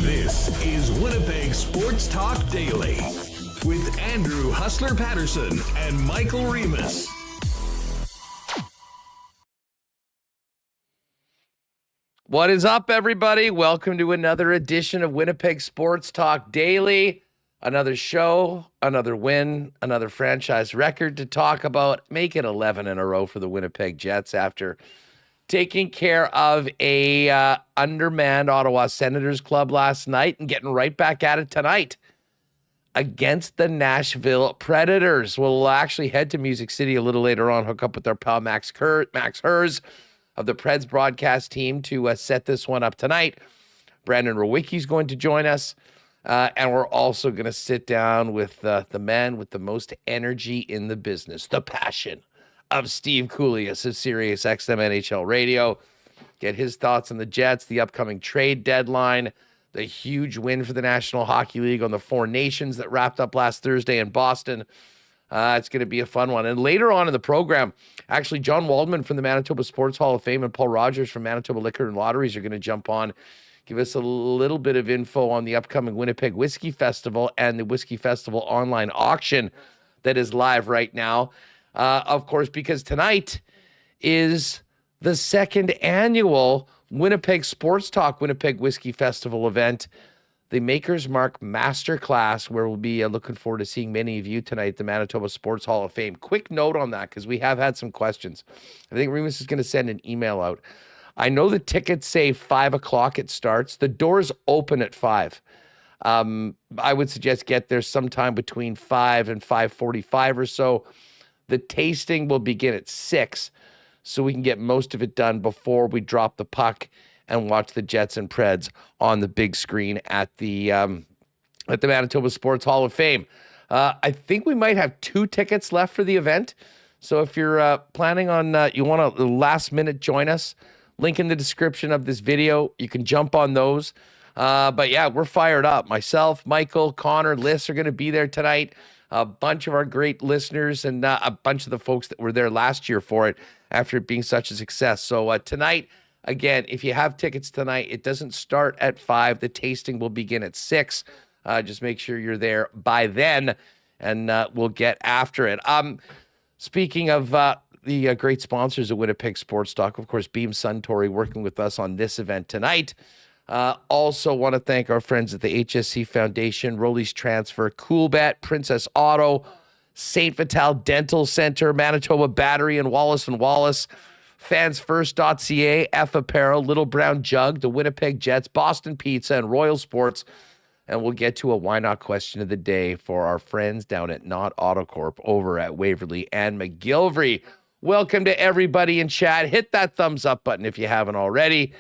This is Winnipeg Sports Talk Daily with Andrew Hustler Paterson and Michael Remis. What is up, everybody? Welcome to another edition of Winnipeg Sports Talk Daily. Another show, another win, another franchise record to talk about. Make it 11 in a row for the Winnipeg Jets after taking care of a undermanned Ottawa Senators club last night and getting right back at it tonight against the Nashville Predators. We'll actually head to Music City a little later on, hook up with our pal Max Herz of the Preds broadcast team to set this one up tonight. Brandon Rewucki is going to join us, and we're also going to sit down with the man with the most energy in the business, the passion of Steve Kouleas of Sirius XM NHL Radio. Get his thoughts on the Jets, the upcoming trade deadline, the huge win for the National Hockey League on the Four Nations that wrapped up last Thursday in Boston. It's going to be a fun one. And later on in the program, actually, John Waldman from the Manitoba Sports Hall of Fame and Paul Rogers from Manitoba Liquor and Lotteries are going to jump on, give us a little bit of info on the upcoming Winnipeg Whisky Festival and the Whisky Festival online auction that is live right now. Of course, because tonight is the second annual Winnipeg Sports Talk Winnipeg Whisky Festival event, the Maker's Mark Masterclass, where we'll be looking forward to seeing many of you tonight at the Manitoba Sports Hall of Fame. Quick note on that, because we have had some questions. I think Remis is going to send an email out. I know the tickets say 5 o'clock it starts. The doors open at 5. I would suggest get there sometime between 5 and 5:45 or so. The tasting will begin at 6, so we can get most of it done before we drop the puck and watch the Jets and Preds on the big screen at the Manitoba Sports Hall of Fame. I think we might have 2 tickets left for the event, so if you're planning on, you want to last minute join us, link in the description of this video. You can jump on those. But yeah, we're fired up. Myself, Michael, Connor, Liz are going to be there tonight. A bunch of our great listeners and a bunch of the folks that were there last year for it after it being such a success. So tonight, again, if you have tickets tonight, it doesn't start at 5. The tasting will begin at 6. Just make sure you're there by then, and we'll get after it. Speaking of the great sponsors of Winnipeg Sports Talk, of course, Beam Suntory working with us on this event tonight. Also want to thank our friends at the HSC Foundation, Rollies Transfer, Coolbet, Princess Auto, St. Vital Dental Center, Manitoba Battery, and Wallace & Wallace, fansfirst.ca, F Apparel, Little Brown Jug, the Winnipeg Jets, Boston Pizza, and Royal Sports. And we'll get to a why not question of the day for our friends down at Not Autocorp over at Waverly and McGillivray. Welcome to everybody in chat. Hit that thumbs up button if you haven't already.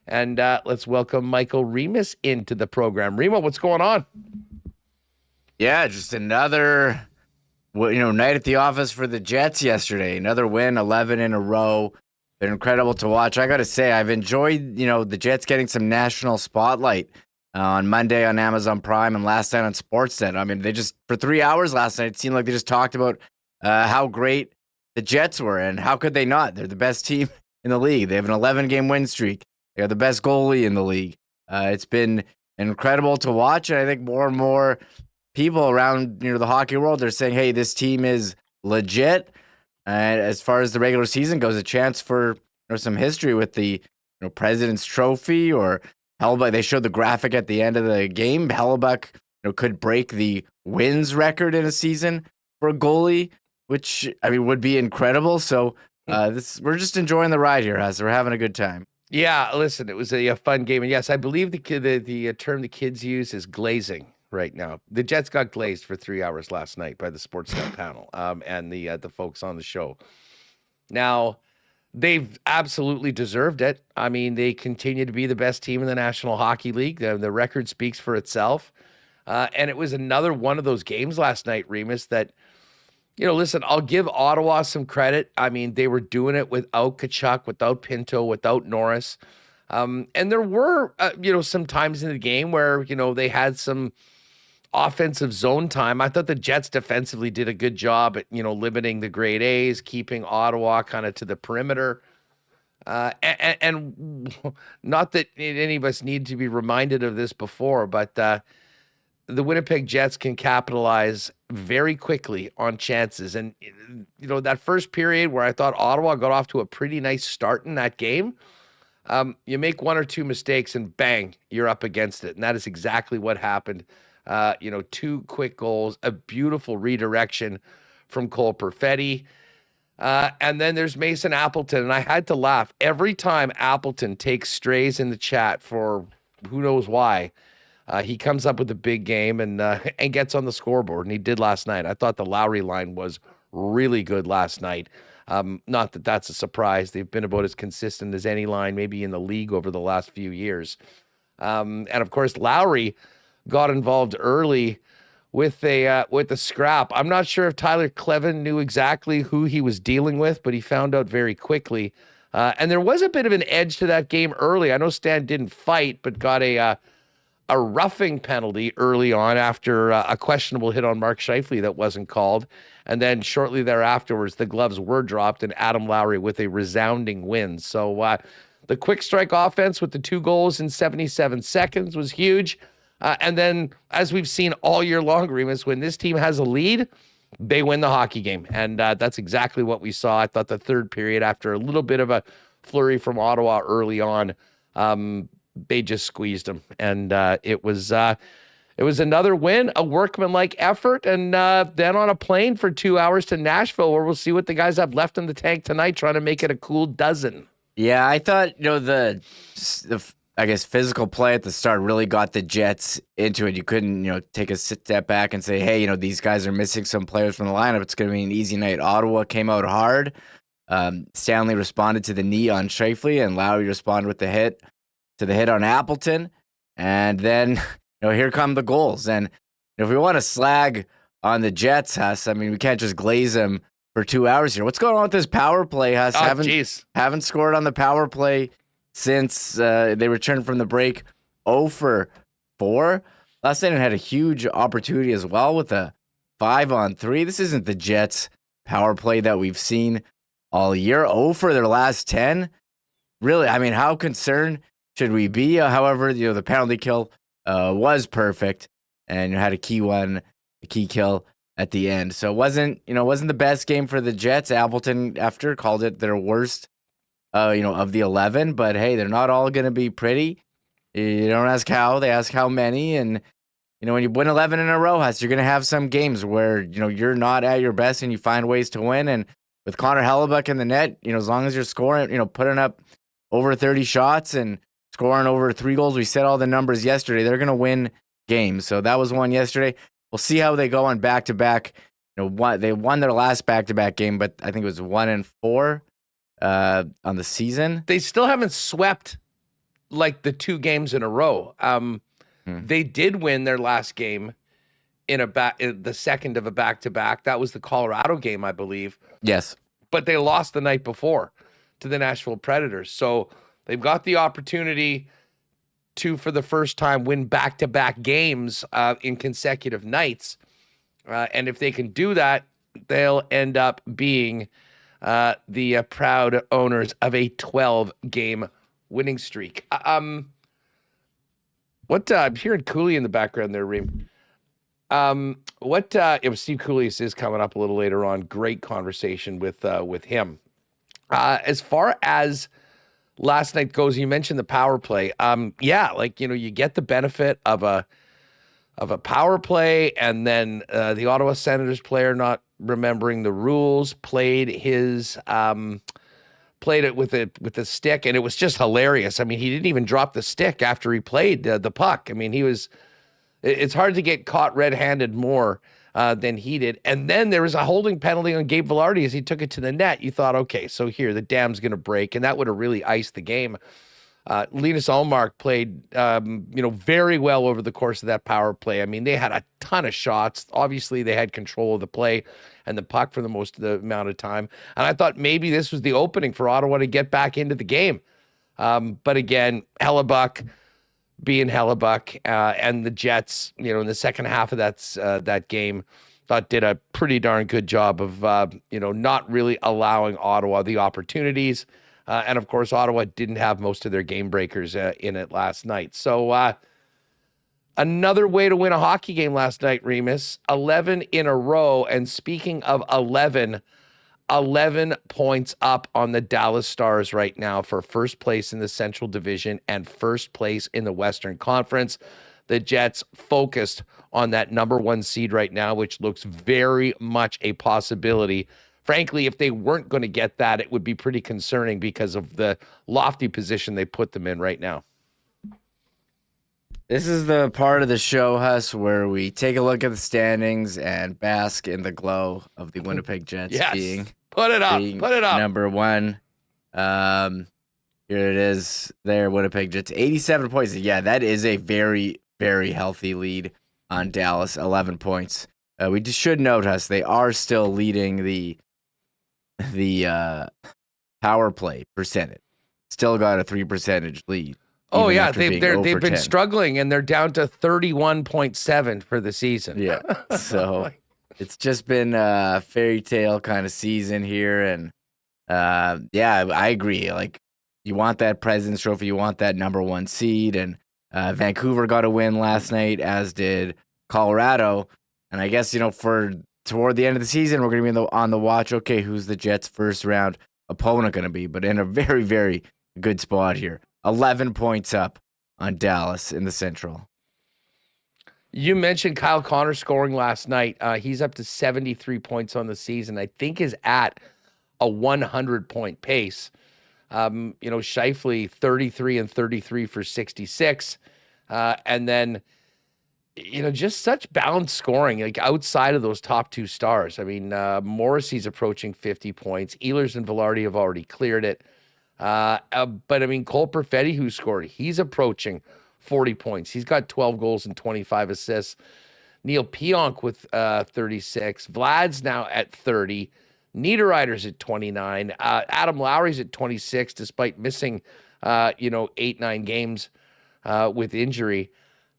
And let's welcome Michael Remis into the program. Remo, what's going on? Yeah, just another night at the office for the Jets yesterday. Another win, 11 in a row. Been incredible to watch. I got to say, I've enjoyed, the Jets getting some national spotlight on Monday on Amazon Prime and last night on Sportsnet. I mean, they just, for 3 hours last night, it seemed like they just talked about how great the Jets were, and how could they not? They're the best team in the league. They have an 11-game win streak. They are the best goalie in the league. It's been incredible to watch, and I think more and more people around the hockey world are saying, hey, this team is legit. And as far as the regular season goes, a chance for some history with the President's Trophy or Hellebuyck. They showed the graphic at the end of the game. Hellebuyck could break the wins record in a season for a goalie, which would be incredible. So we're just enjoying the ride here, Herz. We're having a good time. Yeah, listen, it was a fun game. And yes, I believe the term the kids use is glazing right now. The Jets got glazed for 3 hours last night by the Sportsnet panel and the folks on the show. Now, they've absolutely deserved it. I mean, they continue to be the best team in the National Hockey League. The record speaks for itself. And it was another one of those games last night, Remis, that, listen, I'll give Ottawa some credit. I mean, they were doing it without Tkachuk, without Pinto, without Norris. And there were, some times in the game where, they had some offensive zone time. I thought the Jets defensively did a good job at, limiting the grade A's, keeping Ottawa kind of to the perimeter. And not that any of us need to be reminded of this before, but the Winnipeg Jets can capitalize very quickly on chances. And, that first period where I thought Ottawa got off to a pretty nice start in that game, you make one or two mistakes and bang, you're up against it. And that is exactly what happened. 2 quick goals, a beautiful redirection from Cole Perfetti. And then there's Mason Appleton. And I had to laugh every time Appleton takes strays in the chat for who knows why. He comes up with a big game and gets on the scoreboard. And he did last night. I thought the Lowry line was really good last night. Not that that's a surprise. They've been about as consistent as any line maybe in the league over the last few years. And of course, Lowry got involved early with a scrap. I'm not sure if Tyler Clevin knew exactly who he was dealing with, but he found out very quickly. And there was a bit of an edge to that game early. I know Stan didn't fight, but got a roughing penalty early on after a questionable hit on Marc Scheifele that wasn't called. And then shortly thereafterwards, the gloves were dropped and Adam Lowry with a resounding win. So the quick strike offense with the 2 goals in 77 seconds was huge. And then, as we've seen all year long, Remis, when this team has a lead, they win the hockey game. And that's exactly what we saw. I thought the third period, after a little bit of a flurry from Ottawa early on, they just squeezed them. And it was another win, a workmanlike effort, and then on a plane for 2 hours to Nashville, where we'll see what the guys have left in the tank tonight, trying to make it a cool dozen. Yeah, I thought, the physical play at the start really got the Jets into it. You couldn't, take a step back and say, hey, these guys are missing some players from the lineup. It's going to be an easy night. Ottawa came out hard. Stanley responded to the knee on Scheifele, and Lowry responded with the hit on Appleton. And then, here come the goals. And if we want to slag on the Jets, Huss, I mean, we can't just glaze them for 2 hours here. What's going on with this power play, Huss? Haven't scored on the power play since they returned from the break. 0 for 4. Last night had a huge opportunity as well with a 5-on-3. This isn't the Jets power play that we've seen all year. 0 for their last 10. Really, I mean, how concerned should we be? However, the penalty kill was perfect and had a key kill at the end. So it wasn't the best game for the Jets. Appleton, after, called it their worst of the 11, but hey, they're not all going to be pretty. You don't ask how, they ask how many. And, when you win 11 in a row, Huss, you're going to have some games where, you're not at your best and you find ways to win. And with Connor Hellebuck in the net, as long as you're scoring, putting up over 30 shots and scoring over 3 goals, we said all the numbers yesterday, they're going to win games. So that was one yesterday. We'll see how they go on back-to-back. They won their last back-to-back game, but I think it was 1-4. On the season. They still haven't swept like the 2 games in a row. They did win their last game in the second of a back-to-back. That was the Colorado game, I believe. Yes. But they lost the night before to the Nashville Predators. So they've got the opportunity to, for the first time, win back-to-back games in consecutive nights. And if they can do that, they'll end up being the proud owners of a 12-game winning streak. I'm hearing Cooley in the background there, Reem. Steve Kouleas is coming up a little later on. Great conversation with him. As far as last night goes, you mentioned the power play. You get the benefit of a power play, and then the Ottawa Senators player not remembering the rules played it with a stick, and it was just hilarious. I mean, he didn't even drop the stick after he played the puck. I mean, it's hard to get caught red-handed more than he did. And then there was a holding penalty on Gabe Vilardi as he took it to the net. You thought, okay, so here, the dam's going to break, and that would have really iced the game. Linus Ullmark played, very well over the course of that power play. I mean, they had a ton of shots. Obviously, they had control of the play and the puck for the most of the amount of time. And I thought maybe this was the opening for Ottawa to get back into the game. But again, Hellebuck being Hellebuck, and the Jets, in the second half of that game, thought did a pretty darn good job of, not really allowing Ottawa the opportunities. And of course, Ottawa didn't have most of their game breakers in it last night. So another way to win a hockey game last night, Remis, 11 in a row. And speaking of 11 points up on the Dallas Stars right now for first place in the Central Division and first place in the Western Conference. The Jets focused on that number 1 seed right now, which looks very much a possibility. Frankly, if they weren't going to get that, it would be pretty concerning because of the lofty position they put them in right now. This is the part of the show, Huss, where we take a look at the standings and bask in the glow of the Winnipeg Jets being Put it up. Number 1. Here it is there, Winnipeg Jets. 87 points. Yeah, that is a very, very healthy lead on Dallas. 11 points. We just should note, Huss, they are still leading the power play percentage. Still got a 3% lead. Oh yeah, they've been struggling, and they're down to 31.7 for the season. Yeah, so it's just been a fairy tale kind of season here, and I agree. Like, you want that President's Trophy, you want that number 1 seed, and Vancouver got a win last night, as did Colorado, and I guess for toward the end of the season, we're going to be on the watch. Okay, who's the Jets' first round opponent going to be? But in a very, very good spot here. 11 points up on Dallas in the Central. You mentioned Kyle Connor scoring last night. He's up to 73 points on the season. I think is at a 100-point pace. Scheifele 33 and 33 for 66. And then, just such balanced scoring, like outside of those top 2 stars. I mean, Morrissey's approaching 50 points. Ehlers and Vilardi have already cleared it. But I mean, Cole Perfetti, who scored, he's approaching 40 points. He's got 12 goals and 25 assists. Neil Pionk with 36. Vlad's now at 30. Niederreiter's at 29. Adam Lowry's at 26, despite missing, 8-9 games with injury.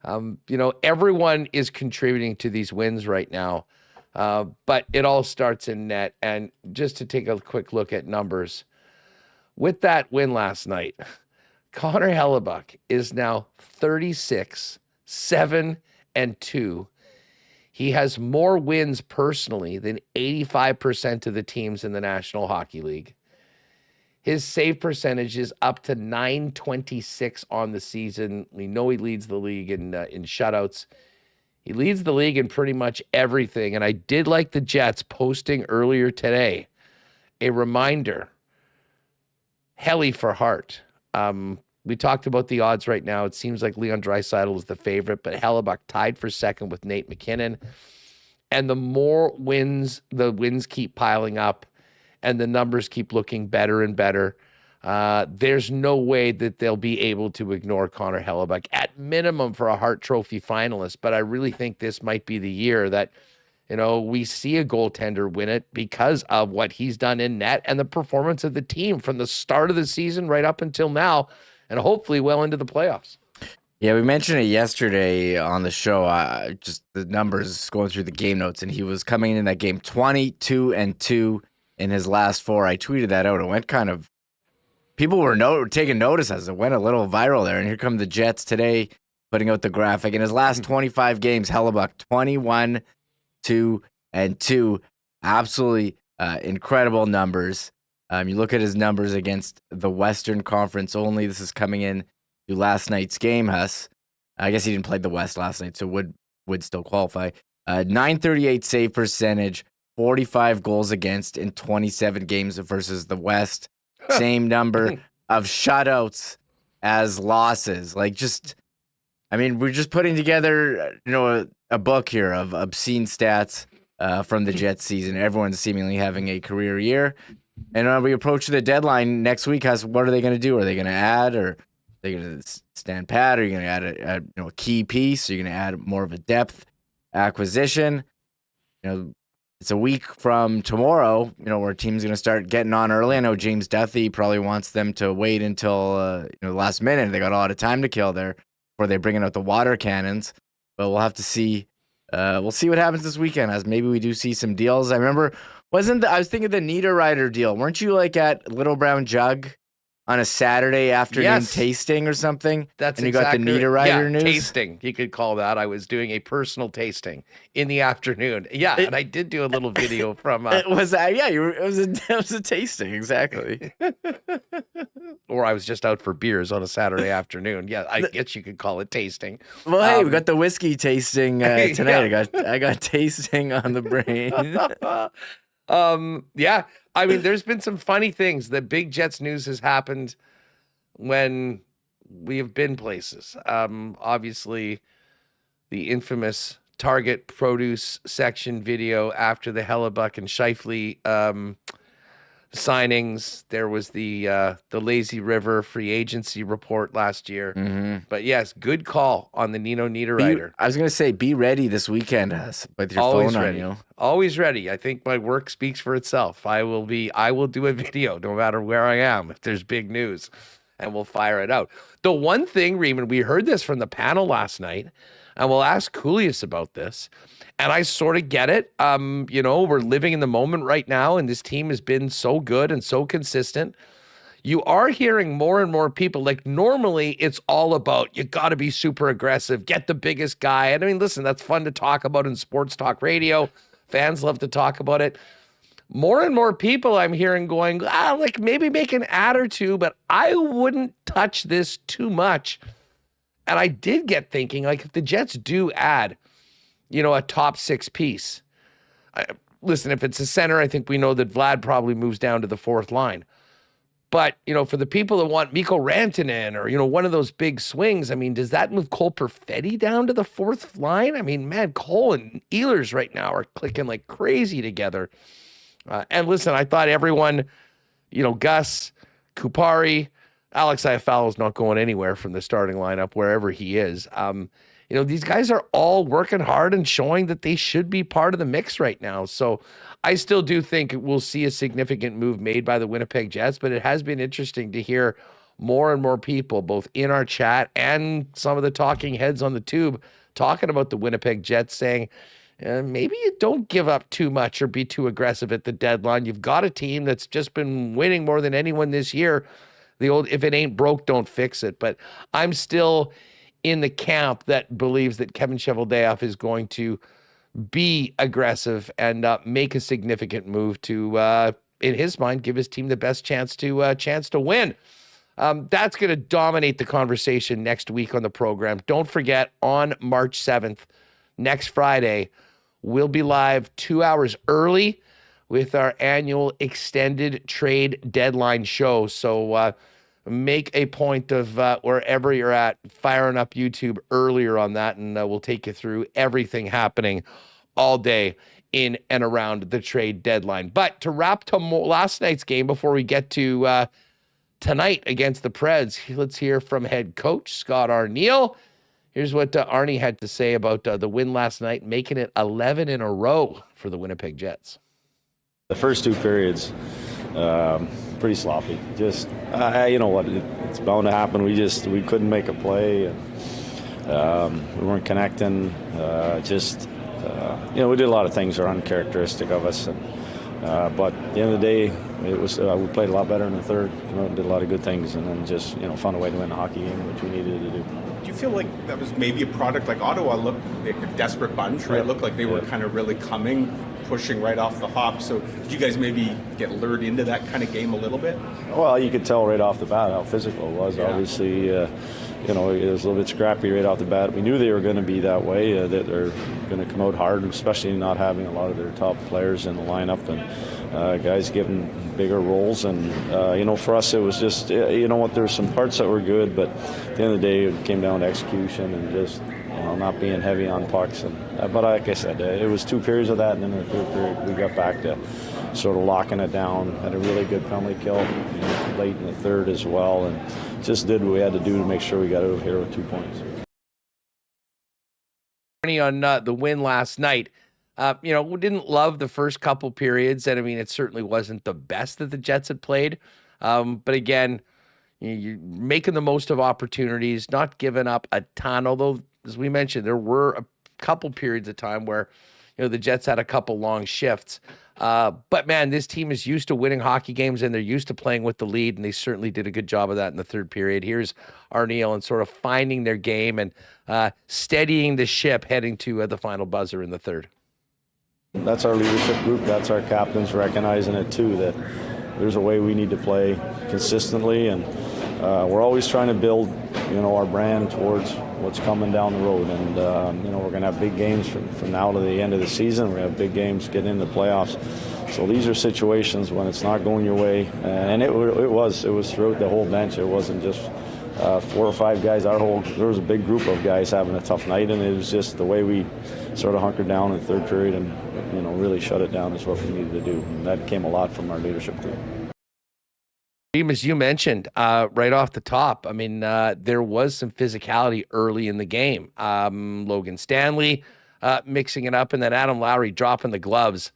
Everyone is contributing to these wins right now. But it all starts in net. And just to take a quick look at numbers, with that win last night, Connor Hellebuck is now 36, 7, and 2. He has more wins personally than 85% of the teams in the National Hockey League. His save percentage is up to .926 on the season. We know he leads the league in shutouts. He leads the league in pretty much everything. And I did like the Jets posting earlier today a reminder. Helly for Hart. We talked about the odds right now. It seems like Leon Draisaitl is the favorite, but Hellebuck tied for second with Nate McKinnon. And the more wins, the wins keep piling up, and the numbers keep looking better and better. There's no way that they'll be able to ignore Connor Hellebuck, at minimum for a Hart Trophy finalist. But I really think this might be the year that we see a goaltender win it because of what he's done in net and the performance of the team from the start of the season right up until now, and hopefully well into the playoffs. Yeah, we mentioned it yesterday on the show, just the numbers going through the game notes, and he was coming in that game 22-2 in his last 4. I tweeted that out. It went kind of, people were taking notice as it went a little viral there, and here come the Jets today putting out the graphic. In his last 25 games, Hellebuck 21-2. Absolutely incredible numbers. You look at his numbers against the Western Conference only. This is coming in to last night's game, Huss. I guess he didn't play the West last night, so would still qualify. .938 save percentage, 45 goals against in 27 games versus the West. Same number of shutouts as losses. Like, just I mean, we're just putting together, a book here of obscene stats from the Jets season. Everyone's seemingly having a career year. And we approach the deadline next week. What are they going to do? Are they going to add, or are they going to stand pat? Are you going to add a key piece? Are you going to add more of a depth acquisition? It's a week from tomorrow, where a team's going to start getting on early. I know James Duthie probably wants them to wait until the last minute. They got a lot of time to kill there before they bring out the water cannons. But we'll have to see. We'll see what happens this weekend, as maybe we do see some deals. I remember, I was thinking the Niederreiter deal. Weren't you at Little Brown Jug on a Saturday afternoon tasting or something? That's and you got the Niederreiter news? Tasting, you could call that. I was doing a personal tasting in the afternoon. Yeah, and I did do a little video from... it was a tasting, exactly. Or I was just out for beers on a Saturday afternoon. Yeah, I guess you could call it tasting. Well, hey, we got the whiskey tasting tonight. Yeah. I got tasting on the brain. Yeah, I mean, there's been some funny things. The big Jets news has happened when we have been places. Obviously, the infamous Target produce section video after the Hellebuck and Scheifele signings. There was the Lazy River free agency report last year. Mm-hmm. But yes, good call on the Nino Niederreiter. I was going to say, be ready this weekend with your phone on you. Always ready. I think my work speaks for itself. I will do a video no matter where I am if there's big news, and we'll fire it out. The one thing, Reman, we heard this from the panel last night, and we'll ask Kouleas about this. And I sort of get it. We're living in the moment right now, and this team has been so good and so consistent. You are hearing more and more people, normally it's all about, you got to be super aggressive, get the biggest guy. And I mean, listen, that's fun to talk about in sports talk radio. Fans love to talk about it. More and more people I'm hearing going, maybe make an ad or two, but I wouldn't touch this too much. And I did get thinking, if the Jets do add, a top six piece. Listen, if it's a center, I think we know that Vlad probably moves down to the fourth line. But, for the people that want Mikko Rantanen or, one of those big swings, I mean, does that move Cole Perfetti down to the fourth line? I mean, man, Cole and Ehlers right now are clicking like crazy together. And listen, I thought everyone, Gus, Kupari, Alex Iafallo's not going anywhere from the starting lineup, wherever he is. These guys are all working hard and showing that they should be part of the mix right now. So I still do think we'll see a significant move made by the Winnipeg Jets, but it has been interesting to hear more and more people, both in our chat and some of the talking heads on the tube, talking about the Winnipeg Jets, saying, maybe you don't give up too much or be too aggressive at the deadline. You've got a team that's just been winning more than anyone this year. The old, if it ain't broke, don't fix it. But I'm still in the camp that believes that Kevin Cheveldayoff is going to be aggressive and make a significant move to, in his mind, give his team the best chance to win. That's going to dominate the conversation next week on the program. Don't forget, on March 7th, next Friday, we'll be live 2 hours early with our annual extended trade deadline show. So make a point of wherever you're at, firing up YouTube earlier on that, and we'll take you through everything happening all day in and around the trade deadline. But to wrap last night's game before we get to tonight against the Preds, let's hear from head coach Scott Arniel. Here's what Arnie had to say about the win last night, making it 11 in a row for the Winnipeg Jets. The first two periods, pretty sloppy. Just, you know what, it's bound to happen. We couldn't make a play. And, we weren't connecting. We did a lot of things that are uncharacteristic of us. But at the end of the day, it was we played a lot better in the third. Did a lot of good things, and then just found a way to win the hockey game, which we needed to do. Do you feel like that was maybe a product like Ottawa looked like a desperate bunch, right? It looked like they were kind of really pushing right off the hop. So did you guys maybe get lured into that kind of game a little bit? Well, you could tell right off the bat how physical it was. Yeah. Obviously, it was a little bit scrappy right off the bat. We knew they were going to be that way, that they're going to come out hard, especially not having a lot of their top players in the lineup and guys given bigger roles. And, for us, it was just, there's some parts that were good, but at the end of the day, it came down to execution and just, not being heavy on pucks. But like I said, it was 2 periods of that, and then in the 3rd period, we got back to sort of locking it down. Had a really good penalty kill late in the 3rd as well, and just did what we had to do to make sure we got out of here with 2 points. On the win last night, we didn't love the first couple periods, and it certainly wasn't the best that the Jets had played. But again, you're making the most of opportunities, not giving up a ton, although, as we mentioned, there were a couple periods of time where, the Jets had a couple long shifts. But, man, this team is used to winning hockey games, and they're used to playing with the lead, and they certainly did a good job of that in the 3rd period. Here's Arniel and sort of finding their game and steadying the ship heading to the final buzzer in the 3rd. That's our leadership group. That's our captains recognizing it, too, that there's a way we need to play consistently, and we're always trying to build, our brand towards what's coming down the road. And, we're going to have big games from now to the end of the season. We're going to have big games getting into the playoffs. So these are situations when it's not going your way. And it was throughout the whole bench. It wasn't just 4 or 5 guys. There was a big group of guys having a tough night, and it was just the way we sort of hunkered down in the 3rd period and, really shut it down is what we needed to do. And that came a lot from our leadership group. As you mentioned, right off the top, there was some physicality early in the game. Logan Stanley mixing it up, and then Adam Lowry dropping the gloves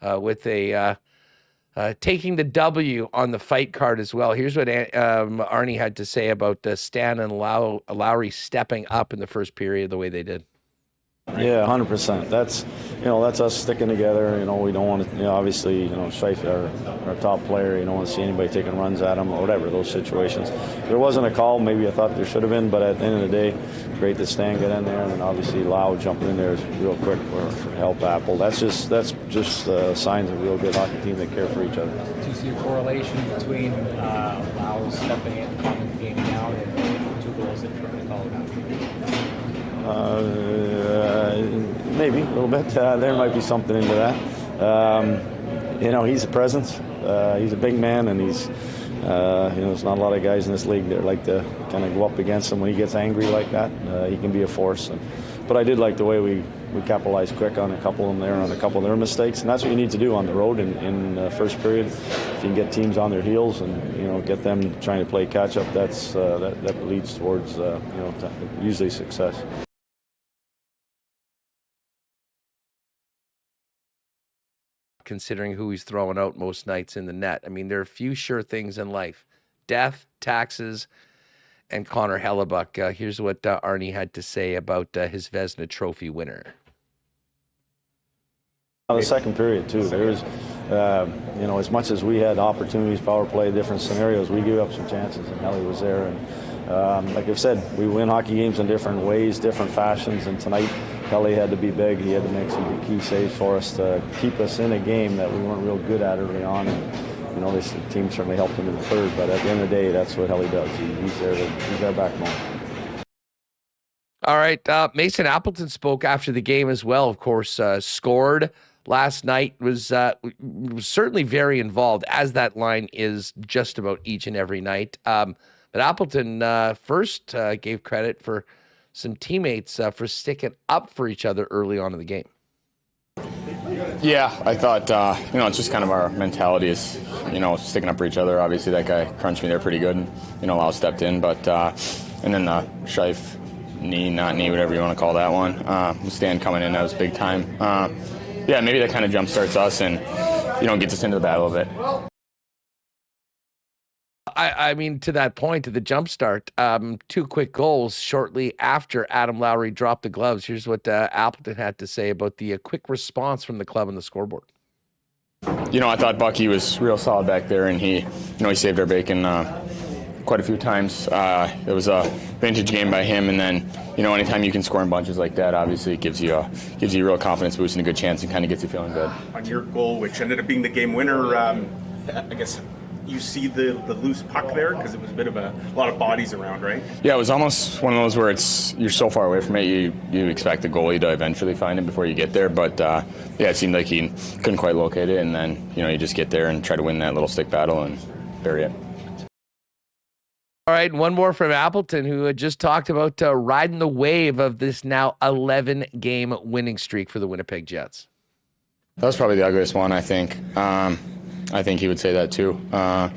with taking the W on the fight card as well. Here's what Arnie had to say about Stan and Lowry stepping up in the first period the way they did. Yeah, 100%. That's us sticking together. We don't want to, obviously, Scheif, our top player, you don't want to see anybody taking runs at him or whatever, those situations. There wasn't a call. Maybe I thought there should have been, but at the end of the day, great that Stan got in there, and then obviously Lau jumping in there is real quick for help Apple. That's just signs of a real good hockey team that care for each other. Do you see a correlation between Lau stepping in, coming, gaming out, and 2 goals that you're going to call it out? Maybe a little bit. There might be something into that. He's a presence. He's a big man, and he's, there's not a lot of guys in this league that like to kind of go up against him when he gets angry like that. He can be a force. But I did like the way we capitalized quick on a couple of them there, on a couple of their mistakes, and that's what you need to do on the road in first period. If you can get teams on their heels and get them trying to play catch up, that leads towards usually success. Considering who he's throwing out most nights in the net. There are a few sure things in life: death, taxes, and Connor Hellebuck. Here's what Arnie had to say about his Vezina Trophy winner. The second period, too. There was, as much as we had opportunities, power play, different scenarios, we gave up some chances, and Helly was there. And like I've said, we win hockey games in different ways, different fashions, and tonight Helly had to be big. He had to make some key saves for us to keep us in a game that we weren't real good at early on. And, this team certainly helped him in the 3rd, but at the end of the day, that's what Helly does. He's our backbone. All right, Mason Appleton spoke after the game as well, of course, scored last night, was certainly very involved, as that line is just about each and every night. But Appleton first gave credit for some teammates for sticking up for each other early on in the game. Yeah, I thought, it's just kind of our mentality is, sticking up for each other. Obviously, that guy crunched me there pretty good, and, Lau stepped in. But, and then the Scheif not knee, whatever you want to call that one, Stan coming in, that was big time. Yeah, maybe that kind of jump starts us and, gets us into the battle a bit. To that point, to the jump start, 2 quick goals shortly after Adam Lowry dropped the gloves. Here's what Appleton had to say about the quick response from the club on the scoreboard. I thought Bucky was real solid back there, and he saved our bacon quite a few times. It was a vintage game by him, and then, anytime you can score in bunches like that, obviously it gives you a real confidence boost and a good chance and kind of gets you feeling good. On your goal, which ended up being the game winner, I guess, you see the loose puck there? Because it was a bit of a lot of bodies around, right? Yeah, it was almost one of those where you're so far away from it, you expect the goalie to eventually find it before you get there. But yeah, it seemed like he couldn't quite locate it, and then you just get there and try to win that little stick battle and bury it. All right, one more from Appleton, who had just talked about riding the wave of this now 11-game winning streak for the Winnipeg Jets. That was probably the ugliest one, I think. I think he would say that too. But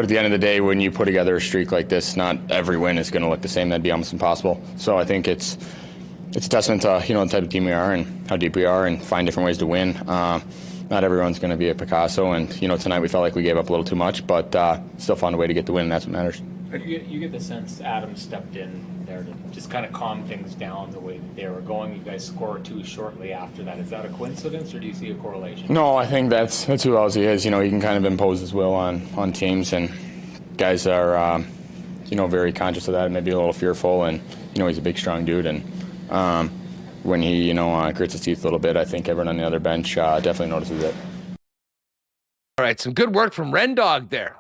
at the end of the day, when you put together a streak like this, not every win is going to look the same. That'd be almost impossible. So I think it's a testament to the type of team we are and how deep we are, and find different ways to win. Not everyone's going to be a Picasso, and tonight we felt like we gave up a little too much, but still found a way to get the win, and that's what matters. You get the sense Adam stepped in there to just kind of calm things down the way that they were going. You guys score 2 shortly after that. Is that a coincidence, or do you see a correlation? No, I think that's who else he is. He can kind of impose his will on teams, and guys are very conscious of that, maybe a little fearful, and he's a big, strong dude, and when he grits his teeth a little bit, I think everyone on the other bench definitely notices it. All right, some good work from Rendog there.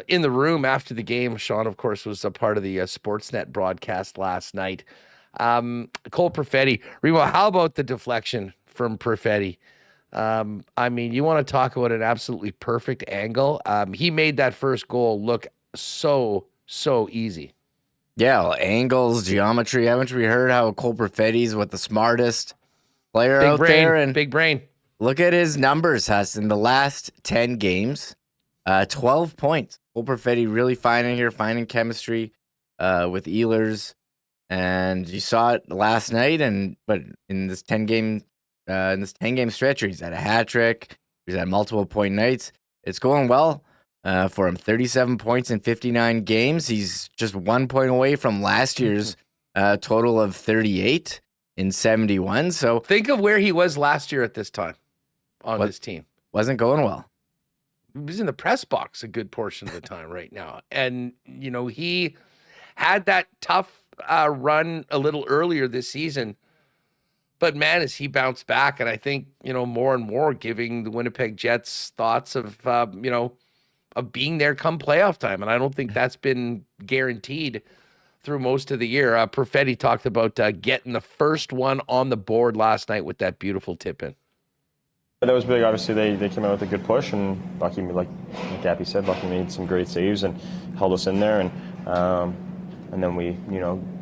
In the room after the game. Sean, of course, was a part of the Sportsnet broadcast last night. Cole Perfetti. Remo, how about the deflection from Perfetti? You want to talk about an absolutely perfect angle. He made that first goal look so easy. Yeah, well, angles, geometry. Haven't we heard how Cole Perfetti's the smartest player Big out brain, there? And big brain. Look at his numbers, Huss. In the last 10 games, 12 points. Cole Perfetti really finding chemistry with Ehlers, and you saw it last night. But in this 10-game stretch, he's had a hat trick. He's had multiple point nights. It's going well for him. 37 points in 59 games. He's just 1 point away from last year's total of 38 in 71. So think of where he was last year at this time on this team. Wasn't going well. He's in the press box a good portion of the time right now. And, he had that tough run a little earlier this season. But, man, as he bounced back, and I think, more and more giving the Winnipeg Jets thoughts of, of being there come playoff time. And I don't think that's been guaranteed through most of the year. Perfetti talked about getting the first one on the board last night with that beautiful tip-in. That was big. Obviously, they came out with a good push, and Bucky, like Gappy said, Bucky made some great saves and held us in there, and then we,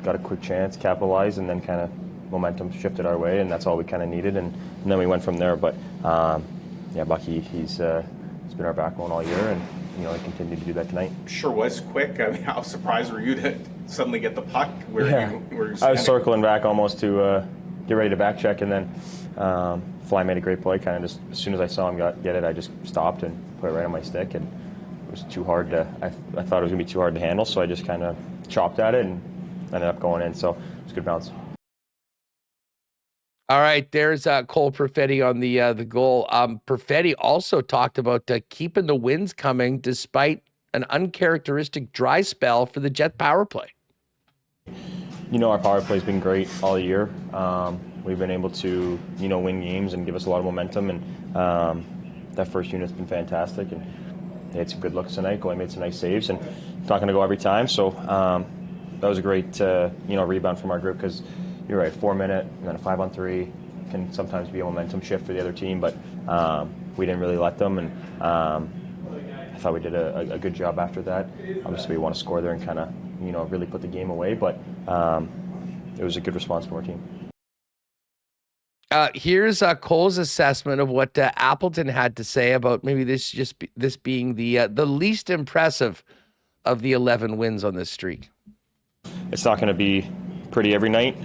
got a quick chance, capitalized, and then kind of momentum shifted our way, and that's all we kind of needed, and then we went from there. But Bucky, he's been our backbone all year, and he continued to do that tonight. Sure was quick. I mean, how surprised were you to suddenly get the puck? I was circling back almost to get ready to back check, and then Fly made a great play. Kind of just as soon as I saw him get it, I just stopped and put it right on my stick, and it was too hard to. I thought it was gonna be too hard to handle, so I just kind of chopped at it and ended up going in. So it was a good bounce. All right, there's Cole Perfetti on the goal. Perfetti also talked about keeping the wins coming despite an uncharacteristic dry spell for the Jet power play. Our power play's been great all year. We've been able to, win games and give us a lot of momentum, and that first unit's been fantastic, and they had some good looks tonight. Goalie made some nice saves, and it's not going to go every time, so that was a great, rebound from our group, because you're right, 4-minute and then a 5-on-3 can sometimes be a momentum shift for the other team, but we didn't really let them, and I thought we did a good job after that. Obviously, we want to score there and kind of, really put the game away, but it was a good response from our team. Here's Cole's assessment of what Appleton had to say about maybe this being the least impressive of the 11 wins on this streak. It's not going to be pretty every night. We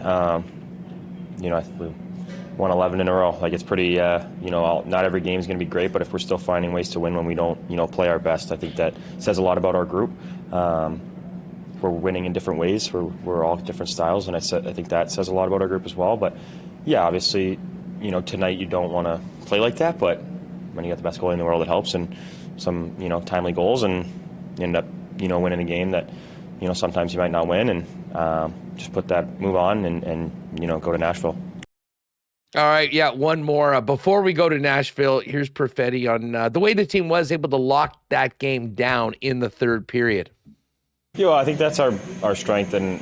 won 11 in a row. Like, it's pretty. Not every game is going to be great, but if we're still finding ways to win when we don't, play our best, I think that says a lot about our group. We're winning in different ways. We're all different styles, and I think that says a lot about our group as well. But yeah, obviously, tonight you don't want to play like that, but when you got the best goalie in the world, it helps, and some, timely goals, and you end up, winning a game that, sometimes you might not win, and just move on and go to Nashville. All right, yeah, one more. Before we go to Nashville, here's Perfetti on the way the team was able to lock that game down in the third period. Yeah, I think that's our strength, and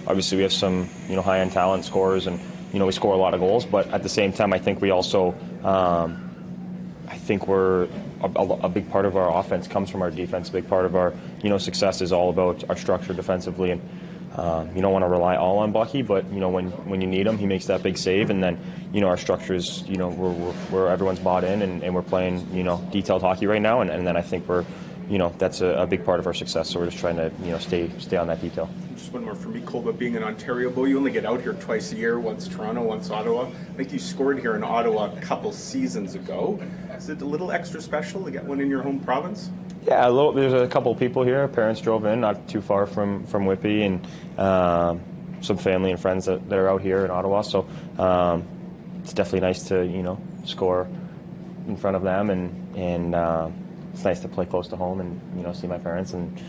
obviously we have some high-end talent scorers, and we score a lot of goals. But at the same time, I think we also, I think we're a big part of our offense comes from our defense. A big part of our success is all about our structure defensively, and you don't want to rely all on Bucky, but when you need him, he makes that big save, and then our structure is we're everyone's bought in, and we're playing detailed hockey right now, and then I think we're. That's a big part of our success. So we're just trying to, stay on that detail. Just one more for me, Coolbet, being an Ontario Bull, you only get out here twice a year, once Toronto, once Ottawa. I think you scored here in Ottawa a couple seasons ago. Is it a little extra special to get one in your home province? Yeah, there's a couple of people here. Parents drove in, not too far from Whippy, and some family and friends that are out here in Ottawa. So it's definitely nice to, score in front of them, and it's nice to play close to home and, see my parents and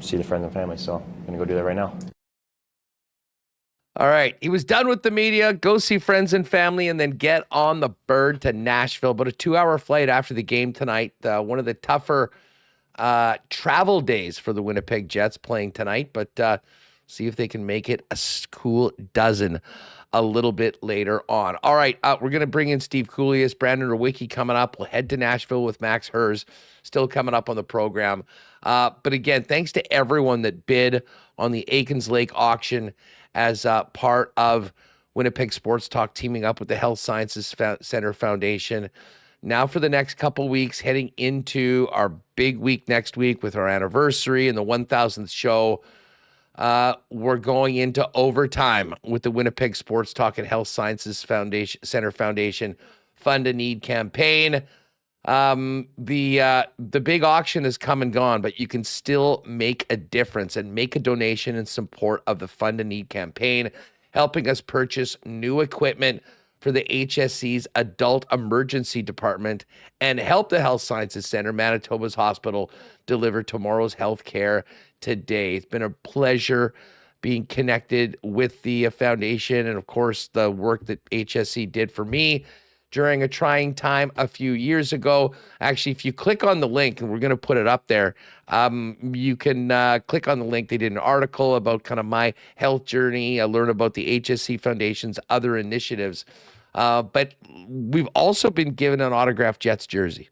see the friends and family. So I'm going to go do that right now. All right. He was done with the media, go see friends and family, and then get on the bird to Nashville. About a 2-hour flight after the game tonight. One of the tougher travel days for the Winnipeg Jets playing tonight, but see if they can make it a cool dozen a little bit later on. All right, we're going to bring in Steve Kouleas, Brandon Rewucki coming up. We'll head to Nashville with Max Herz, still coming up on the program. But again, thanks to everyone that bid on the Aikens Lake auction as part of Winnipeg Sports Talk, teaming up with the Health Sciences Center Foundation. Now for the next couple weeks, heading into our big week next week with our anniversary and the 1000th show, we're going into overtime with the Winnipeg Sports Talk and Health Sciences Center Foundation Fund a Need campaign. The big auction has come and gone, but you can still make a difference and make a donation in support of the Fund a Need campaign, helping us purchase new equipment for the HSC's Adult Emergency Department and help the Health Sciences Center, Manitoba's hospital, deliver tomorrow's health care today. It's been a pleasure being connected with the foundation and, of course, the work that HSC did for me during a trying time a few years ago. Actually, if you click on the link, and we're going to put it up there, you can click on the link. They did an article about kind of my health journey. I learned about the HSC Foundation's other initiatives. But we've also been given an autographed Jets jersey.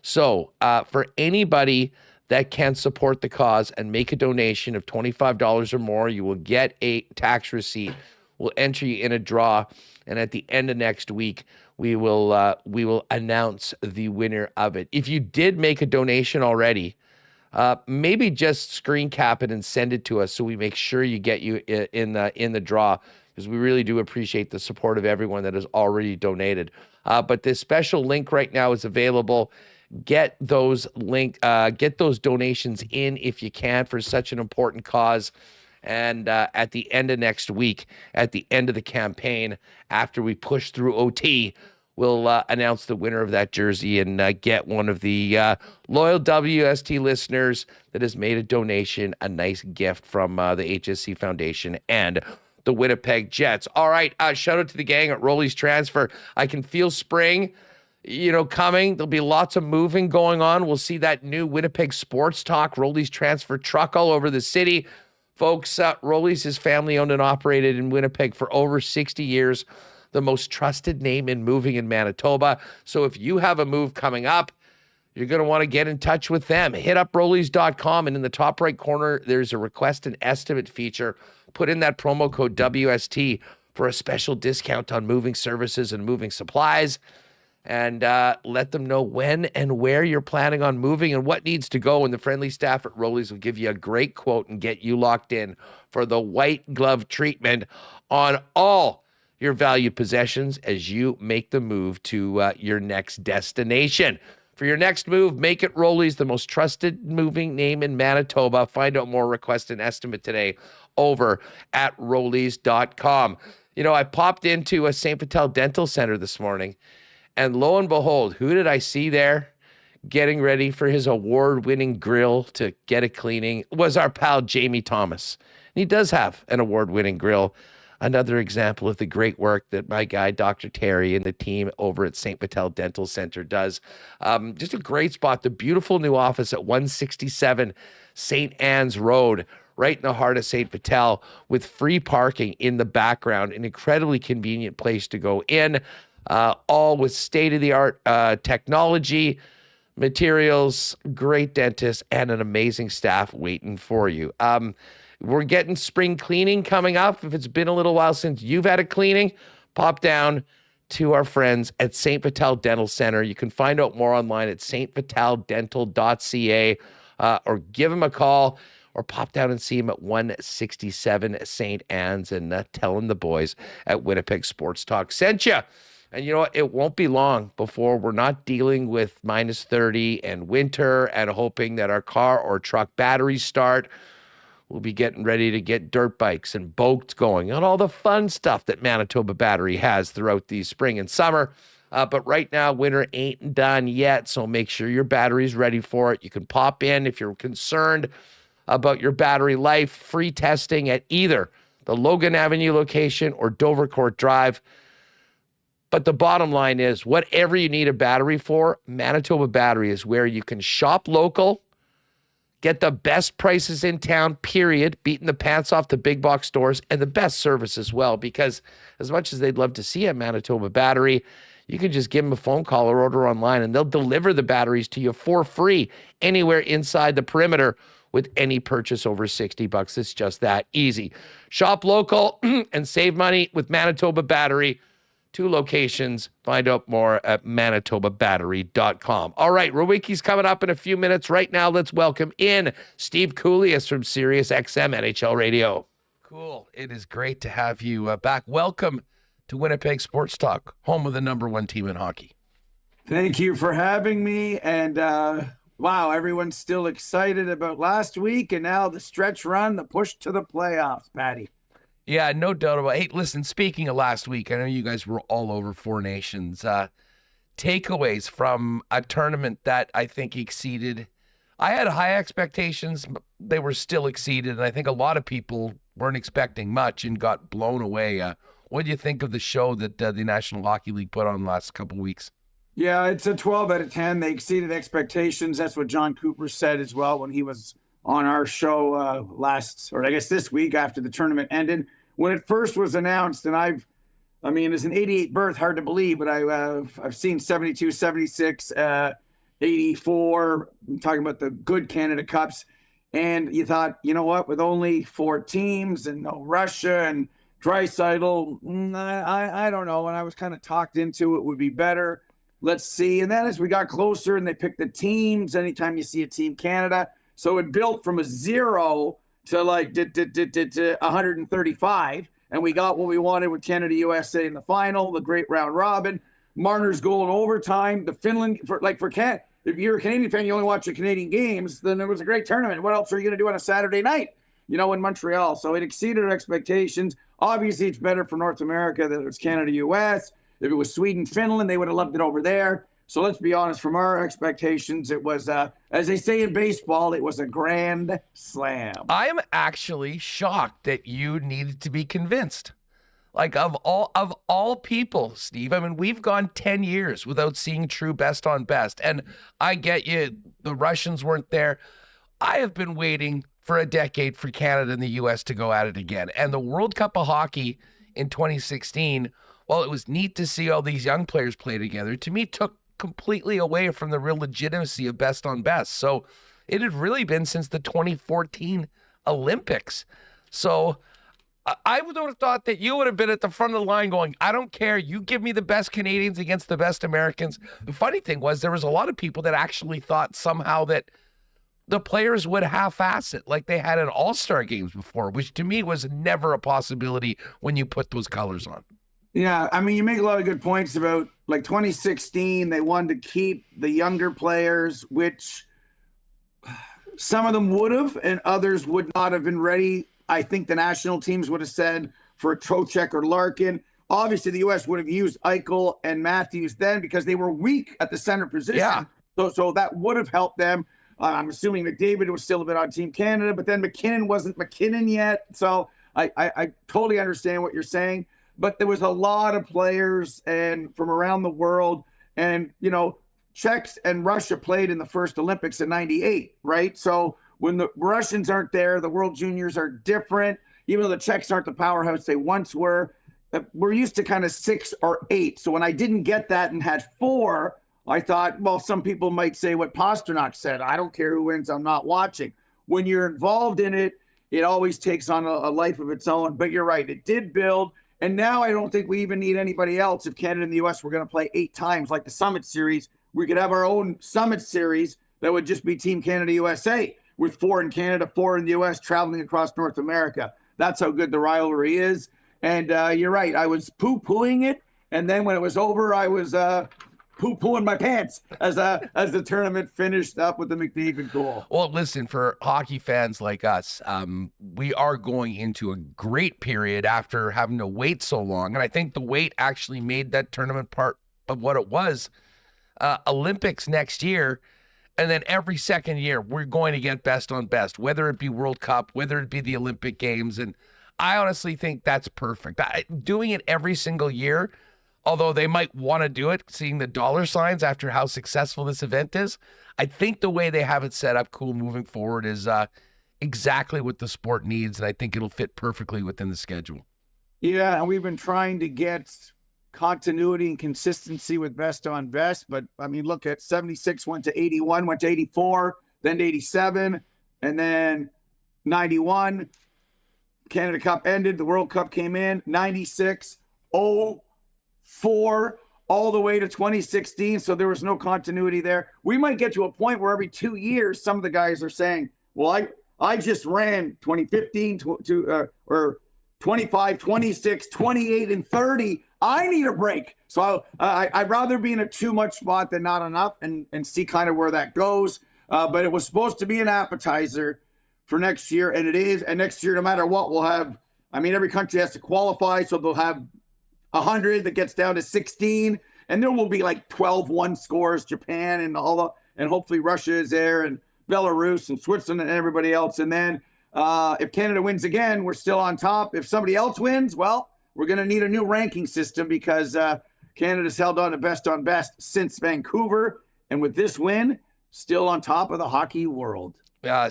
So for anybody that can support the cause and make a donation of $25 or more, you will get a tax receipt. We'll enter you in a draw, and at the end of next week, we will announce the winner of it. If you did make a donation already, maybe just screen cap it and send it to us so we make sure you get you in the draw, because we really do appreciate the support of everyone that has already donated. But this special link right now is available. Get those donations in if you can for such an important cause. And at the end of next week, at the end of the campaign, after we push through OT, we'll announce the winner of that jersey and get one of the loyal WST listeners that has made a donation a nice gift from the HSC Foundation and the Winnipeg Jets. All right, shout out to the gang at Rolly's Transfer. I can feel spring, coming. There'll be lots of moving going on. We'll see that new Winnipeg Sports Talk Rolly's Transfer truck all over the city. Folks, Rolly's is family owned and operated in Winnipeg for over 60 years, the most trusted name in moving in Manitoba. So if you have a move coming up, you're going to want to get in touch with them. Hit up Rollys.com, and in the top right corner, there's a request an estimate feature. Put in that promo code WST for a special discount on moving services and moving supplies. And let them know when and where you're planning on moving and what needs to go. And the friendly staff at Rolly's will give you a great quote and get you locked in for the white glove treatment on all your valued possessions as you make the move to your next destination. For your next move, make it Rolly's, the most trusted moving name in Manitoba. Find out more, request an estimate today over at Rollys.com. I popped into a St. Vital Dental Center this morning, and lo and behold, who did I see there getting ready for his award-winning grill to get a cleaning? Was our pal Jamie Thomas. And he does have an award-winning grill. another example of the great work that my guy, Dr. Terry, and the team over at St. Patel Dental Center does. Just a great spot. The beautiful new office at 167 St. Anne's Road, right in the heart of St. Patel, with free parking in the background. An incredibly convenient place to go in, all with state-of-the-art technology, materials, great dentists, and an amazing staff waiting for you. We're getting spring cleaning coming up. If it's been a little while since you've had a cleaning, pop down to our friends at St. Patel Dental Center. You can find out more online at stpateldental.ca, or give them a call, or pop down and see him at 167 St. Anne's, and tell him the boys at Winnipeg Sports Talk sent you. And you know what? It won't be long before we're not dealing with minus 30 and winter and hoping that our car or truck batteries start. We'll be getting ready to get dirt bikes and boats going and all the fun stuff that Manitoba Battery has throughout the spring and summer. But right now, winter ain't done yet, so make sure your battery's ready for it. You can pop in if you're concerned about your battery life. Free testing at either the Logan Avenue location or Dovercourt Drive. But the bottom line is, whatever you need a battery for, Manitoba Battery is where you can shop local, get the best prices in town, period, beating the pants off the big box stores, and the best service as well. Because as much as they'd love to see a Manitoba Battery, you can just give them a phone call or order online, and they'll deliver the batteries to you for free anywhere inside the perimeter with any purchase over $60. It's just that easy. Shop local and save money with Manitoba Battery. 2 locations. Find out more at manitobabattery.com. All right, Rewucki's coming up in a few minutes. Right now, let's welcome in Steve Kouleas from Sirius XM NHL Radio. Cool. It is great to have you back. Welcome to Winnipeg Sports Talk, home of the #1 team in hockey. Thank you for having me. And wow, everyone's still excited about last week and now the stretch run, the push to the playoffs, Patty. Yeah, no doubt about it. Hey, listen, speaking of last week, I know you guys were all over Four Nations. Takeaways from a tournament that I think exceeded. I had high expectations, but they were still exceeded, and I think a lot of people weren't expecting much and got blown away. What do you think of the show that the National Hockey League put on the last couple of weeks? Yeah, it's a 12 out of 10. They exceeded expectations. That's what John Cooper said as well when he was on our show this week after the tournament ended. When it first was announced, and it's an 88 berth, hard to believe, but I've seen 72, 76, 84. I'm talking about the good Canada Cups. And you thought, you know what, with only 4 teams and no Russia and Draisaitl, I don't know. And I was kind of talked into it would be better. Let's see. And then as we got closer and they picked the teams, anytime you see a Team Canada, so it built from a 0 to like 135, and we got what we wanted with Canada USA in the final, the great round robin, Marner's goal in overtime, the Finland if you're a Canadian fan, you only watch the Canadian games, then it was a great tournament. What else are you going to do on a Saturday night, in Montreal? So it exceeded our expectations. Obviously, it's better for North America that it was Canada US. If it was Sweden, Finland, they would have loved it over there. So let's be honest, from our expectations, it was, as they say in baseball, it was a grand slam. I am actually shocked that you needed to be convinced. Like, of all people, Steve, we've gone 10 years without seeing true best on best. And I get you, the Russians weren't there. I have been waiting for a decade for Canada and the U.S. to go at it again. And the World Cup of Hockey in 2016, while it was neat to see all these young players play together, to me took completely away from the real legitimacy of best on best. So it had really been since the 2014 Olympics. So I would have thought that you would have been at the front of the line going, I don't care. You give me the best Canadians against the best Americans. The funny thing was there was a lot of people that actually thought somehow that the players would half-ass it like they had in all-star games before, which to me was never a possibility when you put those colors on. Yeah, you make a lot of good points about, 2016, they wanted to keep the younger players, which some of them would have and others would not have been ready. I think the national teams would have said for a Trocheck or Larkin. Obviously, the U.S. would have used Eichel and Matthews then because they were weak at the center position. Yeah. So that would have helped them. I'm assuming McDavid was still a bit on Team Canada, but then McKinnon wasn't McKinnon yet. So I totally understand what you're saying, but there was a lot of players and from around the world, and Czechs and Russia played in the first Olympics in '98, right? So when the Russians aren't there, the World Juniors are different. Even though the Czechs aren't the powerhouse they once were, we're used to kind of 6 or 8. So when I didn't get that and had 4, I thought, well, some people might say what Pasternak said. I don't care who wins, I'm not watching. When you're involved in it, it always takes on a life of its own. But you're right, it did build. And now I don't think we even need anybody else. If Canada and the U.S. were going to play 8 times like the Summit Series, we could have our own Summit Series that would just be Team Canada USA, with 4 in Canada, 4 in the U.S., traveling across North America. That's how good the rivalry is. And you're right, I was poo-pooing it. And then when it was over, I was poo-pooing my pants as the tournament finished up with the McDavid goal. Well, listen, for hockey fans like us, we are going into a great period after having to wait so long. And I think the wait actually made that tournament part of what it was. Olympics next year, and then every second year, we're going to get best on best, whether it be World Cup, whether it be the Olympic Games. And I honestly think that's perfect. Doing it every single year, although they might want to do it, seeing the dollar signs after how successful this event is, I think the way they have it set up cool moving forward is exactly what the sport needs, and I think it'll fit perfectly within the schedule. Yeah, and we've been trying to get continuity and consistency with best on best, but I mean, look at 76 went to 81, went to 84, then to 87, and then 91. Canada Cup ended, the World Cup came in, 96, 04, all the way to 2016, so there was no continuity there. We might get to a point where every 2 years, some of the guys are saying, well, I just ran 2015 or 25, 26, 28, and 30. I need a break. So I'd rather be in a too much spot than not enough and see kind of where that goes. But it was supposed to be an appetizer for next year, and it is. And next year, no matter what, we'll have, I mean, every country has to qualify, so they'll have 100 that gets down to 16, and there will be like 12-1 scores, Japan and and hopefully Russia is there, and Belarus and Switzerland and everybody else. And then if Canada wins again, we're still on top. If somebody else wins, well, we're going to need a new ranking system because Canada's held on to best since Vancouver. And with this win, still on top of the hockey world.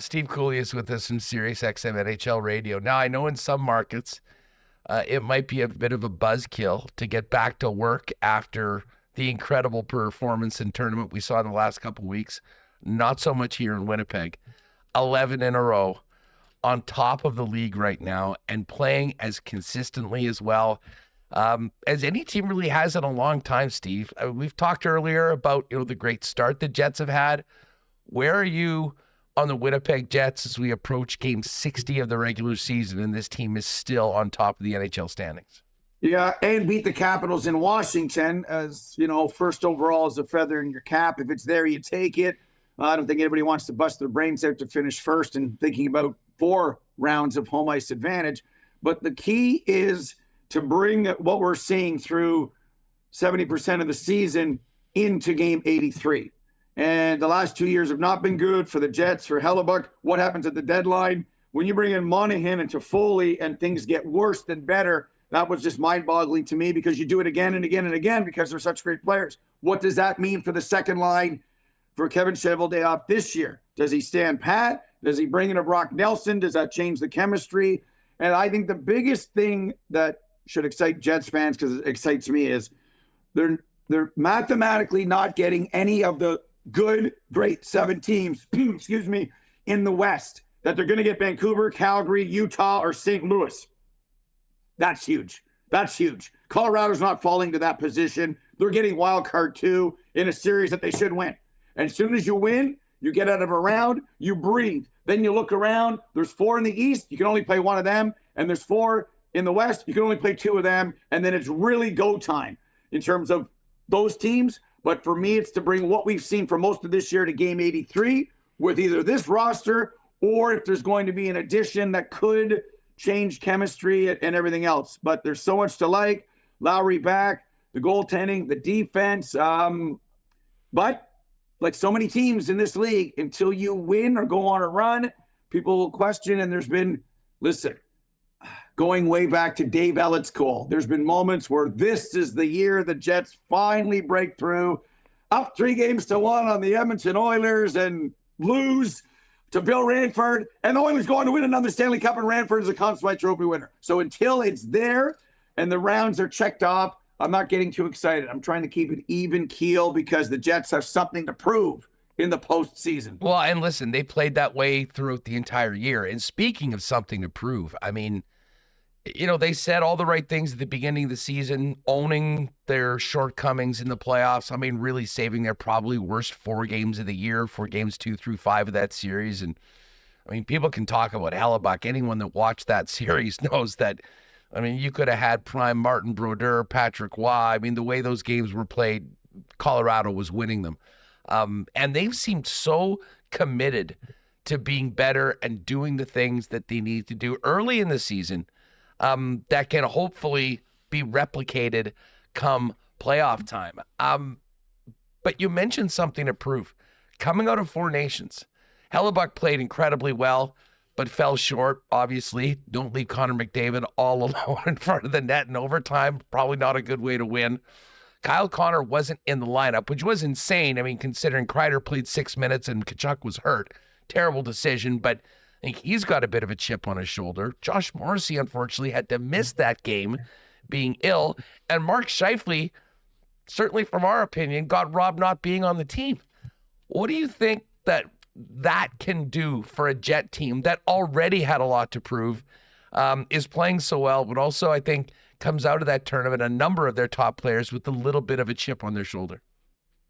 Steve Kouleas with us from Sirius XM NHL Radio. Now, I know in some markets, it might be a bit of a buzzkill to get back to work after the incredible performance and tournament we saw in the last couple of weeks. Not so much here in Winnipeg. 11 in a row. On top of the league right now and playing as consistently as well as any team really has in a long time, Steve. We've talked earlier about the great start the Jets have had. Where are you on the Winnipeg Jets as we approach game 60 of the regular season and this team is still on top of the NHL standings? Yeah, and beat the Capitals in Washington as, first overall is a feather in your cap. If it's there, you take it. I don't think anybody wants to bust their brains out to finish first and thinking about 4 rounds of home ice advantage. But the key is to bring what we're seeing through 70% of the season into game 83. And the last 2 years have not been good for the Jets, for Hellebuck. What happens at the deadline? When you bring in Monahan and Toffoli and things get worse than better, that was just mind-boggling to me because you do it again and again and again because they're such great players. What does that mean for the second line for Kevin Cheveldayoff this year? Does he stand pat? Does he bring in a Brock Nelson? Does that change the chemistry? And I think the biggest thing that should excite Jets fans, because it excites me, is they're mathematically not getting any of the good, great 7 teams, excuse me, in the West, that they're going to get Vancouver, Calgary, Utah, or St. Louis. That's huge. That's huge. Colorado's not falling to that position. They're getting wild card 2 in a series that they should win. And as soon as you win, you get out of a round, you breathe. Then you look around, there's 4 in the East, you can only play 1 of them. And there's 4 in the West, you can only play 2 of them. And then it's really go time in terms of those teams. But for me, it's to bring what we've seen for most of this year to game 83 with either this roster or if there's going to be an addition that could change chemistry and everything else. But there's so much to like. Lowry back, the goaltending, the defense. But like so many teams in this league, until you win or go on a run, people will question. And there's been, listen, going way back to Dave Ellitt's goal. There's been moments where this is the year the Jets finally break through, up 3-1 on the Edmonton Oilers and lose to Bill Ranford, and the Oilers go on to win another Stanley Cup, and Ranford is a Conn Smythe Trophy winner. So until it's there and the rounds are checked off, I'm not getting too excited. I'm trying to keep it even keel because the Jets have something to prove in the postseason. Well, and listen, they played that way throughout the entire year. And speaking of something to prove, I mean, you know, they said all the right things at the beginning of the season, owning their shortcomings in the playoffs. I mean, really saving their probably worst 4 games of the year, 4 games 2 through 5 of that series. And I mean, people can talk about Hellebuck. Anyone that watched that series knows that, I mean, you could have had prime Martin Brodeur, Patrick Waugh. I mean, the way those games were played, Colorado was winning them. And they've seemed so committed to being better and doing the things that they need to do early in the season that can hopefully be replicated come playoff time. But you mentioned something to prove. Coming out of 4 Nations, Hellebuck played incredibly well, but fell short, obviously. Don't leave Connor McDavid all alone in front of the net in overtime. Probably not a good way to win. Kyle Connor wasn't in the lineup, which was insane. I mean, considering Kreider played 6 minutes and Tkachuk was hurt. Terrible decision, but I think he's got a bit of a chip on his shoulder. Josh Morrissey, unfortunately, had to miss that game being ill. And Mark Scheifele, certainly from our opinion, got robbed not being on the team. What do you think that can do for a Jet team that already had a lot to prove, is playing so well, but also I think comes out of that tournament, a number of their top players with a little bit of a chip on their shoulder?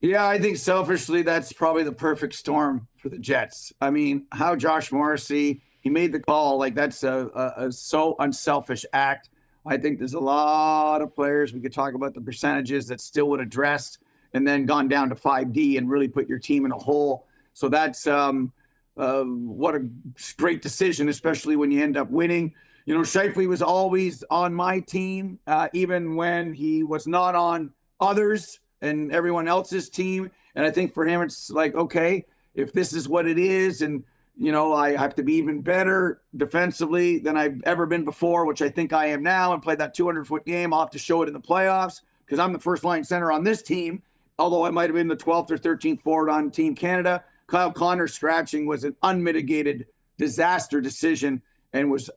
Yeah, I think selfishly, that's probably the perfect storm for the Jets. I mean, how Josh Morrissey, he made the call, like that's a so unselfish act. I think there's a lot of players, we could talk about the percentages, that still would have dressed and then gone down to 5D and really put your team in a hole. So that's what a great decision, especially when you end up winning. You know, Scheifele was always on my team, even when he was not on others and everyone else's team. And I think for him, it's like, okay, if this is what it is, and, you know, I have to be even better defensively than I've ever been before, which I think I am now, and play that 200-foot game, I'll have to show it in the playoffs because I'm the first line center on this team, although I might have been the 12th or 13th forward on Team Canada. Kyle Connor scratching was an unmitigated disaster decision and was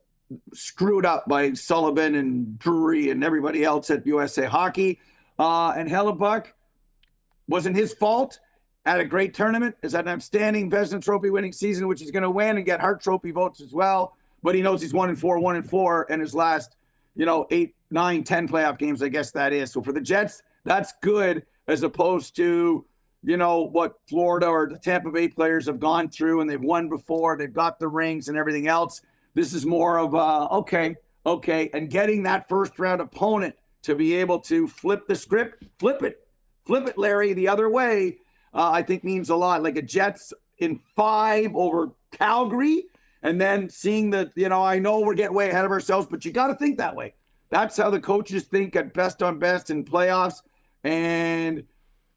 screwed up by Sullivan and Drury and everybody else at USA Hockey. And Hellebuck, wasn't his fault. Had a great tournament. Is had an outstanding Vezina Trophy winning season, which he's going to win and get Hart Trophy votes as well. But he knows he's 1-4, and his last, 8, 9, 10 playoff games, I guess that is. So for the Jets, that's good, as opposed to, what Florida or the Tampa Bay players have gone through, and they've won before. They've got the rings and everything else. This is more of okay. And getting that first round opponent to be able to flip the script, flip it, Larry, the other way, I think means a lot. Like a Jets in 5 over Calgary, and then seeing that, I know we're getting way ahead of ourselves, but you got to think that way. That's how the coaches think at best on best in playoffs. And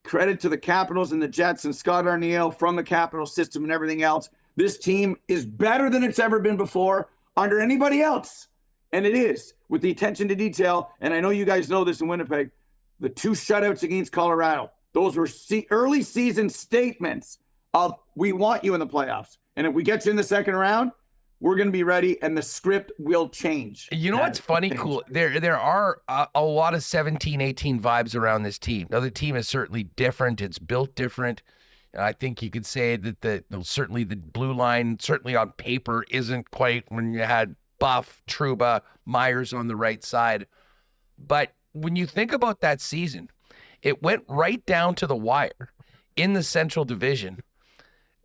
credit to the Capitals and the Jets and Scott Arniel from the Capital system and everything else. This team is better than it's ever been before under anybody else. And it is, with the attention to detail. And I know you guys know this in Winnipeg, the 2 shutouts against Colorado, those were early season statements of, we want you in the playoffs. And if we get you in the second round, we're going to be ready, and the script will change. You know what's funny, Cool? There are a lot of 17-18 vibes around this team. Now, the team is certainly different. It's built different. I think you could say that certainly the blue line, certainly on paper, isn't quite when you had Buff, Trouba, Myers on the right side. But when you think about that season, it went right down to the wire in the Central Division.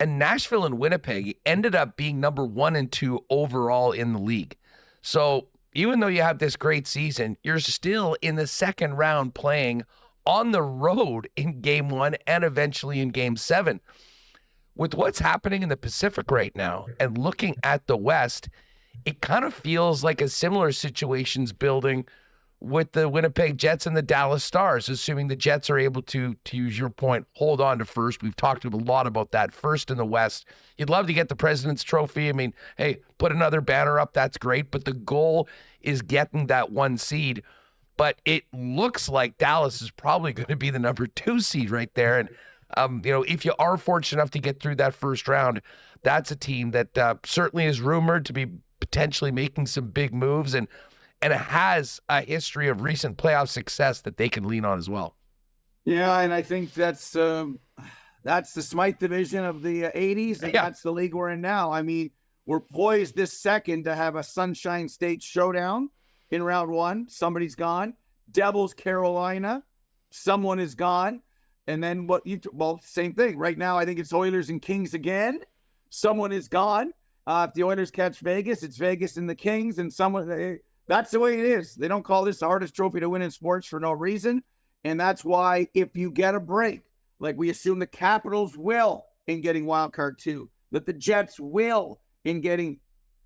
And Nashville and Winnipeg ended up being number 1 and 2 overall in the league. So even though you have this great season, you're still in the second round playing on the road in Game 1 and eventually in Game 7. With what's happening in the Pacific right now and looking at the West, it kind of feels like a similar situation's building with the Winnipeg Jets and the Dallas Stars, assuming the Jets are able to use your point, hold on to first. We've talked a lot about that. First in the West. You'd love to get the President's Trophy. I mean, hey, put another banner up. That's great. But the goal is getting that 1 seed. But it looks like Dallas is probably going to be the number 2 seed right there. And, if you are fortunate enough to get through that first round, that's a team that certainly is rumored to be potentially making some big moves. And it has a history of recent playoff success that they can lean on as well. Yeah, and I think that's the Smythe division of the 80s, and that's the league we're in now. I mean, we're poised this second to have a Sunshine State showdown in round 1. Somebody's gone. Devils, Carolina. Someone is gone. And then same thing. Right now, I think it's Oilers and Kings again. Someone is gone. If the Oilers catch Vegas, it's Vegas and the Kings, and that's the way it is. They don't call this the hardest trophy to win in sports for no reason. And that's why if you get a break, like we assume the Capitals will in getting wild card 2, that the Jets will in getting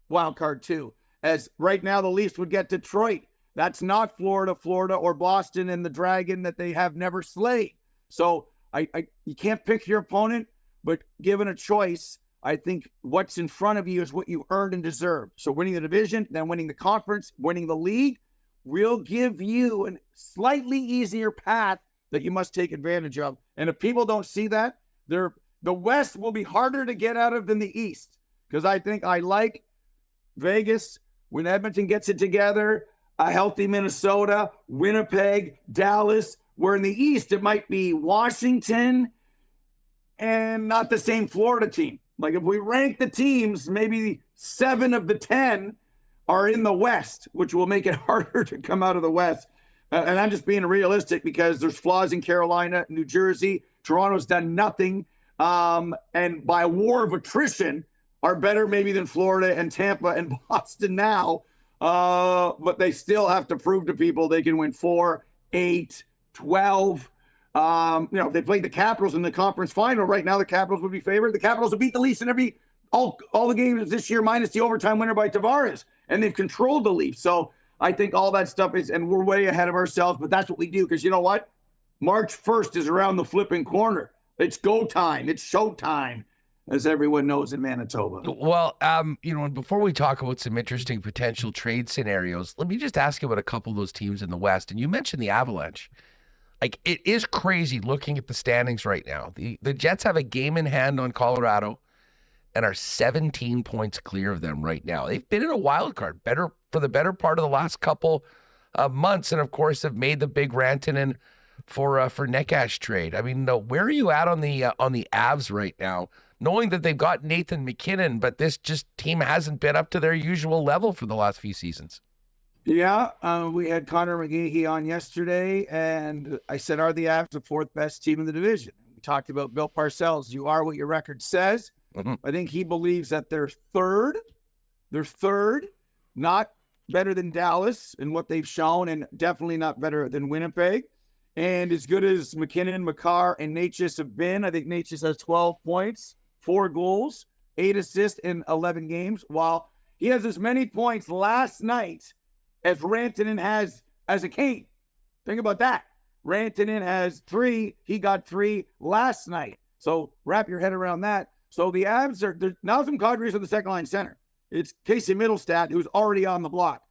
wild card 2, as right now the Leafs would get Detroit. That's not Florida or Boston and the Dragon that they have never slayed. So you can't pick your opponent, but given a choice, I think what's in front of you is what you earned and deserve. So winning the division, then winning the conference, winning the league will give you a slightly easier path that you must take advantage of. And if people don't see that, the West will be harder to get out of than the East. Because I like Vegas when Edmonton gets it together, a healthy Minnesota, Winnipeg, Dallas. Where in the East, it might be Washington and not the same Florida team. Like if we rank the teams, maybe 7 of the 10 are in the West, which will make it harder to come out of the West. And I'm just being realistic because there's flaws in Carolina, New Jersey. Toronto's done nothing. And by a war of attrition are better maybe than Florida and Tampa and Boston now. But they still have to prove to people they can win 4, 8, 12. They played the Capitals in the conference final. Right now, the Capitals would be favored. The Capitals have beat the Leafs in all the games this year, minus the overtime winner by Tavares, and they've controlled the Leafs. So I think all that stuff and we're way ahead of ourselves, but that's what we do because you know what? March 1st is around the flipping corner. It's go time. It's show time, as everyone knows in Manitoba. Well, and before we talk about some interesting potential trade scenarios, let me just ask you about a couple of those teams in the West. And you mentioned the Avalanche. Like, it is crazy looking at the standings right now. The Jets have a game in hand on Colorado and are 17 points clear of them right now. They've been in a wild card for the better part of the last couple of months, and of course have made the big Rantanen for Necas trade. I mean, where are you at on the Avs right now, knowing that they've got Nathan McKinnon, but this team hasn't been up to their usual level for the last few seasons? Yeah, we had Connor McGehee on yesterday, and I said, are the Avs the 4th best team in the division? We talked about Bill Parcells. You are what your record says. Mm-hmm. I think he believes that they're third. They're third, not better than Dallas in what they've shown, and definitely not better than Winnipeg. And as good as McKinnon, Makar, and Necas have been, I think Necas has 12 points, 4 goals, 8 assists in 11 games, while he has as many points last night as Rantanen has as a King. Think about that. Rantanen has 3. He got 3 last night. So wrap your head around that. So the Avs are now some Kadris on the second line center. It's Casey Middlestat, who's already on the block.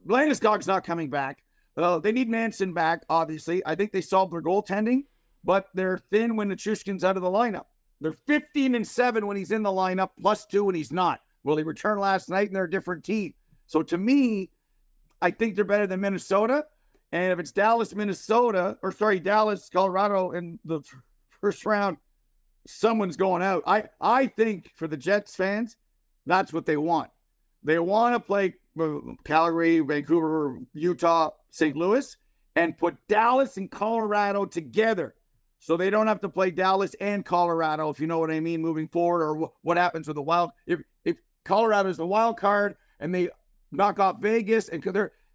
Landeskog's not coming back. They need Manson back, obviously. I think they solved their goaltending, but they're thin when Nichushkin's out of the lineup. They're 15-7 when he's in the lineup, +2 when he's not. Well, he returned last night, and they're a different team. So to me, I think they're better than Minnesota. And if it's Dallas, Colorado in the first round, someone's going out. I think for the Jets fans, that's what they want. They want to play Calgary, Vancouver, Utah, St. Louis, and put Dallas and Colorado together so they don't have to play Dallas and Colorado, if you know what I mean, moving forward, or what happens with the wild. If Colorado is the wild card and they knock off Vegas, and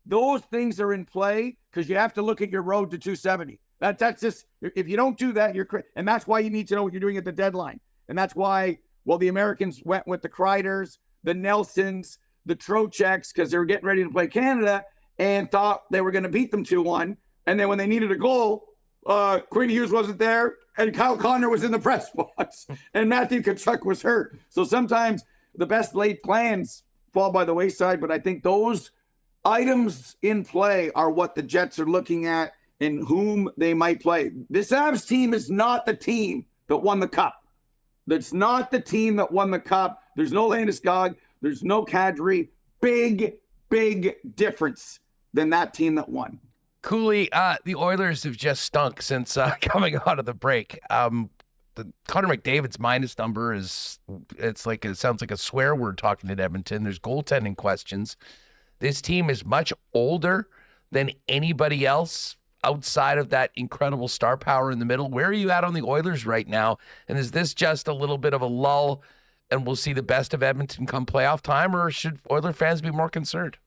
those things are in play because you have to look at your road to 270. That's just, if you don't do that, and that's why you need to know what you're doing at the deadline. And that's why, the Americans went with the Kreiders, the Nelsons, the Trocheks, because they were getting ready to play Canada. and thought they were going to beat them 2-1. And then when they needed a goal, Quinn Hughes wasn't there, and Kyle Connor was in the press box, and Matthew Tkachuk was hurt. So sometimes the best laid plans fall by the wayside, but I think those items in play are what the Jets are looking at and whom they might play. This Avs team is not the team that won the Cup. That's not the team that won the Cup. There's no Landeskog. There's no Kadri. Big difference than that team that won. Cooley, the Oilers have just stunk since coming out of the break. The Connor McDavid's minus number it sounds like a swear word talking to Edmonton. There's goaltending questions. This team is much older than anybody else outside of that incredible star power in the middle. Where are you at on the Oilers right now? And is this just a little bit of a lull and we'll see the best of Edmonton come playoff time, or should Oiler fans be more concerned?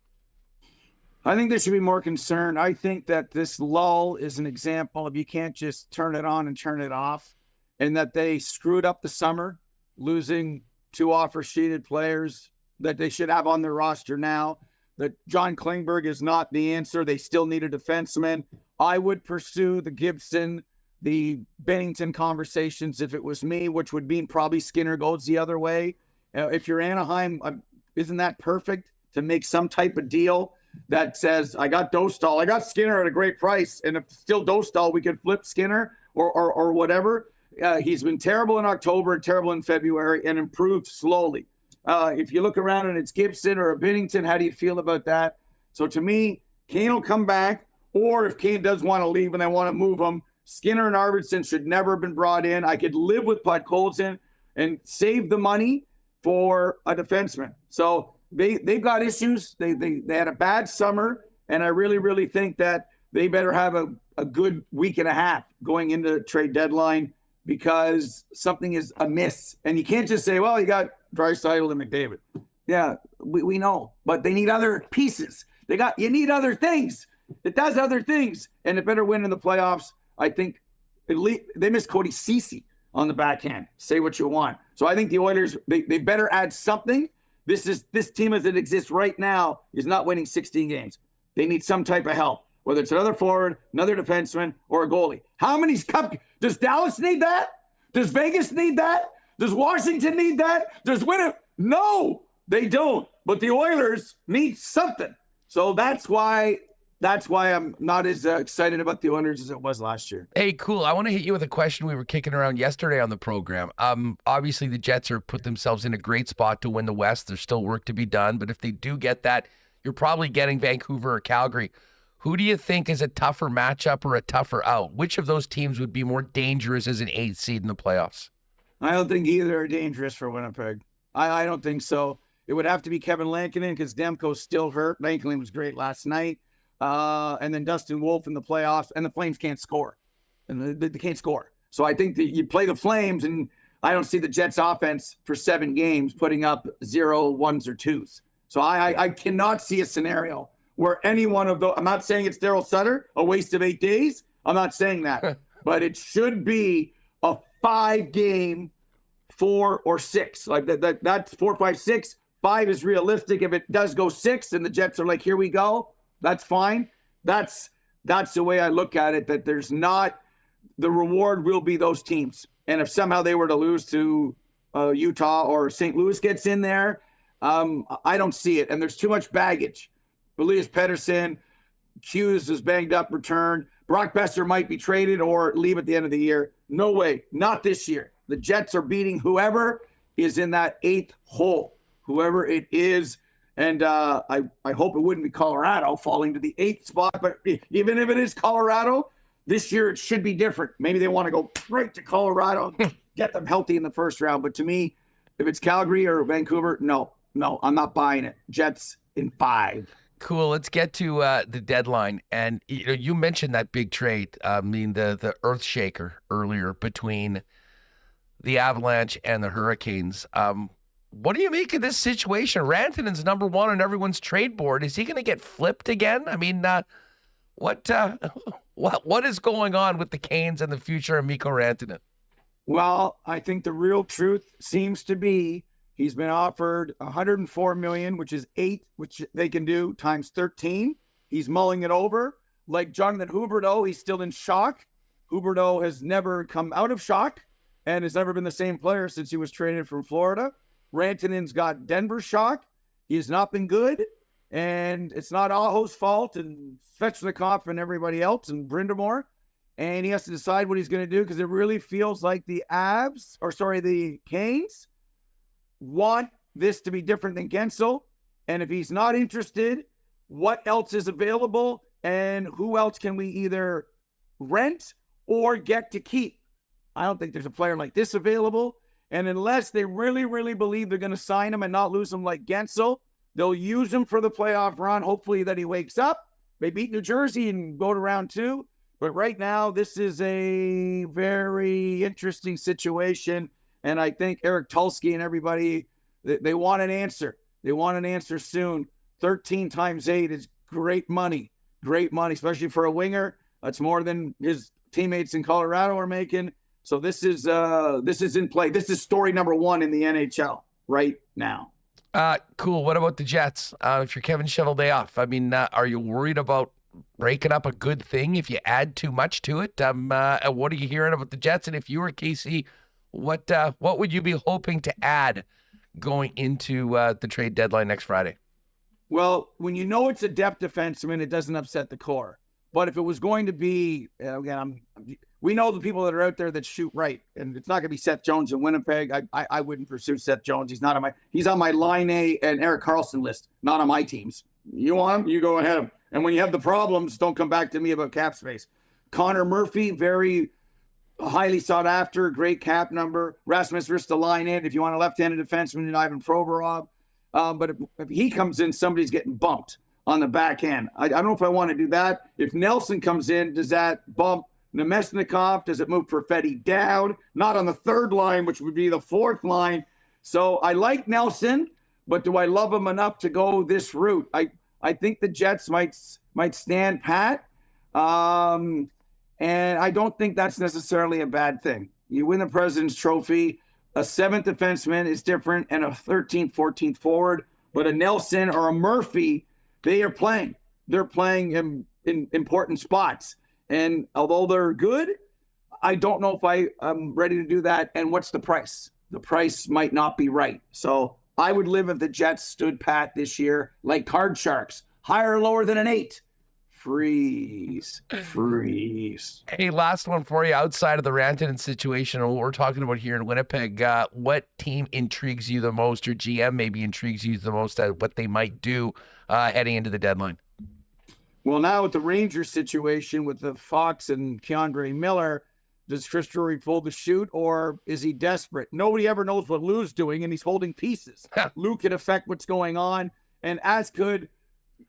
I think they should be more concerned. I think that this lull is an example of you can't just turn it on and turn it off, and that they screwed up the summer, losing 2 offer-sheeted players that they should have on their roster now, that John Klingberg is not the answer. They still need a defenseman. I would pursue the Gibson, the Bennington conversations if it was me, which would mean probably Skinner goes the other way. If you're Anaheim, isn't that perfect to make some type of deal that says, I got Dostal, I got Skinner at a great price, and if still Dostal, we could flip Skinner or whatever. He's been terrible in October and terrible in February and improved slowly. If you look around and it's Gibson or a Bennington, how do you feel about that? So to me, Kane will come back, or if Kane does want to leave and they want to move him, Skinner and Arvidsson should never have been brought in. I could live with Podkolzin and save the money for a defenseman. So they've got issues. They had a bad summer, and I really think that they better have a good week and a half going into the trade deadline, because something is amiss. And you can't just say, well, you got Draisaitl and McDavid. Yeah, we know, but they need other pieces. You need other things. It does other things, and it better win in the playoffs. I think they missed Cody Ceci on the backhand. Say what you want. So I think the Oilers, they better add something. This team as it exists right now is not winning 16 games. They need some type of help, whether it's another forward, another defenseman, or a goalie. How many does Dallas need that? Does Vegas need that? Does Washington need that? Does Winnipeg? No, they don't. But the Oilers need something. So that's why I'm not as excited about the Oilers as it was last year. Hey, cool. I want to hit you with a question we were kicking around yesterday on the program. Obviously, the Jets are put themselves in a great spot to win the West. There's still work to be done, but if they do get that, you're probably getting Vancouver or Calgary. Who do you think is a tougher matchup or a tougher out? Which of those teams would be more dangerous as an 8th seed in the playoffs? I don't think either are dangerous for Winnipeg. I don't think so. It would have to be Kevin Lankinen because Demko's still hurt. Lankinen was great last night. And then Dustin Wolf in the playoffs, and the Flames can't score. And they can't score. So I think that you play the Flames, and I don't see the Jets offense for 7 games putting up 0, 1s, or 2s. So I cannot see a scenario where any one of those, I'm not saying it's Daryl Sutter, a waste of 8 days. I'm not saying that. But it should be a 5-game 4 or 6. Like that's 4, 5, 6. 5 is realistic. If it does go 6 and the Jets are like, here we go, that's fine. That's the way I look at it, that there's not, the reward will be those teams. And if somehow they were to lose to Utah or St. Louis gets in there, I don't see it. And there's too much baggage. Elias Paterson, Hughes is banged up, returned. Brock Besser might be traded or leave at the end of the year. No way. Not this year. The Jets are beating whoever is in that 8th hole, whoever it is. And I hope it wouldn't be Colorado falling to the 8th spot. But even if it is Colorado, this year it should be different. Maybe they want to go straight to Colorado, get them healthy in the first round. But to me, if it's Calgary or Vancouver, no, I'm not buying it. Jets in 5. Cool. Let's get to the deadline. And you mentioned that big trade, the earth shaker earlier between the Avalanche and the Hurricanes. What do you make of this situation? Rantanen's number 1 on everyone's trade board. Is he going to get flipped again? I mean, what is going on with the Canes and the future of Mikko Rantanen? Well, I think the real truth seems to be he's been offered $104 million, which is 8, which they can do times 13. He's mulling it over. Like Jonathan Huberdeau, he's still in shock. Huberdeau has never come out of shock and has never been the same player since he was traded from Florida. Rantanen's got Denver shock. He has not been good, and it's not Aho's fault, and Svechnikov and everybody else, and Brindamore. And he has to decide what he's going to do because it really feels like the Canes want this to be different than Gensel. And if he's not interested, what else is available and who else can we either rent or get to keep? I don't think there's a player like this available. And unless they really, really believe they're going to sign him and not lose him like Gensel, they'll use him for the playoff run. Hopefully that he wakes up. They beat New Jersey and go to round 2. But right now, this is a very interesting situation. And I think Eric Tulsky and everybody, they want an answer. They want an answer soon. 13 times 8 is great money. Great money, especially for a winger. That's more than his teammates in Colorado are making. So this is in play. This is story number 1 in the NHL right now. Cool. What about the Jets? If you're Kevin Cheveldayoff, I mean, are you worried about breaking up a good thing if you add too much to it? What are you hearing about the Jets? And if you were Casey, what would you be hoping to add going into the trade deadline next Friday? Well, when you know it's a depth defenseman, it doesn't upset the core. But if it was going to be, again, we know the people that are out there that shoot right, and it's not going to be Seth Jones in Winnipeg. I wouldn't pursue Seth Jones. He's on my Line A and Erik Karlsson list, not on my teams. You want him, you go ahead. And when you have the problems, don't come back to me about cap space. Connor Murphy, very highly sought after, great cap number. Rasmus Ristolainen, if you want a left-handed defenseman, and Ivan Provorov. But if he comes in, somebody's getting bumped on the back end. I don't know if I want to do that. If Nelson comes in, does that bump Nemesnikov? Does it move Perfetti down? Not on the third line, which would be the fourth line. So I like Nelson, but do I love him enough to go this route? I think the Jets might stand pat. And I don't think that's necessarily a bad thing. You win the President's Trophy. A 7th defenseman is different and a 13th, 14th forward. But a Nelson or a Murphy, they are playing. They're playing in important spots. And although they're good, I don't know if I'm ready to do that. And what's the price? The price might not be right. So I would live if the Jets stood pat this year, like Card Sharks, higher or lower than an 8. Freeze. Hey, last one for you. Outside of the Rantanen situation, what we're talking about here in Winnipeg, what team intrigues you the most, or GM maybe intrigues you the most at what they might do heading into the deadline? Well, now with the Rangers situation with the Fox and Keandre Miller, does Chris Drury pull the shoot, or is he desperate? Nobody ever knows what Lou's doing, and he's holding pieces. Lou could affect what's going on, and as could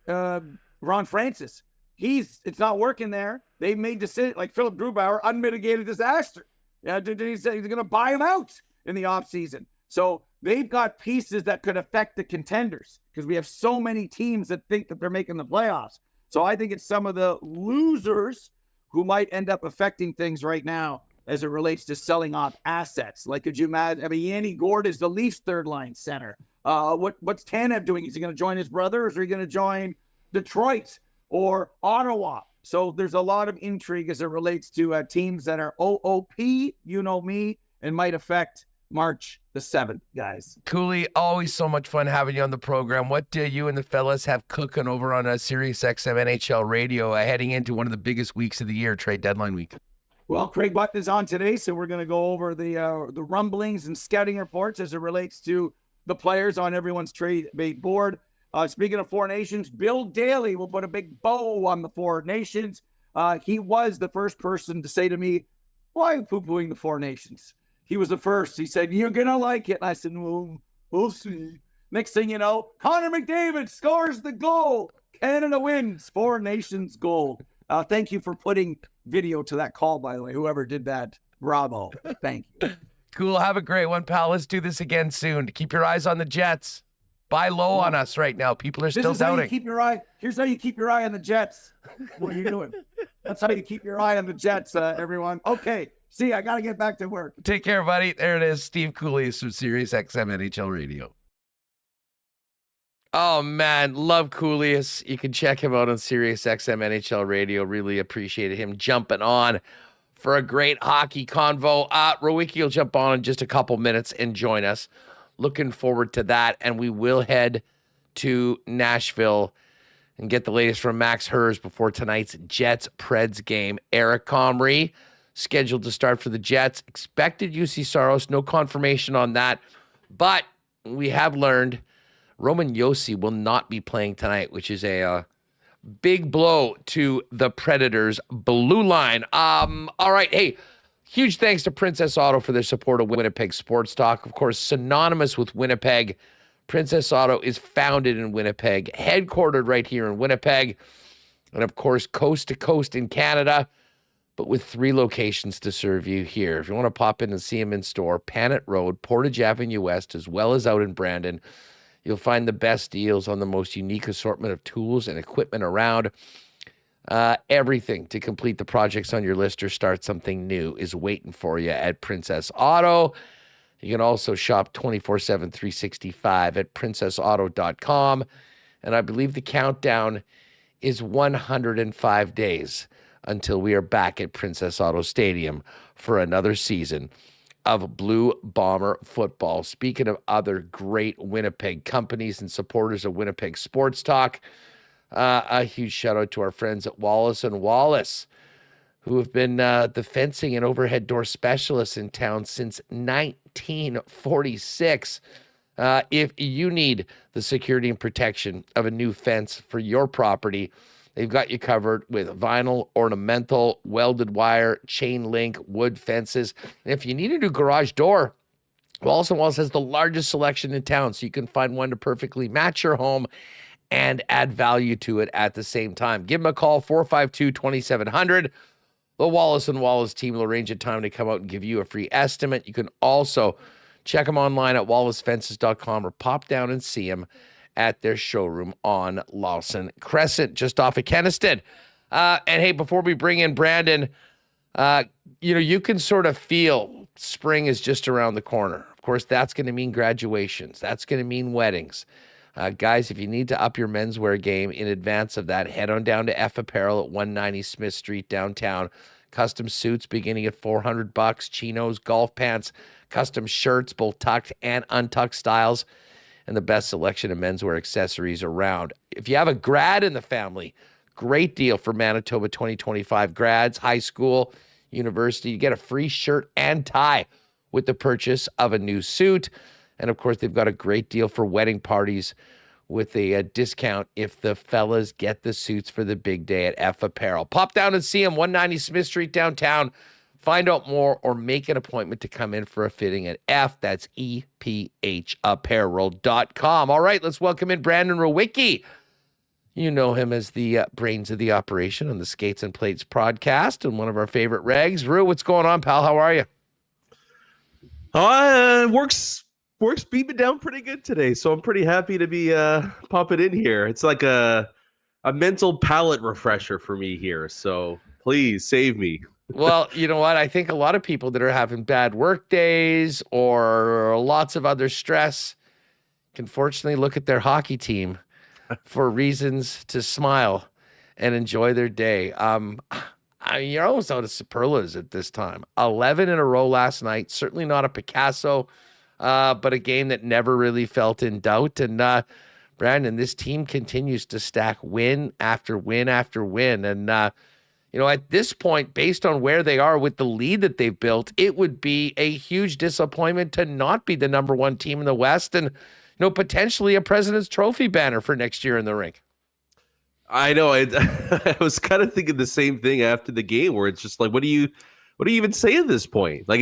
Ron Francis. It's not working there. They've made decisions like Philip Grubauer, unmitigated disaster. Yeah, he's going to buy him out in the offseason. So they've got pieces that could affect the contenders because we have so many teams that think that they're making the playoffs. So I think it's some of the losers who might end up affecting things right now as it relates to selling off assets. Like, could you imagine? I mean, Yanni Gord is the Leafs third-line center. What's Tanev doing? Is he going to join his brother, or is he going to join Detroit or Ottawa? So there's a lot of intrigue as it relates to teams that are OOP, you know me, and might affect March the 7th, guys. Cooley, always so much fun having you on the program. What do you and the fellas have cooking over on Sirius XM NHL radio heading into one of the biggest weeks of the year, trade deadline week? Well, Craig Button is on today, so we're going to go over the rumblings and scouting reports as it relates to the players on everyone's trade bait board. Speaking of Four Nations, Bill Daly will put a big bow on the Four Nations. He was the first person to say to me, why are you poo-pooing the Four Nations? He was the first. He said, you're going to like it. And I said, well, we'll see. Next thing you know, Connor McDavid scores the goal. Canada wins. Four Nations gold. Thank you for putting video to that call, by the way. Whoever did that, bravo. Thank you. Cool. Have a great one, pal. Let's do this again soon. Keep your eyes on the Jets. Buy low on us right now. People are still doubting. How you keep your eye. Here's how you keep your eye on the Jets. What are you doing? That's how you keep your eye on the Jets, everyone. Okay. See, I got to get back to work. Take care, buddy. There it is. Steve Kouleas from Sirius XM NHL Radio. Oh, man. Love Kouleas. You can check him out on Sirius XM NHL Radio. Really appreciated him jumping on for a great hockey convo. Rewucki will jump on in just a couple minutes and join us. Looking forward to that. And we will head to Nashville and get the latest from Max Herz before tonight's Jets-Preds game. Eric Comrie scheduled to start for the Jets. Expected UC Saros. No confirmation on that. But we have learned Roman Josi will not be playing tonight, which is a big blow to the Predators' blue line. All right. Hey, huge thanks to Princess Auto for their support of Winnipeg Sports Talk. Of course, synonymous with Winnipeg, Princess Auto is founded in Winnipeg, headquartered right here in Winnipeg, and of course, coast to coast in Canada, but with 3 locations to serve you here. If you want to pop in and see them in store, Panet Road, Portage Avenue West, as well as out in Brandon, you'll find the best deals on the most unique assortment of tools and equipment around. Everything to complete the projects on your list or start something new is waiting for you at Princess Auto. You can also shop 24/7, 365 at princessauto.com. And I believe the countdown is 105 days until we are back at Princess Auto Stadium for another season of Blue Bomber football. Speaking of other great Winnipeg companies and supporters of Winnipeg Sports Talk, a huge shout out to our friends at Wallace & Wallace, who have been the fencing and overhead door specialists in town since 1946. If you need the security and protection of a new fence for your property, they've got you covered with vinyl, ornamental, welded wire, chain link, wood fences. And if you need a new garage door, Wallace & Wallace has the largest selection in town, so you can find one to perfectly match your home and add value to it at the same time. Give them a call, 452-2700. The Wallace & Wallace team will arrange a time to come out and give you a free estimate. You can also check them online at wallacefences.com or pop down and see them at their showroom on Lawson Crescent, just off of Kenniston. And hey, before we bring in Brandon, you can sort of feel spring is just around the corner. Of course, that's going to mean graduations. That's going to mean weddings. Guys, if you need to up your menswear game in advance of that, head on down to F Apparel at 190 Smith Street downtown. Custom suits beginning at $400, chinos, golf pants, custom shirts, both tucked and untucked styles, and the best selection of menswear accessories around. If you have a grad in the family, great deal for Manitoba 2025 grads, high school, university. You get a free shirt and tie with the purchase of a new suit. And of course, they've got a great deal for wedding parties with a discount if the fellas get the suits for the big day at F Apparel. Pop down and see them, 190 Smith Street downtown. Find out more or make an appointment to come in for a fitting at F. That's EPHapparel.com. All right, let's welcome in Brandon Rewucki. You know him as the brains of the operation on the Skates and Plates podcast and one of our favorite regs. Rew, what's going on, pal? How are you? Work's beat me down pretty good today, so I'm pretty happy to be popping in here. It's like a mental palate refresher for me here, so please save me. Well, you know what? I think a lot of people that are having bad work days or lots of other stress can fortunately look at their hockey team for reasons to smile and enjoy their day. You're almost out of superlatives at this time. 11 in a row last night. Certainly not a Picasso, but a game that never really felt in doubt. And Brandon, this team continues to stack win after win after win. And, at this point, based on where they are with the lead that they've built, it would be a huge disappointment to not be the number one team in the West and, potentially a President's Trophy banner for next year in the rink. I know. I was kind of thinking the same thing after the game, where it's just like, what do you even say at this point? Like,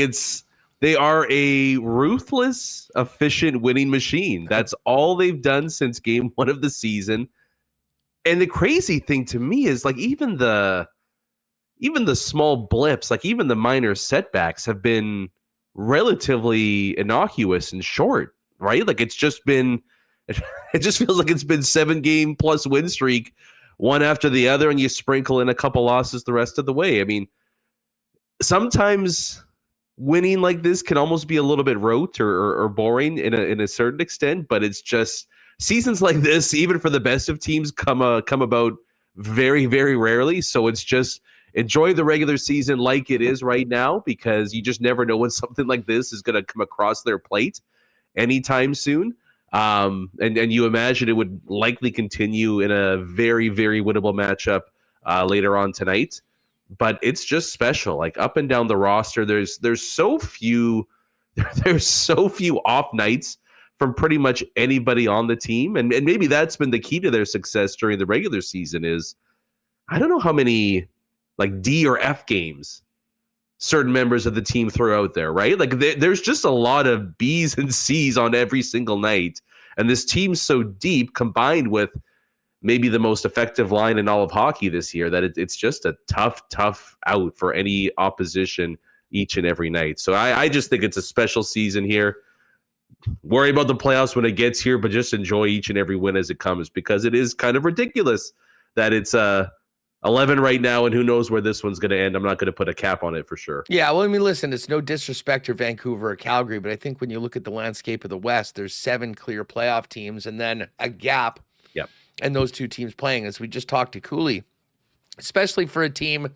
they are a ruthless, efficient winning machine. That's all they've done since game one of the season. And the crazy thing to me is, like, even the small blips, like even the minor setbacks have been relatively innocuous and short, right? Like it just feels like it's been 7-game plus win streak, one after the other, and you sprinkle in a couple losses the rest of the way. I mean, sometimes winning like this can almost be a little bit rote or boring in a certain extent, but it's just seasons like this, even for the best of teams, come about very, very rarely. So it's just enjoy the regular season like it is right now, because you just never know when something like this is going to come across their plate anytime soon. And you imagine it would likely continue in a very, very winnable matchup later on tonight. But it's just special, like up and down the roster. There's so few off nights from pretty much anybody on the team, and maybe that's been the key to their success during the regular season. Is I don't know how many like D or F games certain members of the team throw out there, right? Like there's just a lot of B's and C's on every single night, and this team's so deep, combined with maybe the most effective line in all of hockey this year, that it's just a tough out for any opposition each and every night. So I just think it's a special season here. Worry about the playoffs when it gets here, but just enjoy each and every win as it comes, because it is kind of ridiculous that it's 11 right now, and who knows where this one's going to end. I'm not going to put a cap on it for sure. Yeah, well, I mean, listen, it's no disrespect to Vancouver or Calgary, but I think when you look at the landscape of the West, there's 7 clear playoff teams and then a gap. Yep. And those 2 teams playing, as we just talked to Cooley, especially for a team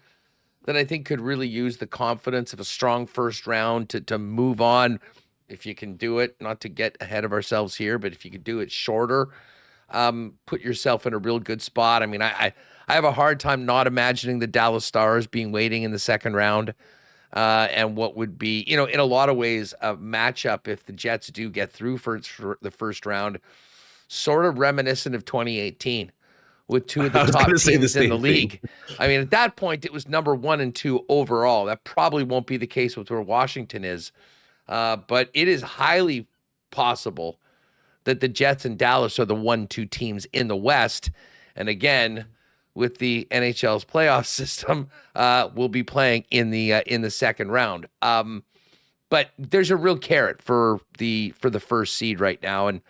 that I think could really use the confidence of a strong first round to move on, if you can do it, not to get ahead of ourselves here, but if you could do it shorter, put yourself in a real good spot. I mean, I have a hard time not imagining the Dallas Stars being waiting in the second round, and what would be, in a lot of ways, a matchup if the Jets do get through for the first round, sort of reminiscent of 2018 with 2 of the top teams in the league. I mean, at that point, it was number 1 and 2 overall. That probably won't be the case with where Washington is, but it is highly possible that the Jets and Dallas are the 1-2 teams in the West. And again, with the NHL's playoff system, we'll be playing in the second round. But there's a real carrot for the first seed right now, and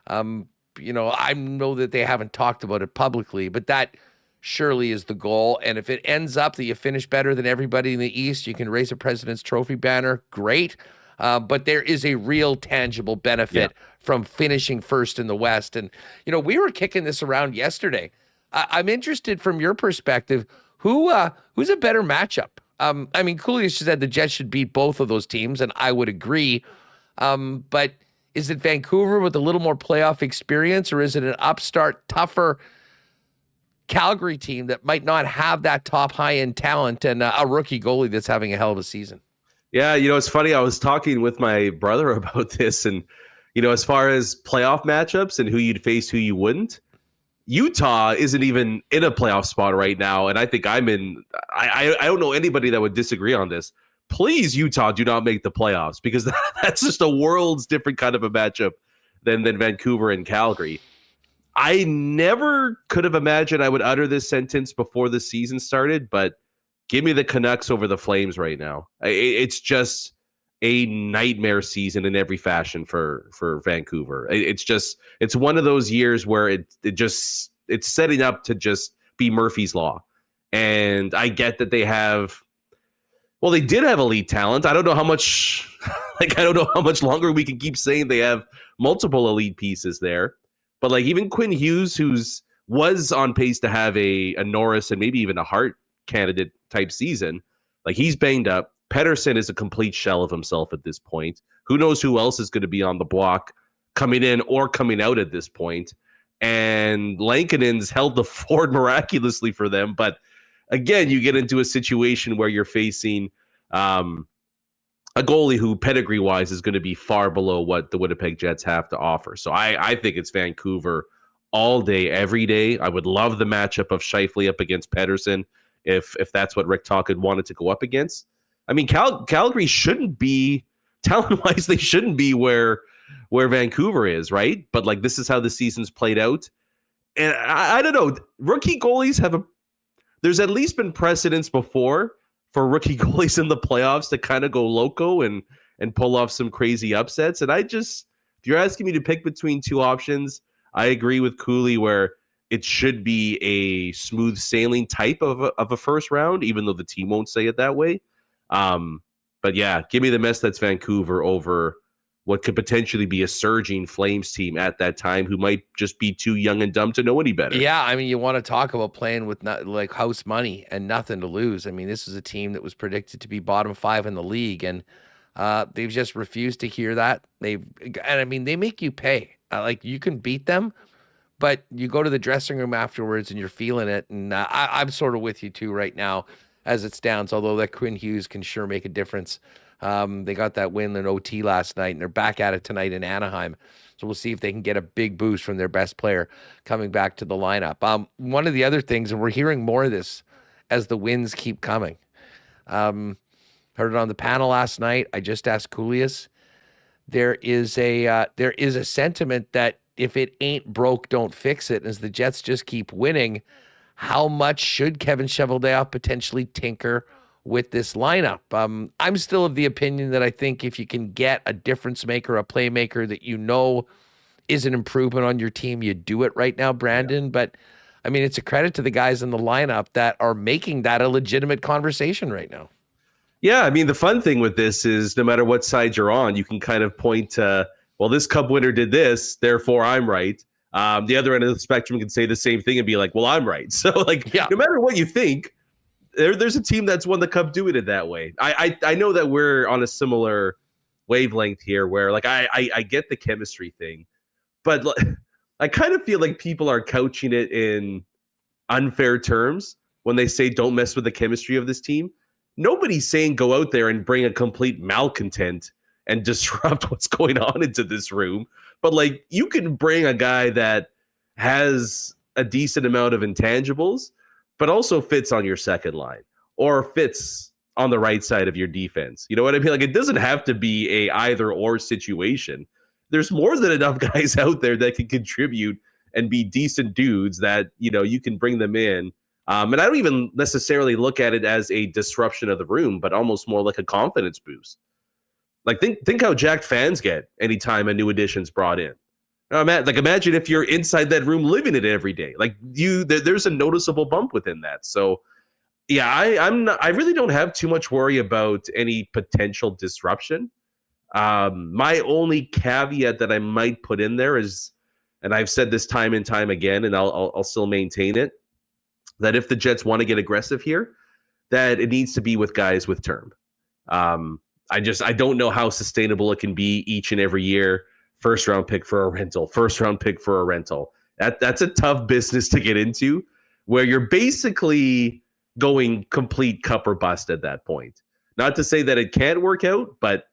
I know that they haven't talked about it publicly, but that surely is the goal. And if it ends up that you finish better than everybody in the East, you can raise a President's Trophy banner. Great. But there is a real tangible benefit from finishing first in the West. And, we were kicking this around yesterday. I'm interested from your perspective, who's a better matchup? I mean, Kouleas said the Jets should beat both of those teams, and I would agree. But is it Vancouver with a little more playoff experience, or is it an upstart, tougher Calgary team that might not have that top high-end talent and a rookie goalie that's having a hell of a season? Yeah, it's funny. I was talking with my brother about this, and, as far as playoff matchups and who you'd face, who you wouldn't, Utah isn't even in a playoff spot right now, and I think I'm in. I don't know anybody that would disagree on this. Please, Utah, do not make the playoffs, because that's just a world's different kind of a matchup than Vancouver and Calgary. I never could have imagined I would utter this sentence before the season started, but give me the Canucks over the Flames right now. It's just a nightmare season in every fashion for Vancouver. It's one of those years where it's setting up to just be Murphy's Law. And I get that they did have elite talent. I don't know how much longer we can keep saying they have multiple elite pieces there. But even Quinn Hughes, was on pace to have a Norris and maybe even a Hart candidate type season, he's banged up. Paterson is a complete shell of himself at this point. Who knows who else is going to be on the block coming in or coming out at this point. And Lankinen's held the fort miraculously for them. But again, you get into a situation where you're facing a goalie who pedigree-wise is going to be far below what the Winnipeg Jets have to offer. So I think it's Vancouver all day, every day. I would love the matchup of Scheifele up against Paterson if that's what Rick Tocchet wanted to go up against. I mean, Calgary shouldn't be, talent-wise, they shouldn't be where Vancouver is, right? But this is how the season's played out. And I don't know, rookie goalies there's at least been precedents before for rookie goalies in the playoffs to kind of go loco and pull off some crazy upsets. And if you're asking me to pick between 2 options, I agree with Cooley where it should be a smooth sailing type of a first round, even though the team won't say it that way. But yeah, give me the mess that's Vancouver over what could potentially be a surging Flames team at that time who might just be too young and dumb to know any better. Yeah, I mean, you want to talk about playing with like house money and nothing to lose. I mean, this is a team that was predicted to be bottom 5 in the league, and they've just refused to hear that. And I mean, they make you pay. Like, you can beat them, but you go to the dressing room afterwards and you're feeling it. And I'm sort of with you too right now as it stands, although that Quinn Hughes can sure make a difference. They got that win in OT last night, and they're back at it tonight in Anaheim. So we'll see if they can get a big boost from their best player coming back to the lineup. One of the other things, and we're hearing more of this as the wins keep coming. Heard it on the panel last night. I just asked Kouleas. There is a sentiment that if it ain't broke, don't fix it. As the Jets just keep winning, how much should Kevin Cheveldayoff potentially tinker with this lineup? I'm still of the opinion that I think if you can get a difference maker, a playmaker that you know is an improvement on your team, you do it right now, Brandon. Yeah. But I mean, it's a credit to the guys in the lineup that are making that a legitimate conversation right now. Yeah, I mean, the fun thing with this is no matter what side you're on, you can kind of point to, well, this Cup winner did this, therefore I'm right. The other end of the spectrum can say the same thing and be like, well, I'm right. So, like, no matter what you think, there's a team that's won the Cup doing it that way. I know that we're on a similar wavelength here where, like, I get the chemistry thing, but I kind of feel like people are couching it in unfair terms when they say don't mess with the chemistry of this team. Nobody's saying go out there and bring a complete malcontent and disrupt what's going on into this room. But, like, you can bring a guy that has a decent amount of intangibles, but also fits on your second line or fits on the right side of your defense. You know what I mean? Like, it doesn't have to be a either or situation. There's more than enough guys out there that can contribute and be decent dudes that, you know, you can bring them in. And I don't even necessarily look at it as a disruption of the room, but almost more like a confidence boost. Like, think how jacked fans get anytime a new addition's brought in. Like, imagine if you're inside that room living it every day. Like, there's a noticeable bump within that. So, yeah, I really don't have too much worry about any potential disruption. My only caveat that I might put in there is, and I've said this time and time again, and I'll still maintain it, that if the Jets want to get aggressive here, that it needs to be with guys with term. I don't know how sustainable it can be each and every year. First round pick for a rental, first round pick for a rental. That's a tough business to get into, where you're basically going complete cup or bust at that point. Not to say that it can't work out, but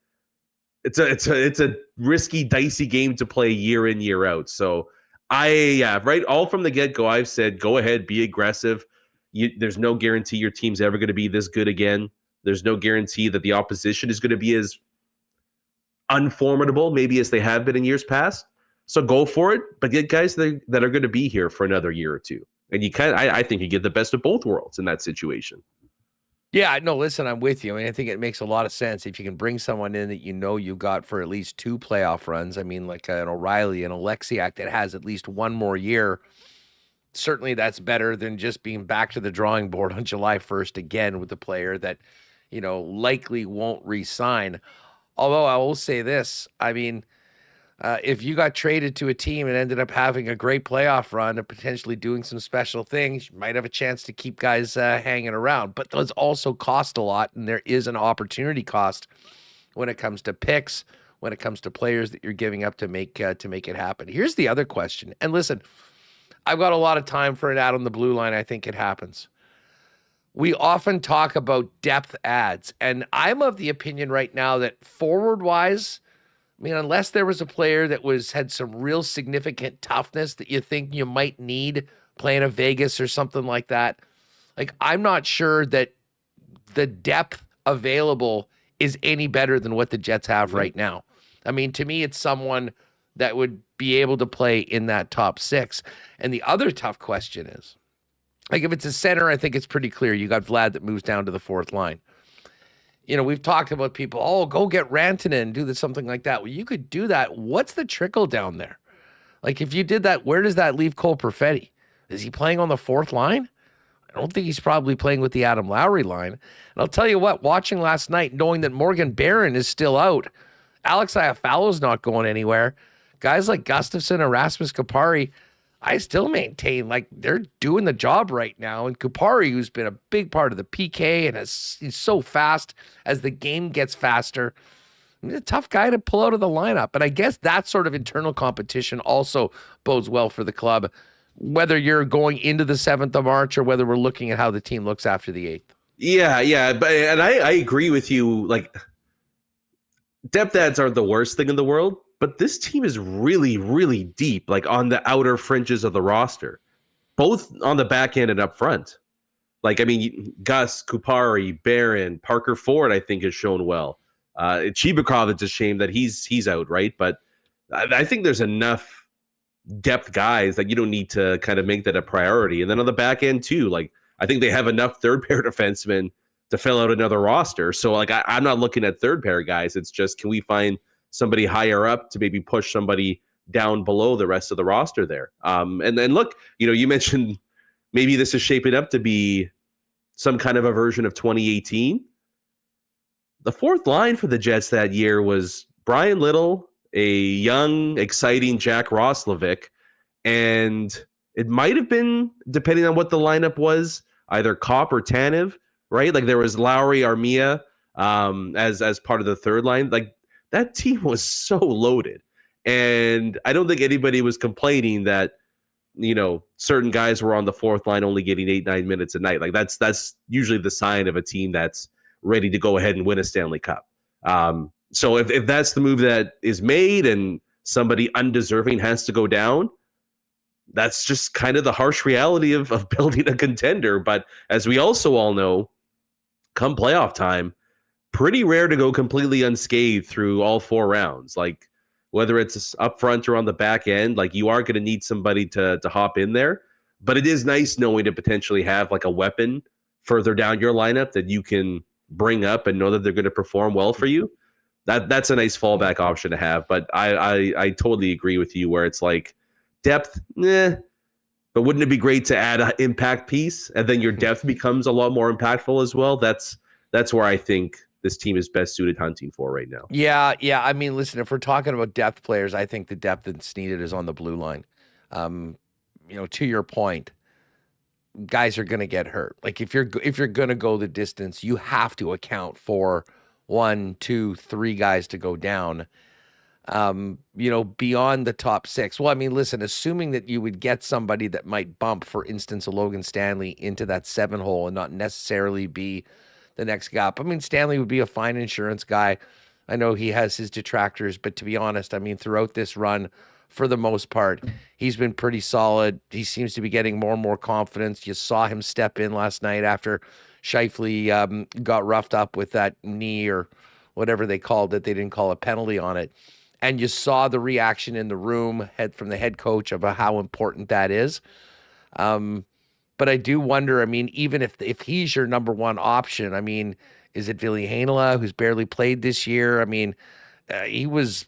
it's a risky, dicey game to play year in, year out. So right, all from the get-go, I've said, go ahead, be aggressive. There's no guarantee your team's ever going to be this good again. There's no guarantee that the opposition is going to be as unformidable maybe as they have been in years past. So go for it, but get guys that are going to be here for another year or two. And I think you get the best of both worlds in that situation. Yeah, no, listen, I'm with you. I mean, I think it makes a lot of sense if you can bring someone in that you know you've got for at least 2 playoff runs. I mean, like an O'Reilly and Alexiak that has at least 1 more year. Certainly that's better than just being back to the drawing board on July 1st again with a player that, you know, likely won't re-sign. Although I will say this, I mean, if you got traded to a team and ended up having a great playoff run and potentially doing some special things, you might have a chance to keep guys hanging around. But those also cost a lot, and there is an opportunity cost when it comes to picks, when it comes to players that you're giving up to make it happen. Here's the other question. And listen, I've got a lot of time for it out on the blue line. I think it happens. We often talk about depth adds, and I'm of the opinion right now that forward-wise, I mean, unless there was a player that had some real significant toughness that you think you might need playing a Vegas or something like that, like, I'm not sure that the depth available is any better than what the Jets have right now. I mean, to me, it's someone that would be able to play in that top 6. And the other tough question is, like, if it's a center, I think it's pretty clear. You got Vlad that moves down to the 4th line. You know, we've talked about people, go get Rantanen and do something like that. Well, you could do that. What's the trickle down there? Like, if you did that, where does that leave Cole Perfetti? Is he playing on the 4th line? I don't think he's probably playing with the Adam Lowry line. And I'll tell you what, watching last night, knowing that Morgan Barron is still out, Alex Iafalo's not going anywhere. Guys like Gustafsson and Rasmus Kupari, I still maintain like they're doing the job right now. And Kupari, who's been a big part of the PK and he's so fast as the game gets faster, he's a tough guy to pull out of the lineup. And I guess that sort of internal competition also bodes well for the club, whether you're going into the 7th of March or whether we're looking at how the team looks after the 8th. Yeah. And I agree with you. Like, depth adds aren't the worst thing in the world, but this team is really, really deep, like on the outer fringes of the roster, both on the back end and up front. Like, I mean, Gus, Kupari, Barron, Parker Ford, I think has shown well. Chibikov, it's a shame that he's out, right? But I think there's enough depth guys that you don't need to kind of make that a priority. And then on the back end too, like I think they have enough third pair defensemen to fill out another roster. So like I'm not looking at third pair guys. It's just, can we find somebody higher up to maybe push somebody down below the rest of the roster there? And then look, you mentioned maybe this is shaping up to be some kind of a version of 2018. The fourth line for the Jets that year was Brian Little, a young, exciting Jack Roslovic, and it might have been, depending on what the lineup was, either Kopp or Tanev, right? Like there was Lowry, Armia as part of the third line. Like that team was so loaded. And I don't think anybody was complaining that, certain guys were on the fourth line only getting 8-9 minutes a night. Like that's usually the sign of a team that's ready to go ahead and win a Stanley Cup. So if that's the move that is made and somebody undeserving has to go down, that's just kind of the harsh reality of building a contender. But as we also all know, come playoff time, pretty rare to go completely unscathed through all 4 rounds. Like whether it's up front or on the back end, like you are going to need somebody to hop in there. But it is nice knowing to potentially have like a weapon further down your lineup that you can bring up and know that they're going to perform well for you. That's a nice fallback option to have. But I totally agree with you where it's like depth, but wouldn't it be great to add an impact piece and then your depth becomes a lot more impactful as well? That's where I think this team is best suited hunting for right now. Yeah. I mean, listen, if we're talking about depth players, I think the depth that's needed is on the blue line. To your point, guys are going to get hurt. Like if you're going to go the distance, you have to account for 1, 2, 3 guys to go down. Beyond the top 6. Well, I mean, listen, assuming that you would get somebody that might bump, for instance, a Logan Stanley into that 7 hole and not necessarily be the next guy up. I mean, Stanley would be a fine insurance guy. I know he has his detractors, but to be honest, I mean, throughout this run, for the most part, he's been pretty solid. He seems to be getting more and more confidence. You saw him step in last night after Scheifele got roughed up with that knee or whatever they called it. They didn't call a penalty on it. And you saw the reaction in the room from the head coach about how important that is. But I do wonder, I mean, even if he's your number one option, I mean, is it Ville Heinola, who's barely played this year? I mean, he was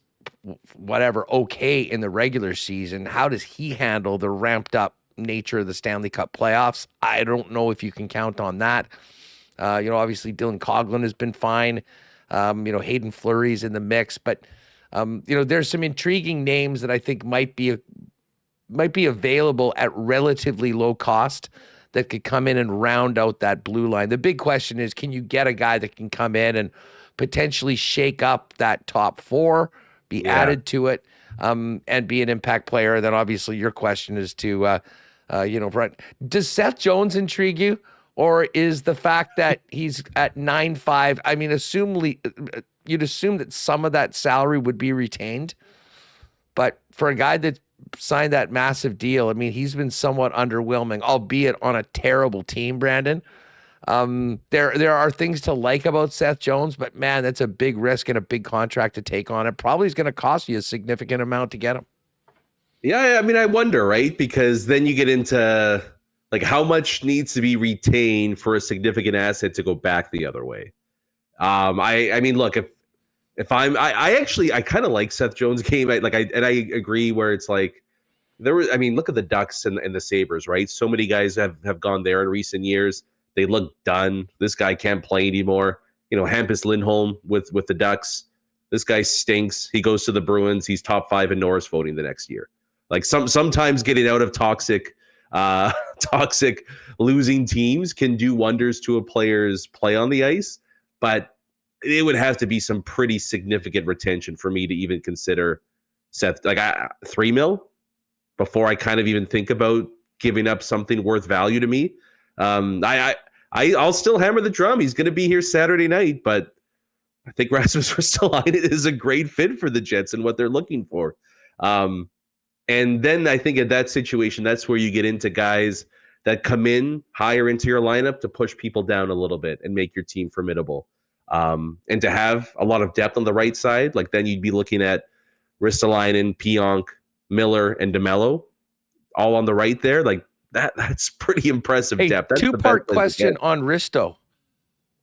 okay in the regular season. How does he handle the ramped up nature of the Stanley Cup playoffs? I don't know if you can count on that. Obviously Dylan Coghlan has been fine. Hayden Fleury's in the mix, but there's some intriguing names that I think might be available at relatively low cost that could come in and round out that blue line. The big question is, can you get a guy that can come in and potentially shake up that top 4, be added to it, and be an impact player? Then obviously your question is to, Brent, does Seth Jones intrigue you? Or is the fact that he's at 9.5, I mean, you'd assume that some of that salary would be retained. But for a guy that signed that massive deal, I mean, he's been somewhat underwhelming, albeit on a terrible team, Brandon. There are things to like about Seth Jones, but man, that's a big risk and a big contract to take on. It probably is going to cost you a significant amount to get him. Yeah, I mean, I wonder, right? Because then you get into like how much needs to be retained for a significant asset to go back the other way. I mean, look, if I kind of like Seth Jones' game. I agree where it's like look at the Ducks and the Sabres, right? So many guys have gone there in recent years. They look done. This guy can't play anymore. Hampus Lindholm with the Ducks. this guy stinks. He goes to the Bruins. He's top 5 in Norris voting the next year. Like sometimes getting out of toxic losing teams can do wonders to a player's play on the ice, but it would have to be some pretty significant retention for me to even consider Seth, like $3 million before I kind of even think about giving up something worth value to me. I'll still hammer the drum. He's going to be here Saturday night, but I think Rasmus Ristolainen is a great fit for the Jets and what they're looking for. And then I think in that situation, that's where you get into guys that come in higher into your lineup to push people down a little bit and make your team formidable. And to have a lot of depth on the right side, like then you'd be looking at Ristolainen, Pionk, Miller, and DeMello all on the right there. Like that's pretty impressive depth. That's two-part question on Risto.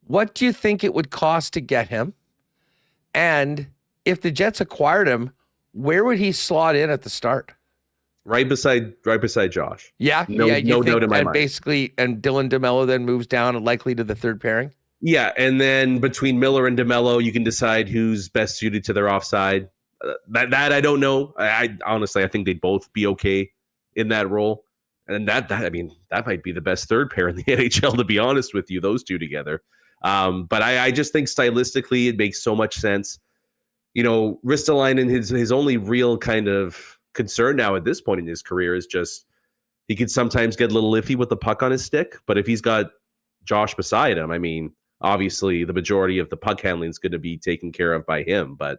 What do you think it would cost to get him? And if the Jets acquired him, where would he slot in at the start? Right beside Josh. Yeah, no doubt in my mind. Basically, and Dylan DeMello then moves down and likely to the third pairing. Yeah, and then between Miller and DeMello, you can decide who's best suited to their offside. That I don't know. I honestly, I think they'd both be okay in that role. And that might be the best third pair in the NHL, to be honest with you, those two together. But I just think stylistically it makes so much sense. You know, Ristolainen, his only real kind of concern now at this point in his career is just he could sometimes get a little iffy with the puck on his stick. But if he's got Josh beside him, I mean, obviously the majority of the puck handling is going to be taken care of by him. But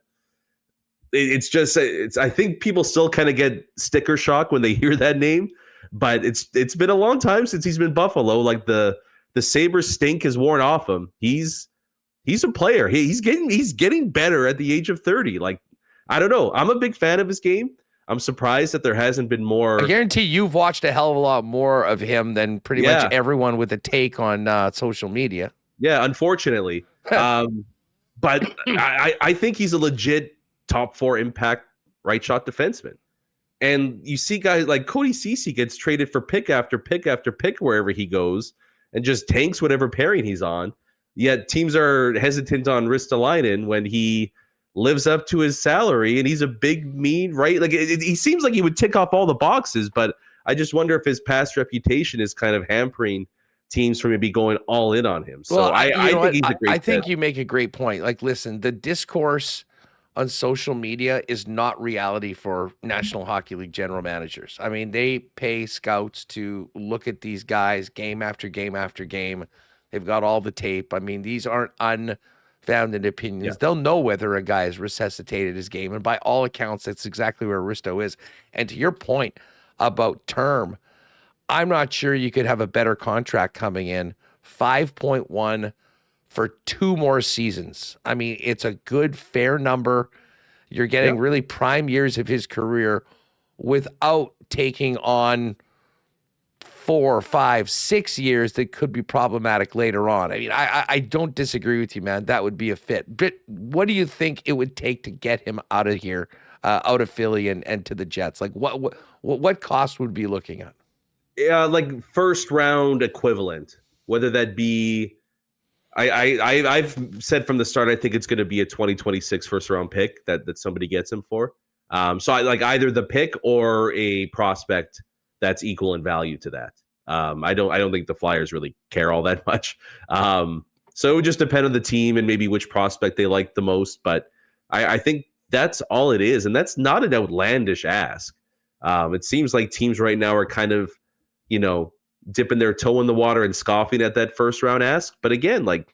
I think people still kind of get sticker shock when they hear that name. But it's been a long time since he's been Buffalo. Like the Sabres stink has worn off him. He's a player. He's getting better at the age of 30. Like, I don't know. I'm a big fan of his game. I'm surprised that there hasn't been more. I guarantee you've watched a hell of a lot more of him than pretty much everyone with a take on social media. Yeah, unfortunately. But I think he's a legit top 4 impact right shot defenseman. And you see guys like Cody Ceci gets traded for pick after pick after pick wherever he goes and just tanks whatever pairing he's on. Yet teams are hesitant on Ristolainen when he lives up to his salary and he's a big, mean, right? Like he seems like he would tick off all the boxes, but I just wonder if his past reputation is kind of hampering teams from maybe going all in on him. So I think he's a great I think fit. you make a great point. Like, listen, the discourse on social media is not reality for National Hockey League general managers. I mean, they pay scouts to look at these guys game after game after game. They've got all the tape. I mean, these aren't unfounded opinions. Yeah. They'll know whether a guy has resuscitated his game. And by all accounts, that's exactly where Risto is. And to your point about term, I'm not sure you could have a better contract coming in. 5.1 for 2 more seasons. I mean, it's a good, fair number. You're getting really prime years of his career without taking on 4, 5, 6 years that could be problematic later on. I mean, I don't disagree with you, man. That would be a fit. But what do you think it would take to get him out of here, out of Philly and to the Jets? Like, what cost would be looking at? Yeah, like first round equivalent, whether that be. I've said from the start I think it's going to be a 2026 first round pick that somebody gets him for. So I like either the pick or a prospect that's equal in value to that. I don't think the Flyers really care all that much. So it would just depend on the team and maybe which prospect they like the most. But I think that's all it is, and that's not an outlandish ask. It seems like teams right now are kind of, dipping their toe in the water and scoffing at that first round ask. But again, like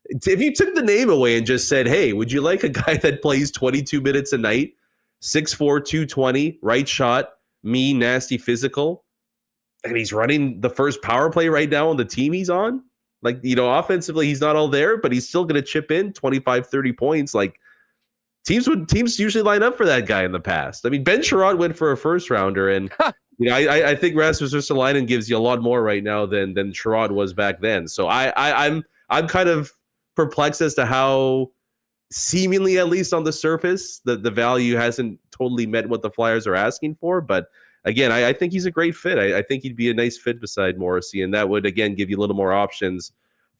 if you took the name away and just said, hey, would you like a guy that plays 22 minutes a night, 6'4", 220, right shot, mean, nasty, physical, and he's running the first power play right now on the team he's on? Like, offensively, he's not all there, but he's still going to chip in 25, 30 points. Like teams usually line up for that guy in the past. I mean, Ben Sherrod went for a first rounder, and I think Rasmus Ristolainen gives you a lot more right now than Sherrod was back then. So I'm kind of perplexed as to how seemingly, at least on the surface, the value hasn't totally met what the Flyers are asking for. But again, I think he's a great fit. I think he'd be a nice fit beside Morrissey, and that would again give you a little more options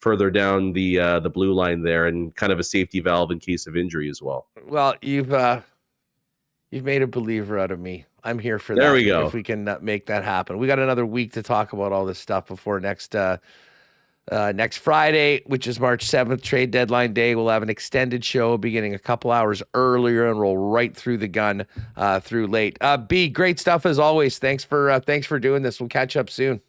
further down the blue line there, and kind of a safety valve in case of injury as well. Well, you've made a believer out of me. I'm here for that. There we go. If we can make that happen. We got another week to talk about all this stuff before next Friday, which is March 7th, trade deadline day. We'll have an extended show beginning a couple hours earlier and roll right through the gun through late. B, great stuff as always. Thanks for doing this. We'll catch up soon.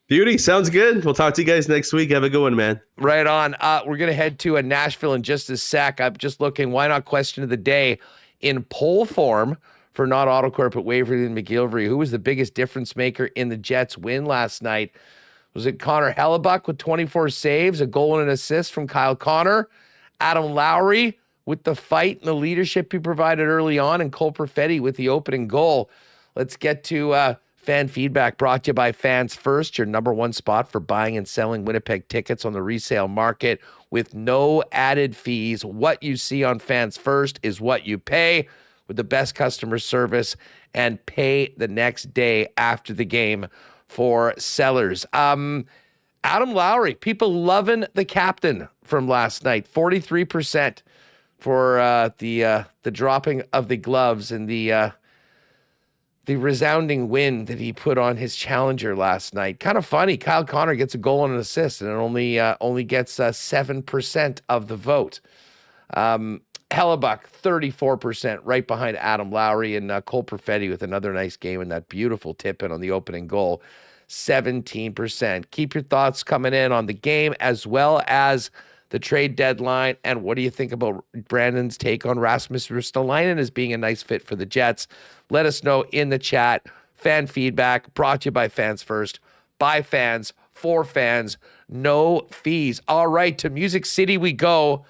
Beauty. Sounds good. We'll talk to you guys next week. Have a good one, man. Right on. We're going to head to Nashville in just a sec. I'm just looking, why not question of the day in poll form for not Autocorp at Waverly and McGillivray. Who was the biggest difference maker in the Jets win last night? Was it Connor Hellebuck with 24 saves, a goal and an assist from Kyle Connor? Adam Lowry with the fight and the leadership he provided early on, and Cole Perfetti with the opening goal. Let's get to fan feedback brought to you by Fans First, your number one spot for buying and selling Winnipeg tickets on the resale market with no added fees. What you see on Fans First is what you pay, with the best customer service, and pay the next day after the game for sellers. Adam Lowry, people loving the captain from last night. 43% for the dropping of the gloves and the resounding win that he put on his challenger last night. Kind of funny. Kyle Connor gets a goal and an assist, and it only gets 7% of the vote. Hellebuck, 34%, right behind Adam Lowry, and Cole Perfetti with another nice game and that beautiful tip-in on the opening goal, 17%. Keep your thoughts coming in on the game as well as the trade deadline. And what do you think about Brandon's take on Rasmus Ristolainen as being a nice fit for the Jets? Let us know in the chat. Fan feedback brought to you by Fans First, by fans, for fans, no fees. All right, to Music City we go.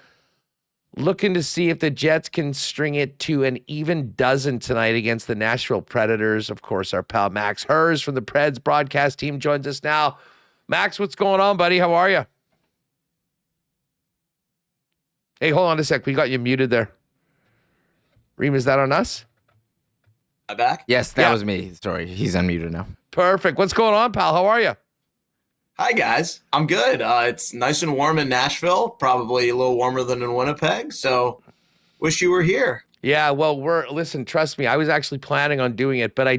Looking to see if the Jets can string it to an even dozen tonight against the Nashville Predators. Of course, our pal Max Herz from the Preds broadcast team joins us now. Max, what's going on, buddy? How are you? Hey, hold on a sec. We got you muted there. Reem, is that on us? Am I back? Yes, that was me. Sorry, he's unmuted now. Perfect. What's going on, pal? How are you? Hi, guys. I'm good. It's nice and warm in Nashville, probably a little warmer than in Winnipeg, so wish you were here. Yeah, well, listen, trust me, I was actually planning on doing it, but I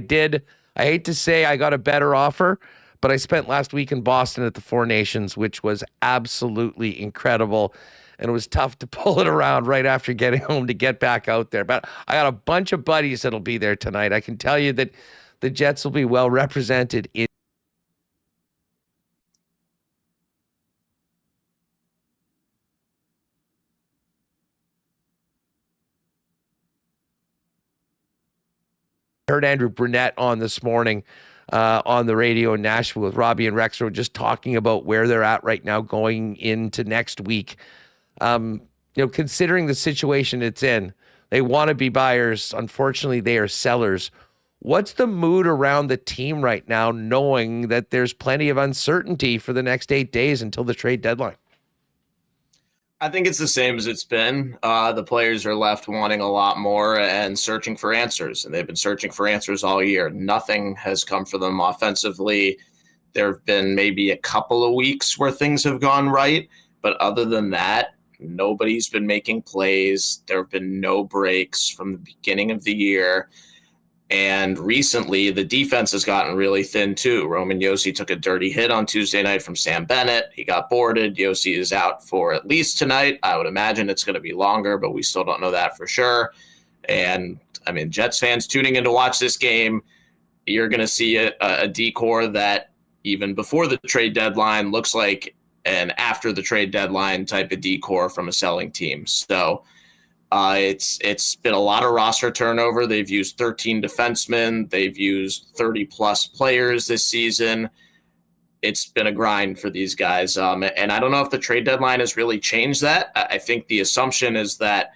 hate to say I got a better offer, but I spent last week in Boston at the Four Nations, which was absolutely incredible, and it was tough to pull it around right after getting home to get back out there. But I got a bunch of buddies that'll be there tonight. I can tell you that the Jets will be well represented in heard Andrew Brunette on this morning on the radio in Nashville with Robbie and Rexro, just talking about where they're at right now going into next week. Considering the situation it's in, they want to be buyers. Unfortunately, they are sellers. What's the mood around the team right now, knowing that there's plenty of uncertainty for the next 8 days until the trade deadline? I think it's the same as it's been. The players are left wanting a lot more and searching for answers, and they've been searching for answers all year. Nothing has come for them offensively. There have been maybe a couple of weeks where things have gone right, but other than that, nobody's been making plays. There have been no breaks from the beginning of the year. And recently, the defense has gotten really thin, too. Roman Josi took a dirty hit on Tuesday night from Sam Bennett. He got boarded. Josi is out for at least tonight. I would imagine it's going to be longer, but we still don't know that for sure. And, Jets fans tuning in to watch this game, you're going to see a decor that even before the trade deadline looks like an after the trade deadline type of decor from a selling team. So it's been a lot of roster turnover. They've used 13 defensemen. They've used 30-plus players this season. It's been a grind for these guys. And I don't know if the trade deadline has really changed that. I think the assumption is that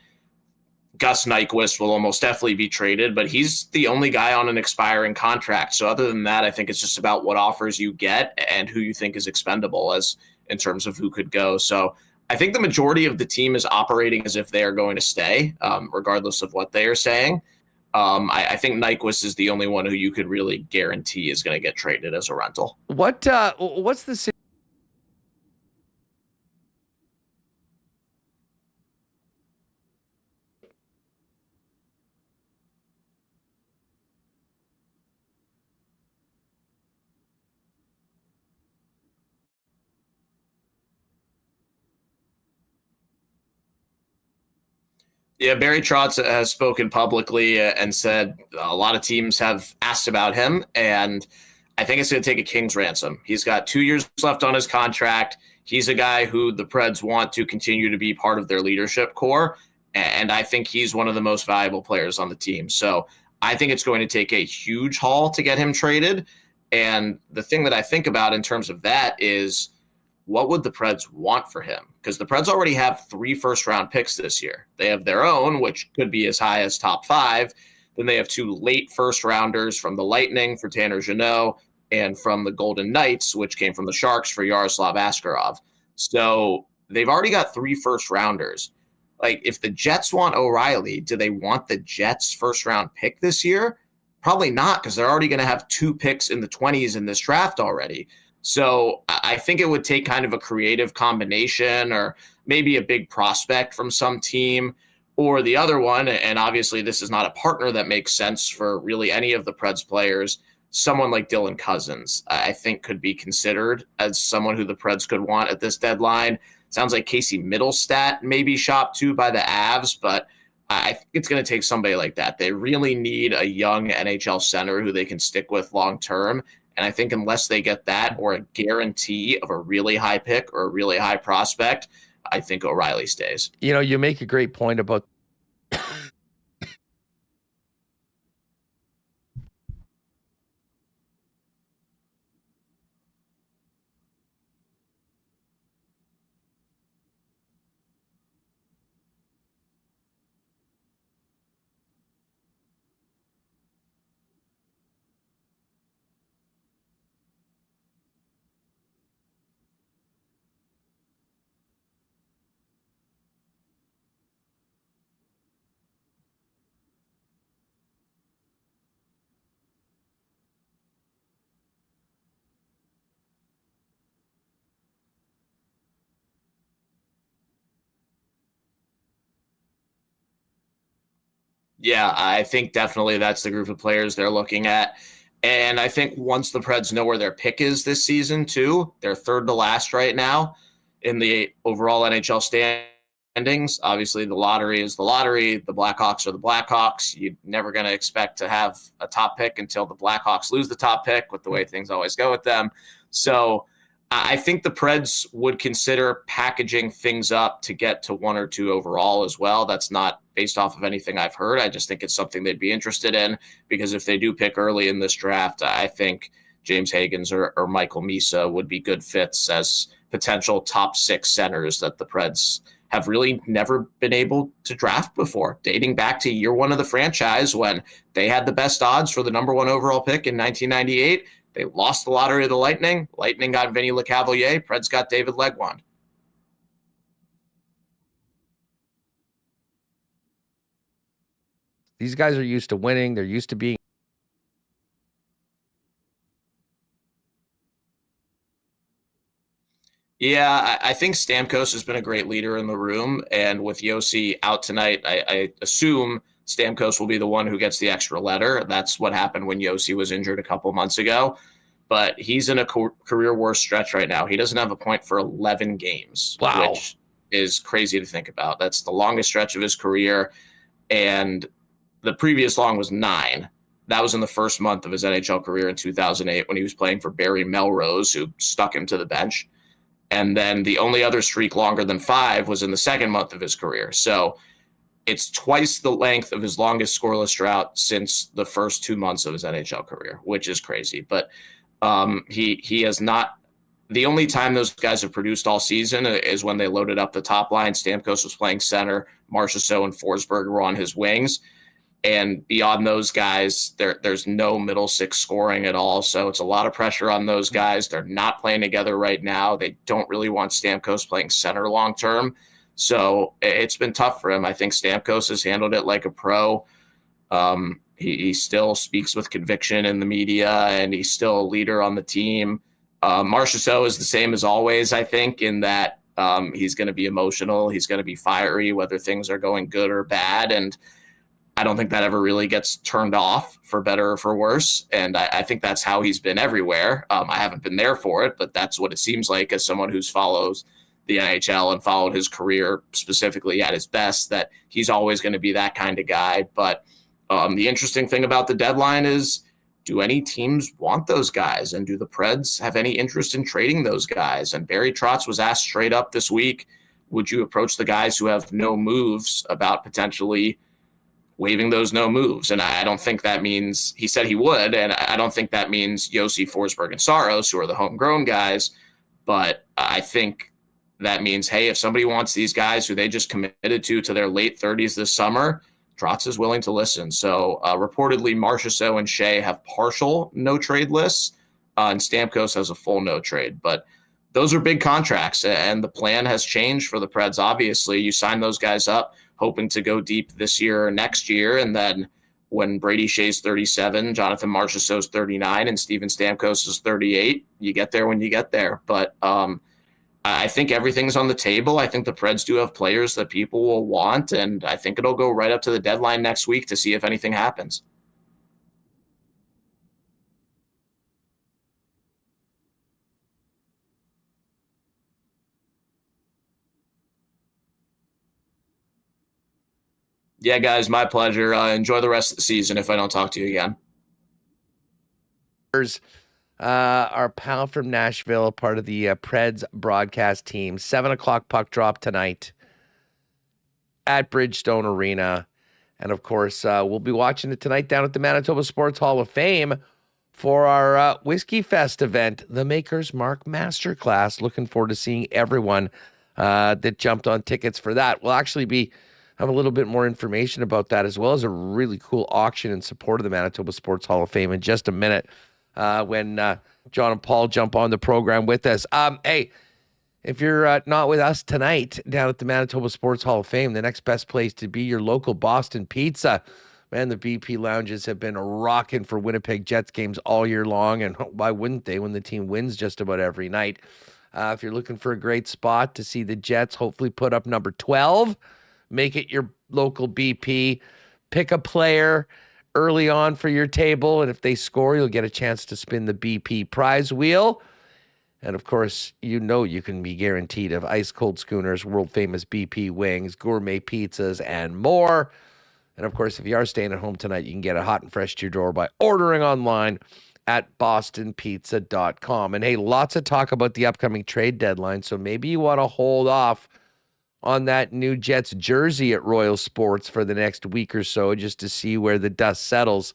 Gus Nyquist will almost definitely be traded, but he's the only guy on an expiring contract. So other than that, I think it's just about what offers you get and who you think is expendable as in terms of who could go. So I think the majority of the team is operating as if they are going to stay, regardless of what they are saying. I think Nyquist is the only one who you could really guarantee is going to get traded as a rental. What's the Yeah, Barry Trotz has spoken publicly and said a lot of teams have asked about him, and I think it's going to take a king's ransom. He's got 2 years left on his contract. He's a guy who the Preds want to continue to be part of their leadership core, and I think he's one of the most valuable players on the team. So I think it's going to take a huge haul to get him traded, and the thing that I think about in terms of that is, what would the Preds want for him? Because the Preds already have 3 first-round picks this year. They have their own, which could be as high as top 5. Then they have 2 late first-rounders from the Lightning for Tanner Jeannot and from the Golden Knights, which came from the Sharks for Yaroslav Askarov. So they've already got 3 first-rounders. Like, if the Jets want O'Reilly, do they want the Jets' first-round pick this year? Probably not, because they're already going to have 2 picks in the 20s in this draft already. So I think it would take kind of a creative combination or maybe a big prospect from some team or the other one. And obviously this is not a partner that makes sense for really any of the Preds players. Someone like Dylan Cousins, I think, could be considered as someone who the Preds could want at this deadline. Sounds like Casey Middlestat may be shopped to by the Avs, but I think it's going to take somebody like that. They really need a young NHL center who they can stick with long term. And I think unless they get that or a guarantee of a really high pick or a really high prospect, I think O'Reilly stays. You know, you make a great point about Yeah, I think definitely that's the group of players they're looking at. And I think once the Preds know where their pick is this season, too, they're third to last right now in the overall NHL standings. Obviously, the lottery is the lottery. The Blackhawks are the Blackhawks. You're never going to expect to have a top pick until the Blackhawks lose the top pick, with the way things always go with them. So I think the Preds would consider packaging things up to get to 1 or 2 overall as well. That's not based off of anything I've heard. I just think it's something they'd be interested in, because if they do pick early in this draft, I think James Hagens or Michael Misa would be good fits as potential top 6 centers that the Preds have really never been able to draft before, dating back to year 1 of the franchise when they had the best odds for the number 1 overall pick in 1998. They lost the lottery to the Lightning. Lightning got Vinny Lecavalier. Preds got David Legwand. these guys are used to winning. They're used to being. Yeah, I think Stamkos has been a great leader in the room. And with Yossi out tonight, I assume Stamkos will be the one who gets the extra letter. That's what happened when Yossi was injured a couple months ago. But he's in a career worst stretch right now. He doesn't have a point for 11 games, Wow. which is crazy to think about. That's the longest stretch of his career. And the previous long was 9. That was in the first month of his NHL career in 2008 when he was playing for Barry Melrose, who stuck him to the bench. And then the only other streak longer than 5 was in the second month of his career. So it's twice the length of his longest scoreless drought since the first 2 months of his NHL career, which is crazy. But he has not. The only time those guys have produced all season is when they loaded up the top line. Stamkos was playing center. Marchessault and Forsberg were on his wings. And beyond those guys, there's no middle six scoring at all. So it's a lot of pressure on those guys. They're not playing together right now. They don't really want Stamkos playing center long term. So it's been tough for him. I think Stamkos has handled it like a pro. He still speaks with conviction in the media, and he's still a leader on the team. Marchessault is the same as always, I think, in that he's going to be emotional. He's going to be fiery, whether things are going good or bad. And I don't think that ever really gets turned off, for better or for worse. And I think that's how he's been everywhere. I haven't been there for it, but that's what it seems like as someone who follows the NHL and followed his career specifically at his best, that he's always going to be that kind of guy. But the interesting thing about the deadline is, do any teams want those guys? And do the Preds have any interest in trading those guys? And Barry Trotz was asked straight up this week, would you approach the guys who have no moves about potentially waiving those no moves? And I don't think that means, he said he would, and I don't think that means Yossi, Forsberg, and Saros, who are the homegrown guys. But I think that means, hey, if somebody wants these guys who they just committed to their late 30s this summer, Trotz is willing to listen. So reportedly, Marchessault and Shea have partial no-trade lists, and Stamkos has a full no-trade. But those are big contracts, and the plan has changed for the Preds, obviously. You sign those guys up hoping to go deep this year or next year, and then when Brady Shea's 37, Jonathan Marchessault's 39, and Steven Stamkos is 38, you get there when you get there. But I think everything's on the table. I think the Preds do have players that people will want, and I think it'll go right up to the deadline next week to see if anything happens. Yeah, guys, my pleasure. Enjoy the rest of the season if I don't talk to you again. Our pal from Nashville, part of the Preds broadcast team. 7 o'clock puck drop tonight at Bridgestone Arena. And, of course, we'll be watching it tonight down at the Manitoba Sports Hall of Fame for our Whiskey Fest event, the Maker's Mark Masterclass. Looking forward to seeing everyone that jumped on tickets for that. We'll actually have a little bit more information about that, as well as a really cool auction in support of the Manitoba Sports Hall of Fame in just a minute when John and Paul jump on the program with us. Hey, if you're not with us tonight down at the Manitoba Sports Hall of Fame, the next best place to be your local Boston Pizza. Man, the BP lounges have been rocking for Winnipeg Jets games all year long, and why wouldn't they when the team wins just about every night? If you're looking for a great spot to see the Jets hopefully put up number 12, make it your local BP. Pick a player early on for your table, and if they score, you'll get a chance to spin the BP prize wheel. And, of course, you can be guaranteed of ice-cold schooners, world-famous BP wings, gourmet pizzas, and more. And, of course, if you are staying at home tonight, you can get it hot and fresh to your door by ordering online at bostonpizza.com. And, hey, lots of talk about the upcoming trade deadline, so maybe you want to hold off on that new Jets jersey at Royal Sports for the next week or so, just to see where the dust settles.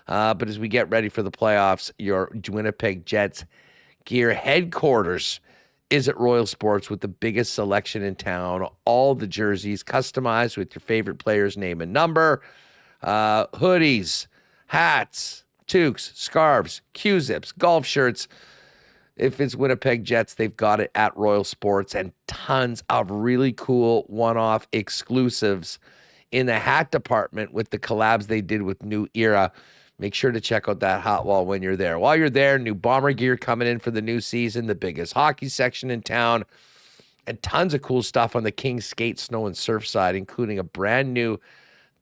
But as we get ready for the playoffs, your Winnipeg Jets gear headquarters is at Royal Sports with the biggest selection in town. All the jerseys customized with your favorite player's name and number. Hoodies, hats, toques, scarves, Q-zips, golf shirts. If it's Winnipeg Jets, they've got it at Royal Sports, and tons of really cool one-off exclusives in the hat department with the collabs they did with New Era. Make sure to check out that hot wall when you're there. While you're there, new Bomber gear coming in for the new season, the biggest hockey section in town, and tons of cool stuff on the Kings skate, snow, and surf side, including a brand new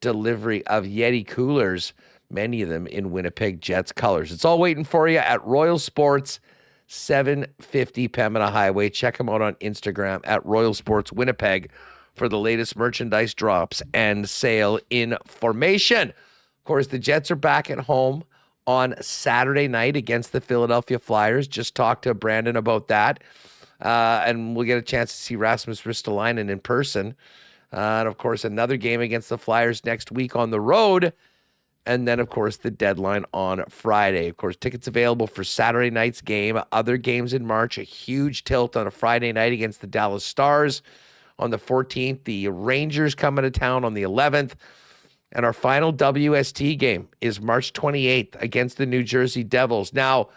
delivery of Yeti coolers, many of them in Winnipeg Jets colors. It's all waiting for you at Royal Sports, 750 Pembina Highway. Check them out on Instagram at Royal Sports Winnipeg for the latest merchandise drops and sale information. Of course, the Jets are back at home on Saturday night against the Philadelphia Flyers. Just talked to Brandon about that. And we'll get a chance to see Rasmus Ristolainen in person. And, of course, another game against the Flyers next week on the road. And then, of course, the deadline on Friday. Of course, tickets available for Saturday night's game. Other games in March, a huge tilt on a Friday night against the Dallas Stars on the 14th. The Rangers coming to town on the 11th. And our final WST game is March 28th against the New Jersey Devils. Now,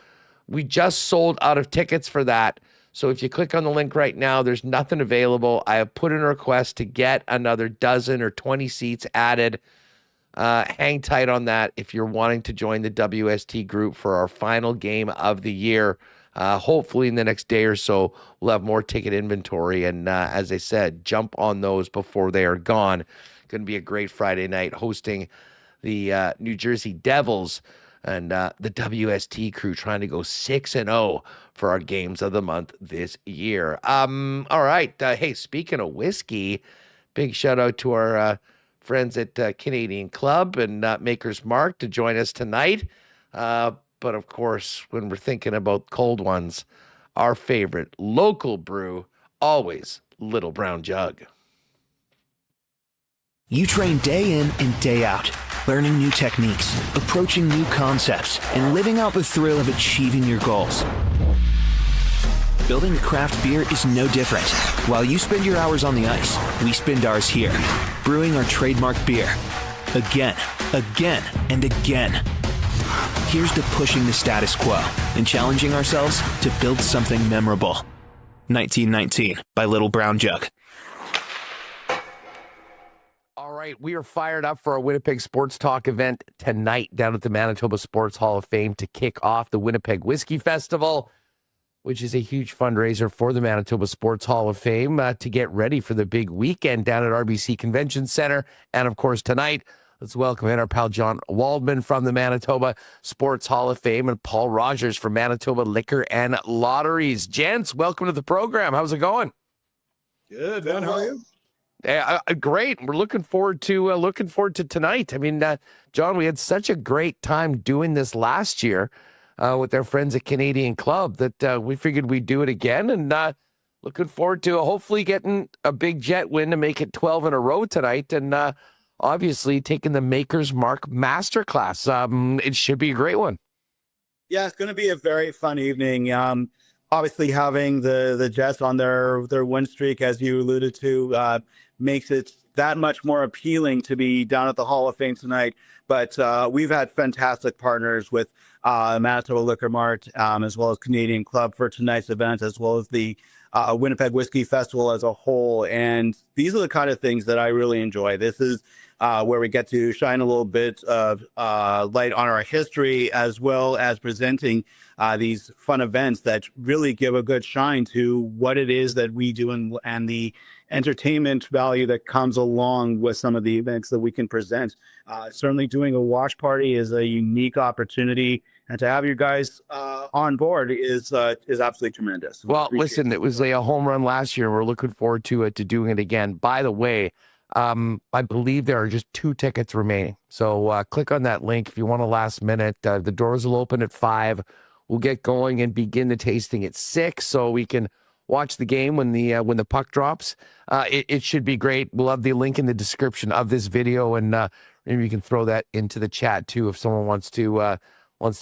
we just sold out of tickets for that. So if you click on the link right now, there's nothing available. I have put in a request to get another dozen or 20 seats added. Hang tight on that if you're wanting to join the WST group for our final game of the year. Hopefully in the next day or so, we'll have more ticket inventory. And as I said, jump on those before they are gone. Going to be a great Friday night hosting the New Jersey Devils and the WST crew trying to go 6-0 for our games of the month this year. All right. Hey, speaking of whiskey, big shout out to our friends at Canadian Club and Maker's Marc to join us tonight. But of course, when we're thinking about cold ones, our favorite local brew, always Little Brown Jug. You train day in and day out, learning new techniques, approaching new concepts, and living out the thrill of achieving your goals. Building a craft beer is no different. While you spend your hours on the ice, we spend ours here, brewing our trademark beer. Again, and again. Here's to pushing the status quo and challenging ourselves to build something memorable. 1919 by Little Brown Jug. All right, we are fired up for our Winnipeg Sports Talk event tonight down at the Manitoba Sports Hall of Fame to kick off the Winnipeg Whiskey Festival, which is a huge fundraiser for the Manitoba Sports Hall of Fame to get ready for the big weekend down at RBC Convention Center. And of course, tonight, let's welcome in our pal John Waldman from the Manitoba Sports Hall of Fame and Paul Rogers from Manitoba Liquor and Lotteries. Gents, welcome to the program. How's it going? Good, man. How are you? Yeah, great. We're looking forward to tonight. I mean, John, we had such a great time doing this last year with our friends at Canadian Club that we figured we'd do it again, and looking forward to hopefully getting a big Jet win to make it 12 in a row tonight, and obviously taking the Maker's Marc Masterclass. It should be a great one. Yeah, it's going to be a very fun evening. Obviously, having the Jets on their win streak, as you alluded to, makes it that much more appealing to be down at the Hall of Fame tonight. But we've had fantastic partners with Manitoba Liquor Mart, as well as Canadian Club for tonight's event, as well as the Winnipeg Whiskey Festival as a whole. And these are the kind of things that I really enjoy. This is where we get to shine a little bit of light on our history, as well as presenting these fun events that really give a good shine to what it is that we do and the entertainment value that comes along with some of the events that we can present. Certainly doing a watch party is a unique opportunity, and to have you guys on board is absolutely tremendous. Well, listen, it was a home run last year. We're looking forward to doing it again. By the way, I believe there are just 2 tickets remaining. So click on that link if you want a last minute. The doors will open at 5. We'll get going and begin the tasting at 6, so we can watch the game when the puck drops. It should be great. We'll have the link in the description of this video, and maybe you can throw that into the chat too if someone wants to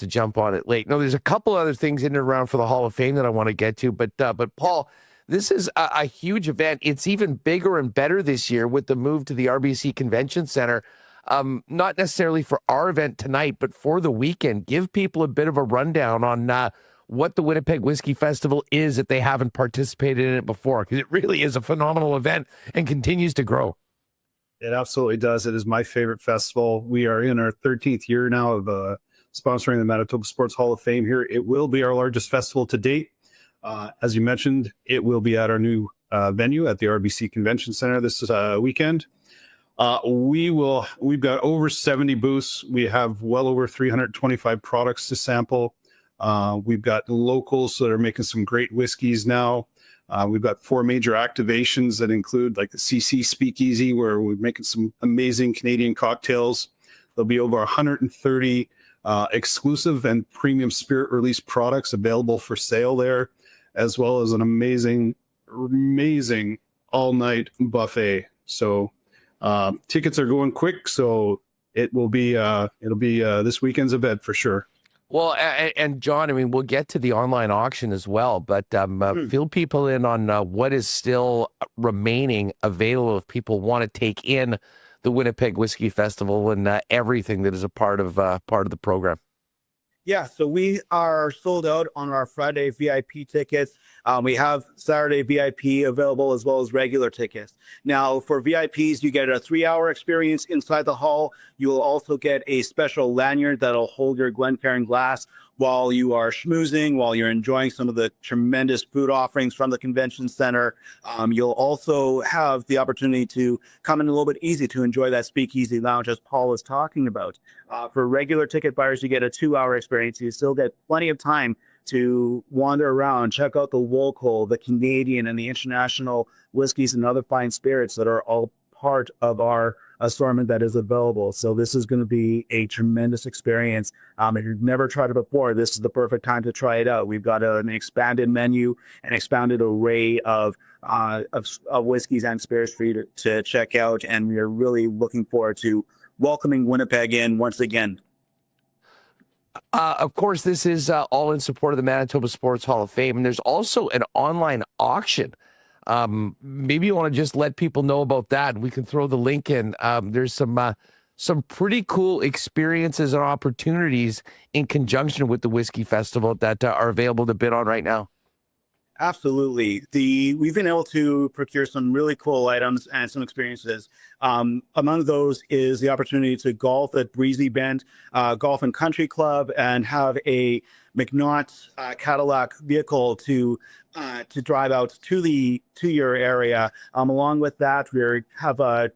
jump on it late. No, there's a couple other things in and around for the Hall of Fame that I want to get to, but Paul, this is a huge event. It's even bigger and better this year with the move to the RBC Convention Center. Not necessarily for our event tonight, but for the weekend. Give people a bit of a rundown on what the Winnipeg Whiskey Festival is if they haven't participated in it before, because it really is a phenomenal event and continues to grow. It absolutely does. It is my favorite festival. We are in our 13th year now of sponsoring the Manitoba Sports Hall of Fame here. It will be our largest festival to date. As you mentioned, it will be at our new venue at the RBC Convention Center this weekend. We've got over 70 booths. We have well over 325 products to sample. We've got locals that are making some great whiskeys now. We've got 4 major activations that include like the CC Speakeasy, where we're making some amazing Canadian cocktails. There'll be over 130 exclusive and premium spirit release products available for sale there, as well as an amazing all-night buffet. So tickets are going quick, so it'll be this weekend's event for sure. Well, and John, I mean, we'll get to the online auction as well, but fill people in on what is still remaining available if people want to take in the Winnipeg Whiskey Festival and everything that is a part of the program. Yeah, so we are sold out on our Friday VIP tickets. We have Saturday VIP available as well as regular tickets. Now, for VIPs, you get a 3-hour experience inside the hall. You will also get a special lanyard that'll hold your Glencairn glass while you are schmoozing, while you're enjoying some of the tremendous food offerings from the convention center. You'll also have the opportunity to come in a little bit easy to enjoy that speakeasy lounge, as Paul was talking about. For regular ticket buyers, you get a 2-hour experience. You still get plenty of time to wander around, check out the local, the Canadian, and the international whiskeys and other fine spirits that are all part of our assortment that is available. So this is going to be a tremendous experience. If you've never tried it before, this is the perfect time to try it out. We've got an expanded menu, an expanded array of whiskeys and spirits for you to check out, and we are really looking forward to welcoming Winnipeg in once again. Of course, this is all in support of the Manitoba Sports Hall of Fame, and there's also an online auction. Maybe you want to just let people know about that, and we can throw the link in. There's some pretty cool experiences and opportunities in conjunction with the Whiskey Festival that are available to bid on right now. Absolutely. We've been able to procure some really cool items and some experiences. Among those is the opportunity to golf at Breezy Bend Golf and Country Club and have a McNaught Cadillac vehicle to drive out to your area. Along with that, we have a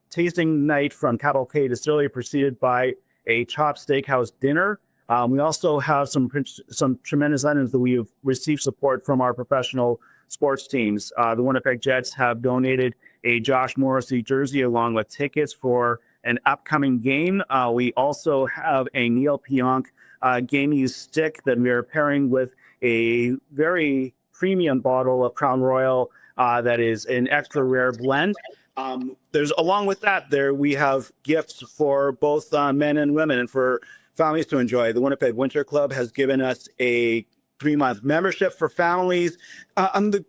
tasting night from Cavalcade Distillery preceded by a Chopped Steakhouse dinner. We also have some tremendous items that we have received support from our professional sports teams. The Winnipeg Jets have donated a Josh Morrissey jersey along with tickets for an upcoming game. We also have a Neil Pionk game use stick that we are pairing with a very premium bottle of Crown Royal that is an extra rare blend. Along with that, we have gifts for both men and women and for families to enjoy. The Winnipeg Winter Club has given us a 3-month membership for families. The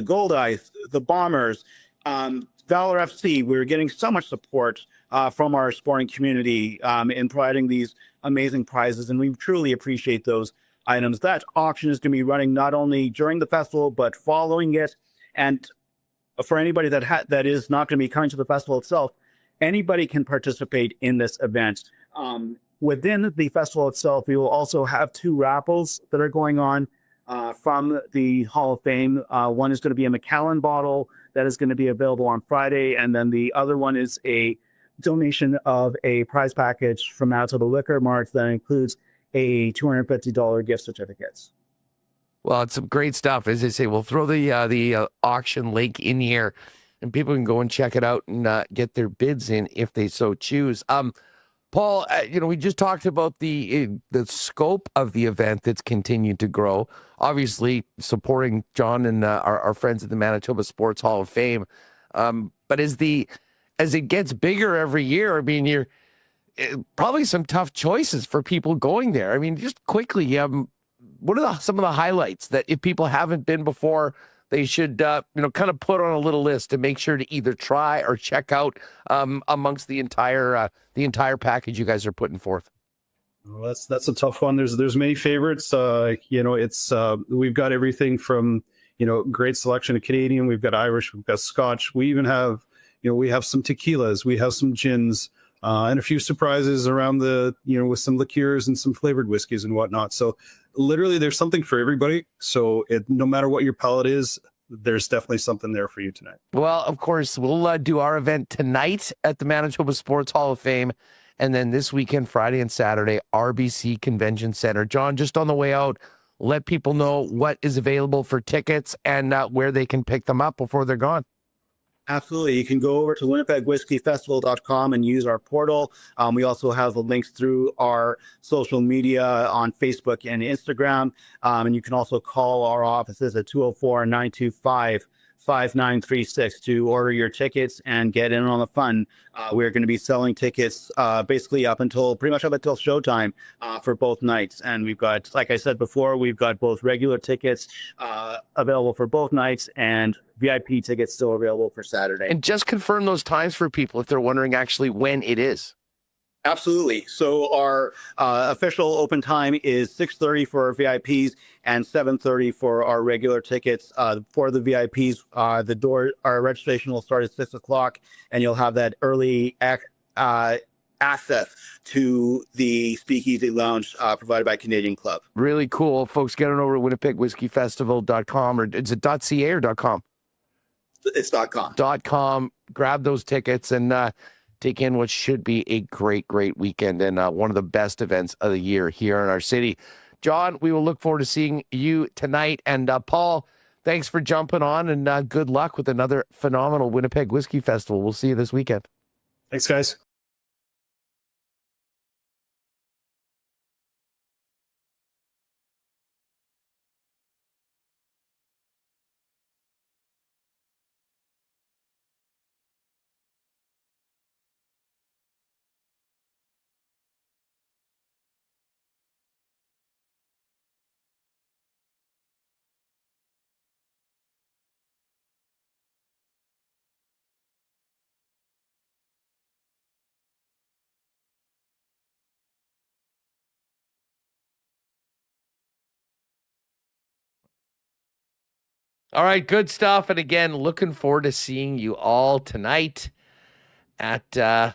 Gold Eyes, the Bombers, Valor FC, we're getting so much support from our sporting community in providing these amazing prizes, and we truly appreciate those items. That auction is going to be running not only during the festival, but following it. And for anybody that is not going to be coming to the festival itself, anybody can participate in this event. Within the festival itself, we will also have 2 raffles that are going on from the Hall of Fame. One is going to be a Macallan bottle that is going to be available on Friday, and then the other one is a donation of a prize package from Manitoba Liquor Mart that includes a $250 gift certificates. Well, it's some great stuff. As I say, we'll throw the auction link in here, and people can go and check it out and get their bids in if they so choose. Paul, we just talked about the scope of the event that's continued to grow. Obviously, supporting John and our friends at the Manitoba Sports Hall of Fame. But as it gets bigger every year, I mean, you're probably some tough choices for people going there. I mean, just quickly, what are some of the highlights that if people haven't been before, they should, kind of put on a little list to make sure to either try or check out amongst the entire package you guys are putting forth? Well, that's a tough one. There's many favorites. It's we've got everything from great selection of Canadian. We've got Irish. We've got Scotch. We even have we have some tequilas. We have some gins. And a few surprises around with some liqueurs and some flavored whiskeys and whatnot. So literally there's something for everybody. So no matter what your palate is, there's definitely something there for you tonight. Well, of course, we'll do our event tonight at the Manitoba Sports Hall of Fame. And then this weekend, Friday and Saturday, RBC Convention Center. John, just on the way out, let people know what is available for tickets and where they can pick them up before they're gone. Absolutely. You can go over to winnipegwhiskeyfestival.com and use our portal. We also have the links through our social media on Facebook and Instagram. And you can also call our offices at 204-925-5936 to order your tickets and get in on the fun. We're going to be selling tickets basically pretty much up until showtime for both nights. And we've got, like I said before, we've got both regular tickets available for both nights and VIP tickets still available for Saturday. And just confirm those times for people if they're wondering actually when it is. Absolutely. So our official open time is 6:30 for our VIPs and 7:30 for our regular tickets. For the VIPs, our registration will start at 6 o'clock, and you'll have that early access to the Speakeasy Lounge provided by Canadian Club. Really cool. Folks, get on over to WinnipegWhiskeyFestival.com, or is it .ca or .com? It's .com. .com. Grab those tickets and take in what should be a great, great weekend and one of the best events of the year here in our city. John, we will look forward to seeing you tonight. And Paul, thanks for jumping on, and good luck with another phenomenal Winnipeg Whiskey Festival. We'll see you this weekend. Thanks, guys. All right, good stuff. And again, looking forward to seeing you all tonight at the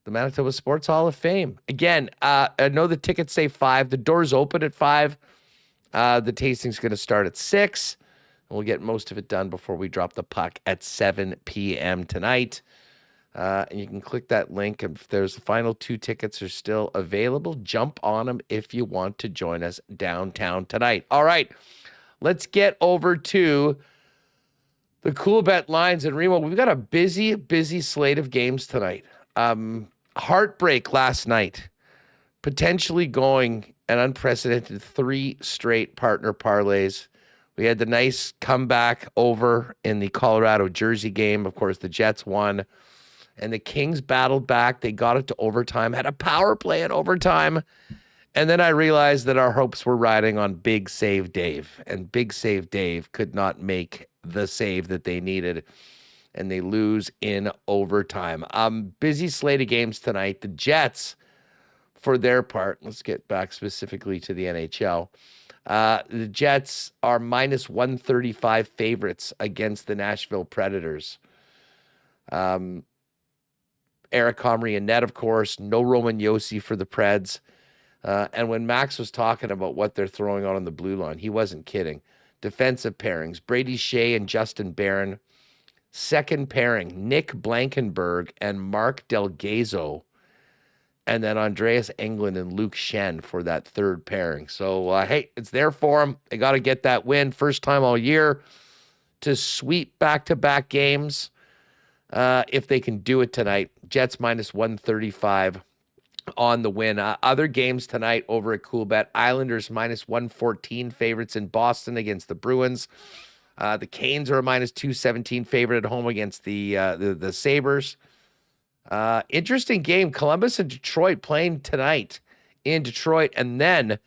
Manitoba Sports Hall of Fame. Again, I know the tickets say 5. The doors open at 5. The tasting's going to start at 6. And we'll get most of it done before we drop the puck at 7 p.m. tonight. And you can click that link. And if there's the final 2 tickets are still available, jump on them if you want to join us downtown tonight. All right. Let's get over to the Coolbet lines. And Remo, we've got a busy, busy slate of games tonight. Heartbreak last night, potentially going an unprecedented 3 straight partner parlays. We had the nice comeback over in the Colorado-Jersey game. Of course, the Jets won, and the Kings battled back. They got it to overtime, had a power play at overtime. And then I realized that our hopes were riding on Big Save Dave, and Big Save Dave could not make the save that they needed, and they lose in overtime. Busy slate of games tonight. The Jets, for their part, let's get back specifically to the NHL. The Jets are minus 135 favorites against the Nashville Predators. Eric Comrie and net, of course. No Roman Josi for the Preds. And when Max was talking about what they're throwing on the blue line, he wasn't kidding. Defensive pairings, Brady Shea and Justin Barron. Second pairing, Nick Blankenberg and Marc Delgado. And then Andreas Englund and Luke Shen for that third pairing. So, hey, it's there for them. They got to get that win. First time all year to sweep back-to-back games. If they can do it tonight, Jets minus 135 on the win. Other games tonight over at Coolbet. Islanders minus 114 favorites in Boston against the Bruins. The Canes are a minus 217 favorite at home against the Sabres. Interesting game. Columbus and Detroit playing tonight in Detroit, and then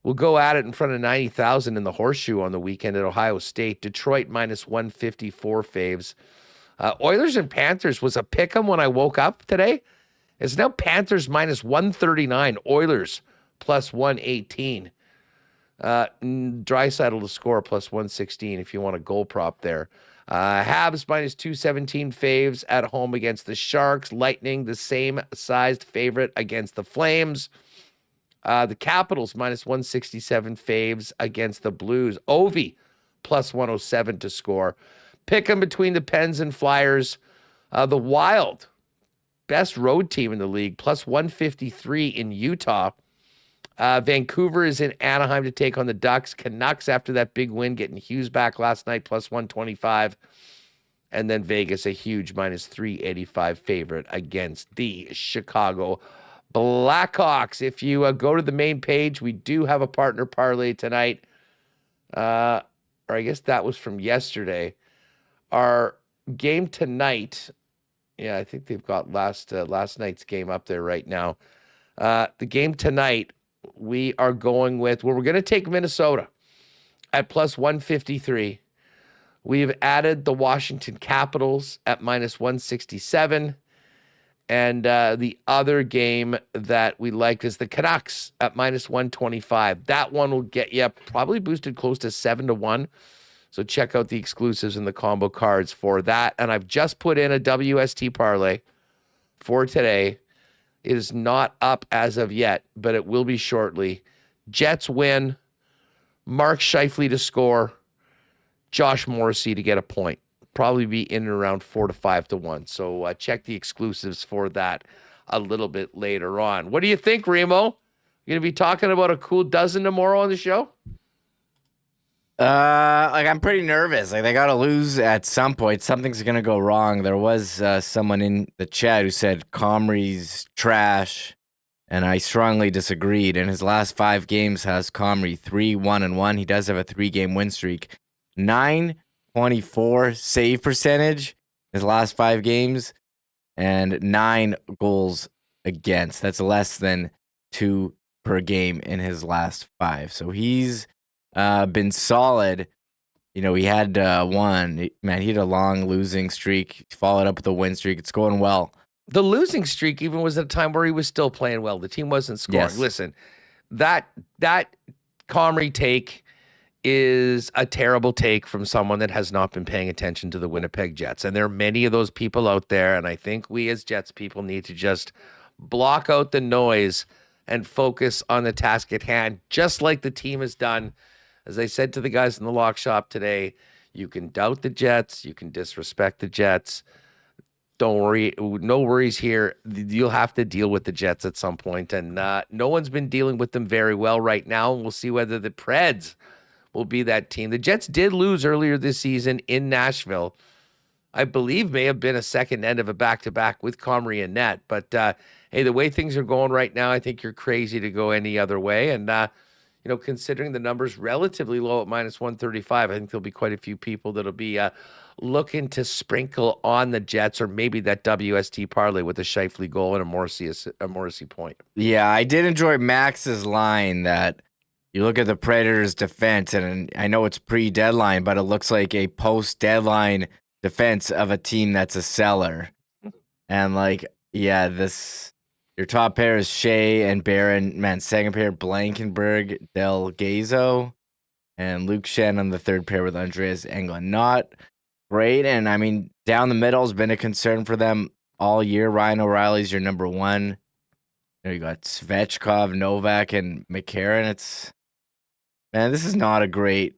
we'll go at it in front of 90,000 in the Horseshoe on the weekend at Ohio State. Detroit minus 154 faves. Oilers and Panthers was a pick 'em when I woke up today. It's now Panthers minus 139, Oilers plus 118. Draisaitl to score plus 116 if you want a goal prop there. Habs minus 217 faves at home against the Sharks. Lightning, the same sized favorite against the Flames. The Capitals minus 167 faves against the Blues. Ovi plus 107 to score. Pick 'em between the Pens and Flyers. The Wild, best road team in the league, plus 153 in Utah. Vancouver is in Anaheim to take on the Ducks. Canucks, after that big win, getting Hughes back last night, plus 125. And then Vegas, a huge minus 385 favorite against the Chicago Blackhawks. If you go to the main page, we do have a partner parlay tonight. Or I guess that was from yesterday. Our game tonight, yeah, I think they've got last night's game up there right now. The game tonight, we are going with, well, we're going to take Minnesota at plus 153. We've added the Washington Capitals at minus 167. And the other game that we like is the Canucks at minus 125. That one will get you probably boosted close to 7-1. So check out the exclusives and the combo cards for that. And I've just put in a WST parlay for today. It is not up as of yet, but it will be shortly. Jets win. Marc Scheifele to score. Josh Morrissey to get a point. Probably be in and around 4 to 5 to 1. So check the exclusives for that a little bit later on. What do you think, Remo? You going to be talking about a cool dozen tomorrow on the show? I'm pretty nervous. Like, they got to lose at some point. Something's going to go wrong. There was someone in the chat who said Comrie's trash, and I strongly disagreed. In his last 5 games has Comrie 3-1-1. He does have a 3-game win streak. 924 save percentage his last 5 games, and 9 goals against. That's less than 2 per game in his last 5. So he's been solid. You know, he had he had a long losing streak, followed up with a win streak. It's going well. The losing streak even was at a time where he was still playing well. The team wasn't scoring. Yes. Listen, that Comrie take is a terrible take from someone that has not been paying attention to the Winnipeg Jets. And there are many of those people out there, and I think we as Jets people need to just block out the noise and focus on the task at hand, just like the team has done. As I said to the guys in the lock shop today, you can doubt the Jets, you can disrespect the Jets. Don't worry, no worries here. You'll have to deal with the Jets at some point, and no one's been dealing with them very well right now, and we'll see whether the Preds will be that team. The Jets did lose earlier this season in Nashville. I believe may have been a second end of a back-to-back with Comrie and net, but hey, the way things are going right now, I think you're crazy to go any other way, and considering the numbers relatively low at minus 135, I think there'll be quite a few people that'll be looking to sprinkle on the Jets, or maybe that WST parlay with a Scheifele goal and a Morrissey point. Yeah, I did enjoy Max's line that you look at the Predators' defense, and I know it's pre-deadline, but it looks like a post-deadline defense of a team that's a seller. And your top pair is Shea and Barron. Man, second pair, Blankenberg, Del Gazo, and Luke Shen on the third pair with Andreas Englund. Not great, and I mean, down the middle has been a concern for them all year. Ryan O'Reilly's your number one. You got Svechkov, Novak, and McCarron. This is not a great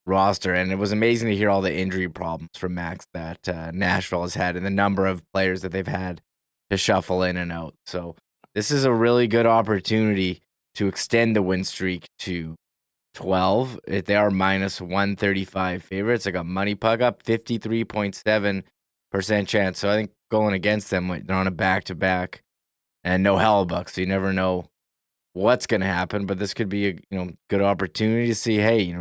roster, and it was amazing to hear all the injury problems from Max that Nashville has had and the number of players that they've had to shuffle in and out. So this is a really good opportunity to extend the win streak to 12. They are minus 135 favorites. I got Money Puck up 53.7% chance. So I think going against them, they're on a back-to-back and no Hellbuck, so you never know what's going to happen. But this could be a good opportunity to see, hey,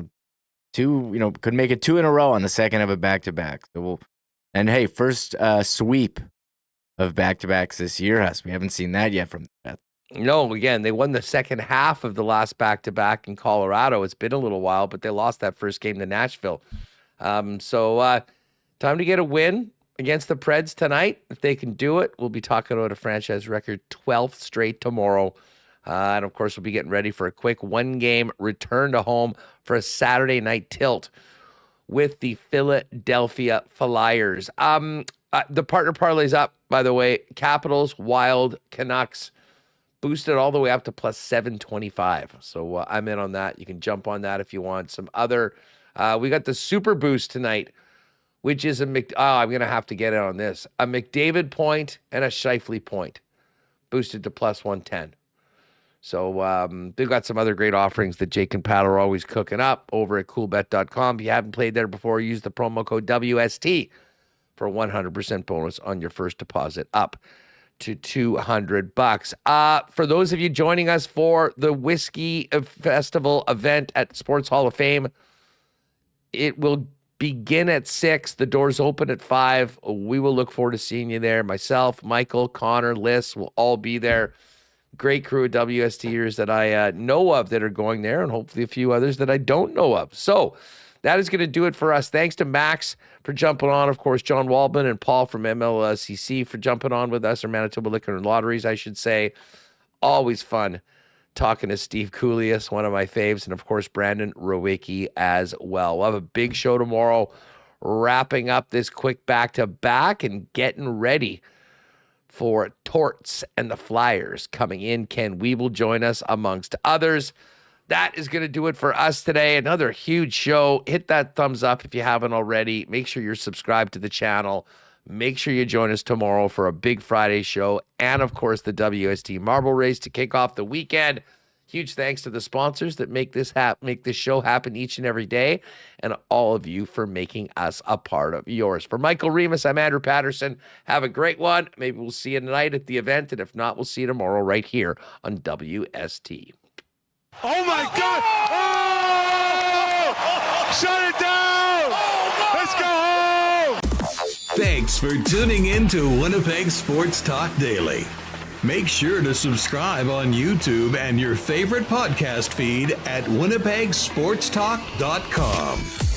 could make it 2 in a row on the second of a back-to-back. So first sweep of back-to-backs this year. We haven't seen that yet from the Jets. No, again, they won the second half of the last back-to-back in Colorado. It's been a little while, but they lost that first game to Nashville. So time to get a win against the Preds tonight. If they can do it, we'll be talking about a franchise record 12th straight tomorrow. And, of course, we'll be getting ready for a quick one-game return to home for a Saturday night tilt with the Philadelphia Flyers. The partner parlay's up, by the way. Capitals, Wild, Canucks, boosted all the way up to plus 725. So I'm in on that. You can jump on that if you want. Some other, we got the Super Boost tonight, which is I'm going to have to get in on this. A McDavid point and a Scheifele point, boosted to plus 110. So they've got some other great offerings that Jake and Pat are always cooking up over at coolbet.com. If you haven't played there before, use the promo code WST for a 100% bonus on your first deposit up to $200. For those of you joining us for the Whisky Festival event at Sports Hall of Fame, it will begin at 6. The doors open at 5. We will look forward to seeing you there. Myself, Michael, Connor, Liz will all be there. Great crew of WSTers that I know of that are going there, and hopefully a few others that I don't know of. So that is going to do it for us. Thanks to Max for jumping on. Of course, John Waldman and Paul from MLCC for jumping on with us, or Manitoba Liquor and Lotteries, I should say. Always fun talking to Steve Kouleas, one of my faves, and of course, Brandon Rewucki as well. We'll have a big show tomorrow, wrapping up this quick back-to-back and getting ready for Torts and the Flyers coming in. Ken Wee will join us amongst others. That is going to do it for us today. Another huge show. Hit that thumbs up if you haven't already. Make sure you're subscribed to the channel. Make sure you join us tomorrow for a big Friday show. And, of course, the WST Marble Race to kick off the weekend. Huge thanks to the sponsors that make this show happen each and every day, and all of you for making us a part of yours. For Michael Remis, I'm Andrew Paterson. Have a great one. Maybe we'll see you tonight at the event, and if not, we'll see you tomorrow right here on WST. Oh my God! Oh! Shut it down! Let's go home! Thanks for tuning in to Winnipeg Sports Talk Daily. Make sure to subscribe on YouTube and your favorite podcast feed at winnipegsportstalk.com.